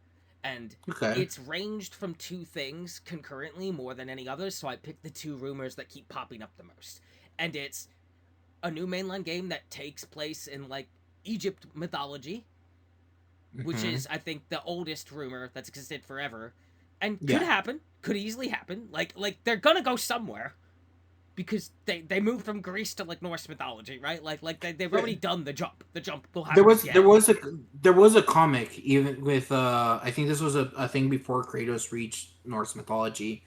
And Okay. it's ranged from two things concurrently more than any others, so I picked the two rumors that keep popping up the most. And it's a new mainline game that takes place in like Egypt mythology, which Hmm. is I think the oldest rumor that's existed forever, and could Yeah. happen, could easily happen. Like they're gonna go somewhere because they moved from Greece to like Norse mythology, right? Like they've already done the jump. The jump will There happen was again. there was a comic even with I think this was a thing before Kratos reached Norse mythology.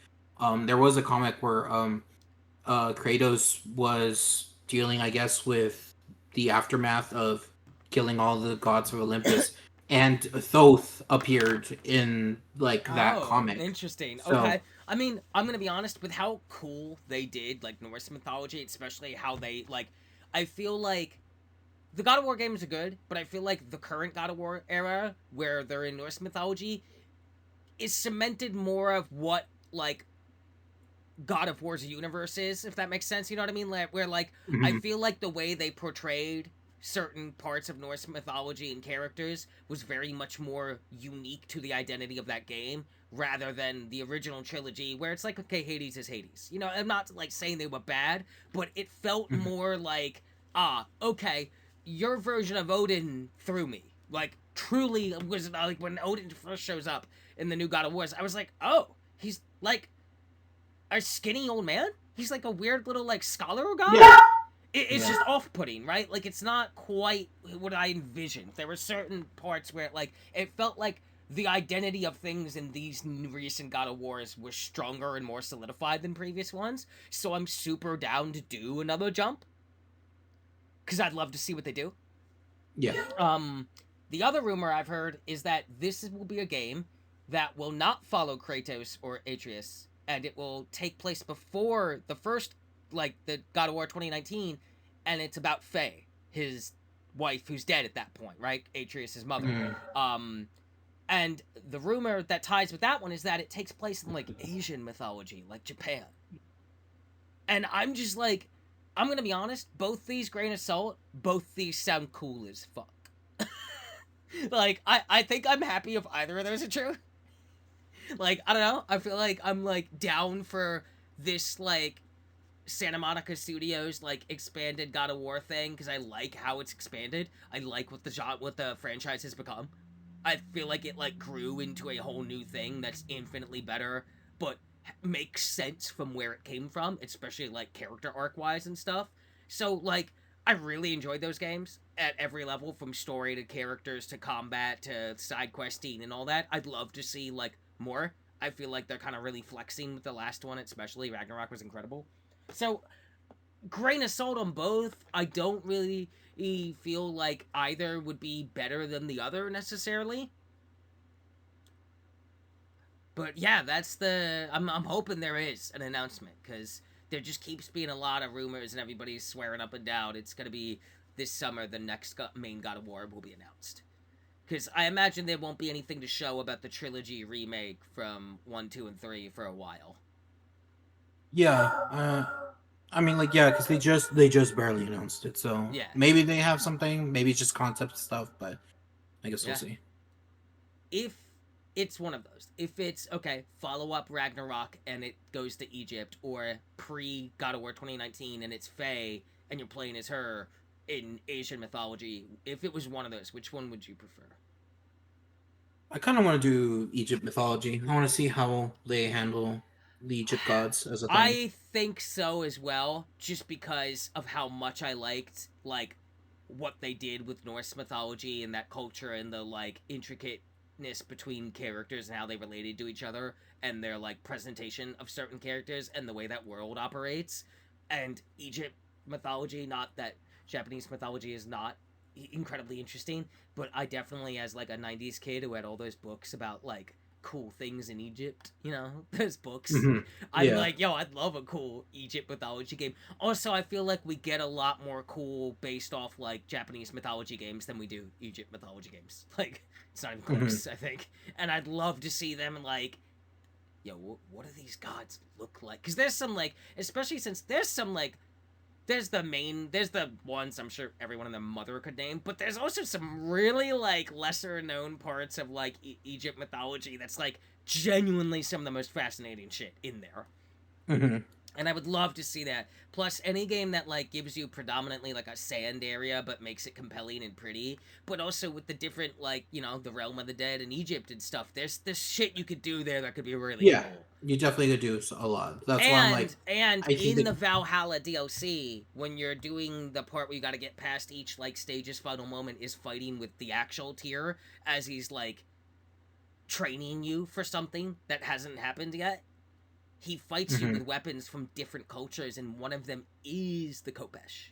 There was a comic where Kratos was dealing, I guess, with the aftermath of killing all the gods of Olympus, and Thoth appeared in like that Oh, comic. interesting. So Okay. I mean, I'm gonna be honest with how cool they did like Norse mythology, especially how they like. I feel like the God of War games are good, but I feel like the current God of War era, where they're in Norse mythology, is cemented more of what like God of War's universe is, if that makes sense. You know what I mean? Like, where like I mhm. feel like the way they portrayed certain parts of Norse mythology and characters was very much more unique to the identity of that game rather than the original trilogy where it's like, okay, Hades is Hades. You know, I'm not like saying they were bad, but it felt Mhm. more like, okay, your version of Odin threw me. Like truly was like when Odin first shows up in the new God of Wars, I was like, oh, he's like a skinny old man. He's like a weird little like scholar god. Yeah, It's yeah. just off-putting, right? Like it's not quite what I envisioned. There were certain parts where like it felt like the identity of things in these recent God of Wars was stronger and more solidified than previous ones. So I'm super down to do another jump because I'd love to see what they do. Yeah. Um, the other rumor I've heard is that this will be a game that will not follow Kratos or Atreus, and it will take place before the first, like the God of War 2019, and it's about Faye, his wife, who's dead at that point, right? Atreus' mother. Mhm. Um, and the rumor that ties with that one is that it takes place in like Asian mythology, like Japan. And I'm just like, I'm gonna be honest, both these grain of salt, both these sound cool as fuck. Like I think I'm happy if either of those are true. Like I don't know. I feel like I'm like down for this like Santa Monica Studios like expanded God of War thing because I like how it's expanded. I like what the franchise has become. I feel like it like grew into a whole new thing that's infinitely better, but makes sense from where it came from, especially like character arc wise and stuff. So like I really enjoyed those games at every level, from story to characters to combat to side questing and all that. I'd love to see like more. I feel like they're kind of really flexing with the last one, especially Ragnarok was incredible. So grain of salt on both. I don't really feel like either would be better than the other necessarily. But yeah, that's the. I'm hoping there is an announcement because there just keeps being a lot of rumors and everybody's swearing up and down. It's gonna be this summer. The next main God of War will be announced. Because I imagine there won't be anything to show about the trilogy remake from 1, 2, and 3 for a while. Yeah. I mean, like, yeah, because they just barely announced it, so Yeah, maybe they have something. Maybe it's just concept stuff, but I guess we'll yeah. see. If it's one of those, if it's okay, follow up Ragnarok and it goes to Egypt, or pre God of War 2019 and it's Faye and you're playing as her in Asian mythology, if it was one of those, which one would you prefer? I kind of want to do Egypt mythology. I want to see how they handle the Egypt gods as a thing. I think so as well, just because of how much I liked like what they did with Norse mythology and that culture and the like intricateness between characters and how they related to each other and their like presentation of certain characters and the way that world operates. And Egypt mythology. Not that Japanese mythology is not incredibly interesting, but I definitely, as like a '90s kid who had all those books about like cool things in Egypt, those books. Hmm. I'm Yeah. like, yo, I'd love a cool Egypt mythology game. Also, I feel like we get a lot more cool based off like Japanese mythology games than we do Egypt mythology games. Like, it's not even Hmm. close, I think. And I'd love to see them like, yo, what do these gods look like? Because there's some like, especially since there's some like, there's the ones I'm sure everyone in the mother could name, but there's also some really like lesser known parts of like Egypt mythology that's like genuinely some of the most fascinating shit in there. Hmm. And I would love to see that. Plus, any game that like gives you predominantly like a sand area, but makes it compelling and pretty. But also with the different like the realm of the dead and Egypt and stuff. There's this shit you could do there that could be really Yeah, cool. you definitely could do a lot. That's why I'm like, And I think in that. the Valhalla DLC, when you're doing the part where you got to get past each like stage's final moment, is fighting with the actual tier as he's like training you for something that hasn't happened yet. He fights you Hmm. with weapons from different cultures, and one of them is the Kopesh.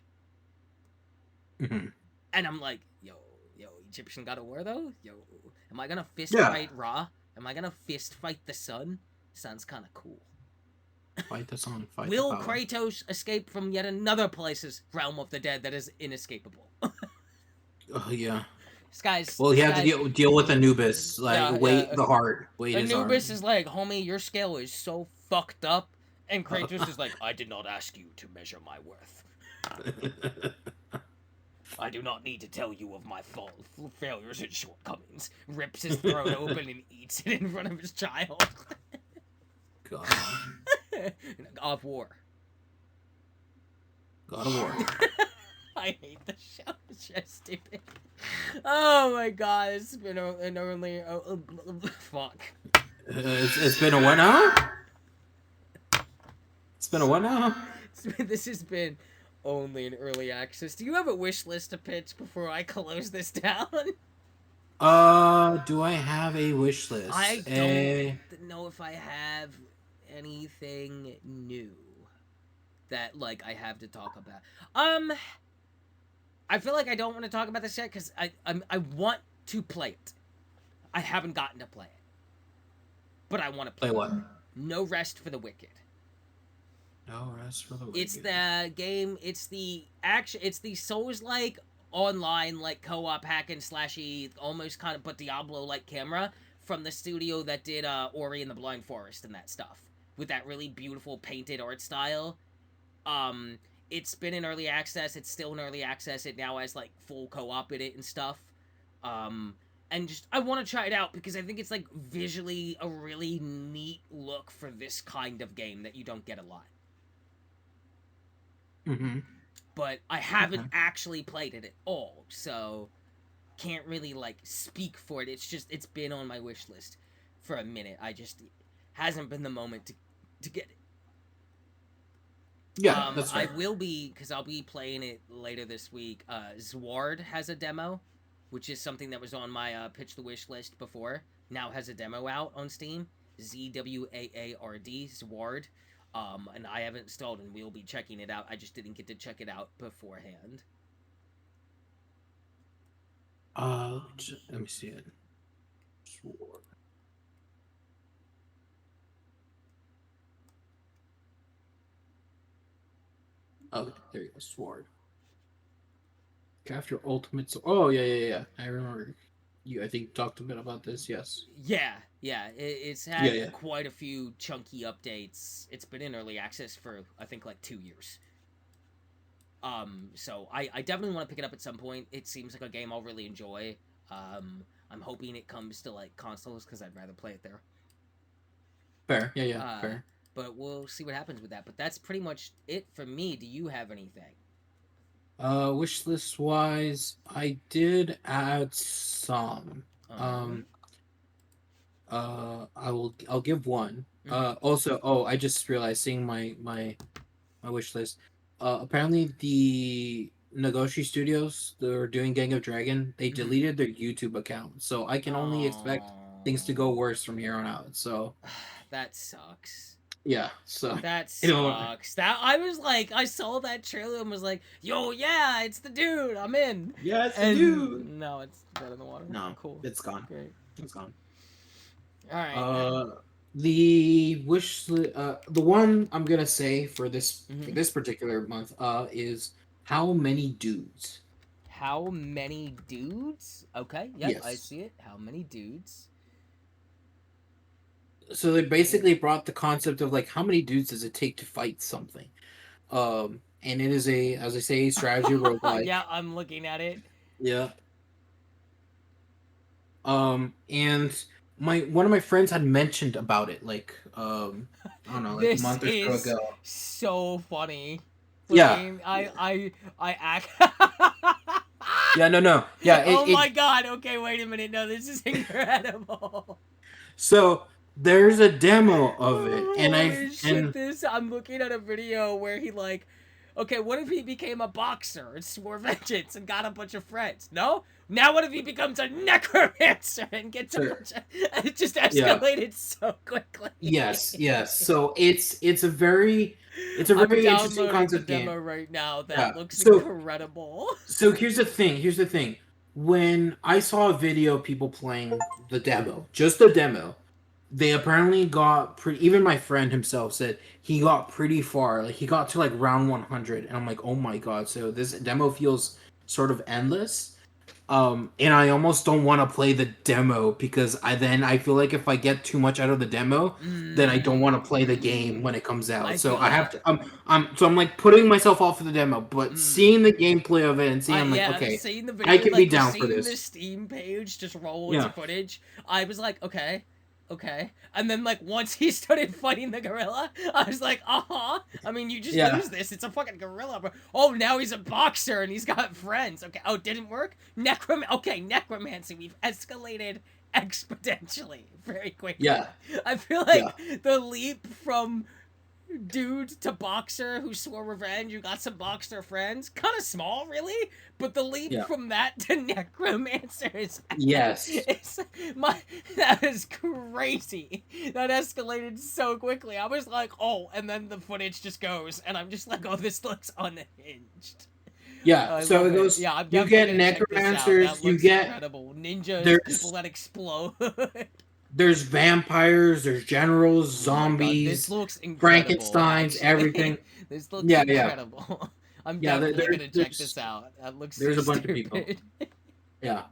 Hmm. And I'm like, yo, Egyptian God of War though? Yo, am I gonna fist Yeah, fight Ra? Am I gonna fist fight the sun? Sounds kind of cool. fight the sun, fight the Will power. Kratos escape from yet another place's realm of the dead that is inescapable? Oh yeah. Skies, Well, he had to skies. deal with Anubis. Like, Yeah, yeah. weight the heart. Weight is hard. Anubis is like, homie, your scale is so fucked up. And Kratos is like, I did not ask you to measure my worth. I do not need to tell you of my failures and shortcomings. Rips his throat open and eats it in front of his child. God. God of War. God of War. I hate the show. It's just stupid. Oh my god, it's been an only. Fuck. It's been a what now? It's been a what now? This has been only in early access. Do you have a wish list to pitch before I close this down? Do I have a wish I list? don't know if I have anything new that like I have to talk about. I feel like I don't want to talk about this yet because I want to play it. I haven't gotten to play it, but I want to play Play what? it. No Rest for the Wicked. No rest for the It's wicked. the game. It's the action. It's the Souls like online like co-op hack and slashy almost kind of but Diablo like camera from the studio that did Ori and the Blind Forest and that stuff with that really beautiful painted art style. Um, it's been in early access. It's still in early access. It now has like full co-op in it and stuff. Um, and just I want to try it out because I think it's like visually a really neat look for this kind of game that you don't get a lot. Mm-hmm. But I haven't actually played it at all, so can't really like speak for it. It's been on my wish list for a minute. I just hasn't been the moment to get it. Yeah, that's I fair. will be because I'll be playing it later this week. Zward has a demo, which is something that was on my pitch the wish list before. Now has a demo out on Steam. ZWAARD Zward. And I haven't installed and we'll be checking it out. I just didn't get to check it out beforehand. Let me see it. Sword. Oh, there you go. Sword. Craft your ultimate sword. Oh yeah. I remember. You, I think, talked a bit about this. Yes. Yeah. It's Yeah, had yeah. quite a few chunky updates. It's been in early access for I think like 2 years. So I definitely want to pick it up at some point. It seems like a game I'll really enjoy. I'm hoping it comes to like consoles because I'd rather play it there. Fair. Yeah. Uh, Fair. but we'll see what happens with that. But that's pretty much it for me. Do you have anything? Wish list wise, I did add some. Right. I'll give one. Mm-hmm. Also, oh, I just realized seeing my wish list. Apparently the Nagoshi Studios, they're doing Gang of Dragon. They Mm-hmm. deleted their YouTube account, so I can only expect Oh, things to go worse from here on out. So that sucks. Yeah, so That you know, sucks. That I was like, I saw that trailer and was like, "Yo, yeah, it's the dude. I'm in." yeah, it's the dude. And no, it's dead in the water. No, Cool. it's gone. Great. It's gone. All right. Uh, the one I'm gonna say for Hmm. this particular month, is how many dudes? How many dudes? Okay. Yep, I Yes. see it. How many dudes? So they Okay. basically brought the concept of like how many dudes does it take to fight something? And it is a, as I say, strategy roguelike. Yeah, I'm looking at it. Yeah. And my one of my friends had mentioned about it, like I don't know, like a This month or so is ago. so funny. Yeah. Looking, I act. Yeah, no. Yeah, Oh it my god. Okay, wait a minute. No, this is incredible. so there's a demo of it, and Holy shit, and this I'm looking at a video where he like, okay, what if he became a boxer and swore vengeance and got a bunch of friends? No? Now what if he becomes a necromancer and gets a sure. bunch of it just Yeah. escalated so quickly. Yes. So it's a very interesting I'm downloading the concept demo game. right now. That Yeah. looks So incredible. so here's the thing. Here's the thing. When I saw a video of people playing the demo, just the demo, they apparently got pretty. Even my friend himself said he got pretty far. Like he got to like round 100, and I'm like, oh my god. So this demo feels sort of endless. And I almost don't want to play the demo because I feel like if I get too much out of the demo, then I don't want to play the game when it comes out. I So feel I have that. to. I'm like putting myself off of the demo, but Mm. seeing the gameplay of it and seeing, I I'm like, yeah, okay, seeing the I video, can be like just down for seeing the this. Steam page just roll into Yeah, footage, I was like, okay, okay. And then like once he started fighting the gorilla, I was like, I mean, you just yeah, lose this. It's a fucking gorilla, bro. Oh, now he's a boxer and he's got friends. Okay. Oh, didn't work. Okay, necromancy. We've escalated exponentially very quickly. yeah, I feel yeah, like the leap from dude to boxer who swore revenge, you got some boxer friends, kind of small really, but the leap yeah. from that to necromancer is Yes. it's my that is crazy. That escalated so quickly. I was like, oh, and then the footage just goes and I'm just like, oh, this looks unhinged. Yeah. I So love it it. goes. Yeah, I'm You definitely get gonna check this out. necromancers. That You looks get incredible. Ninjas, people there's that explode. there's vampires. There's generals, Oh my god, this zombies, looks incredible, Frankenstein's, everything. actually. This looks Yeah. incredible. I'm Yeah. definitely gonna check this There's out. That looks so there's a bunch of people. stupid. Yeah.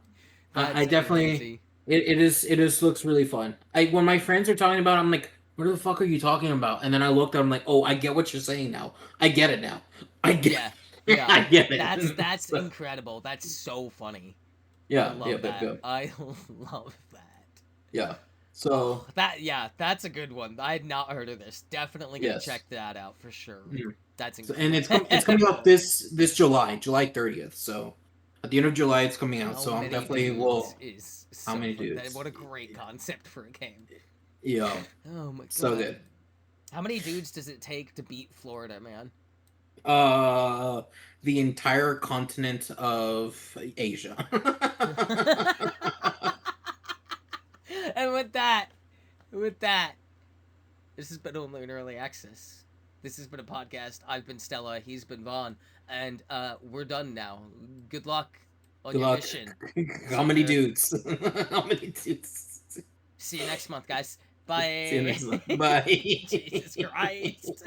I That's definitely crazy. it is looks really fun. When my friends are talking about it, I'm like, what the fuck are you talking about? And then I looked, I'm like, oh, I get what you're saying now. I get it now. I get Yeah, yeah. I get it. That's So, incredible. That's so funny. I yeah, love that. yeah. I love that. Yeah. Oh, So that's a good one. I had not heard of this. Definitely gonna yes. check that out for sure. Mhm. That's So, and it's coming out incredible. this July 30th. So at the end of July it's coming out. How So I'm many definitely dudes will. is How so many fun. That, dudes? what a great concept for a game. Yeah. Oh my So god. good. How many dudes does it take to beat Florida, man? Uh, the entire continent of Asia. And with that, this has been only an early access. This has been a podcast. I've been Stella. He's been Vaughn, and we're done now. Good luck on Good your luck. mission. How See many you. dudes? How many dudes? See you next month, guys. See you Bye. next month. Bye. Jesus Christ.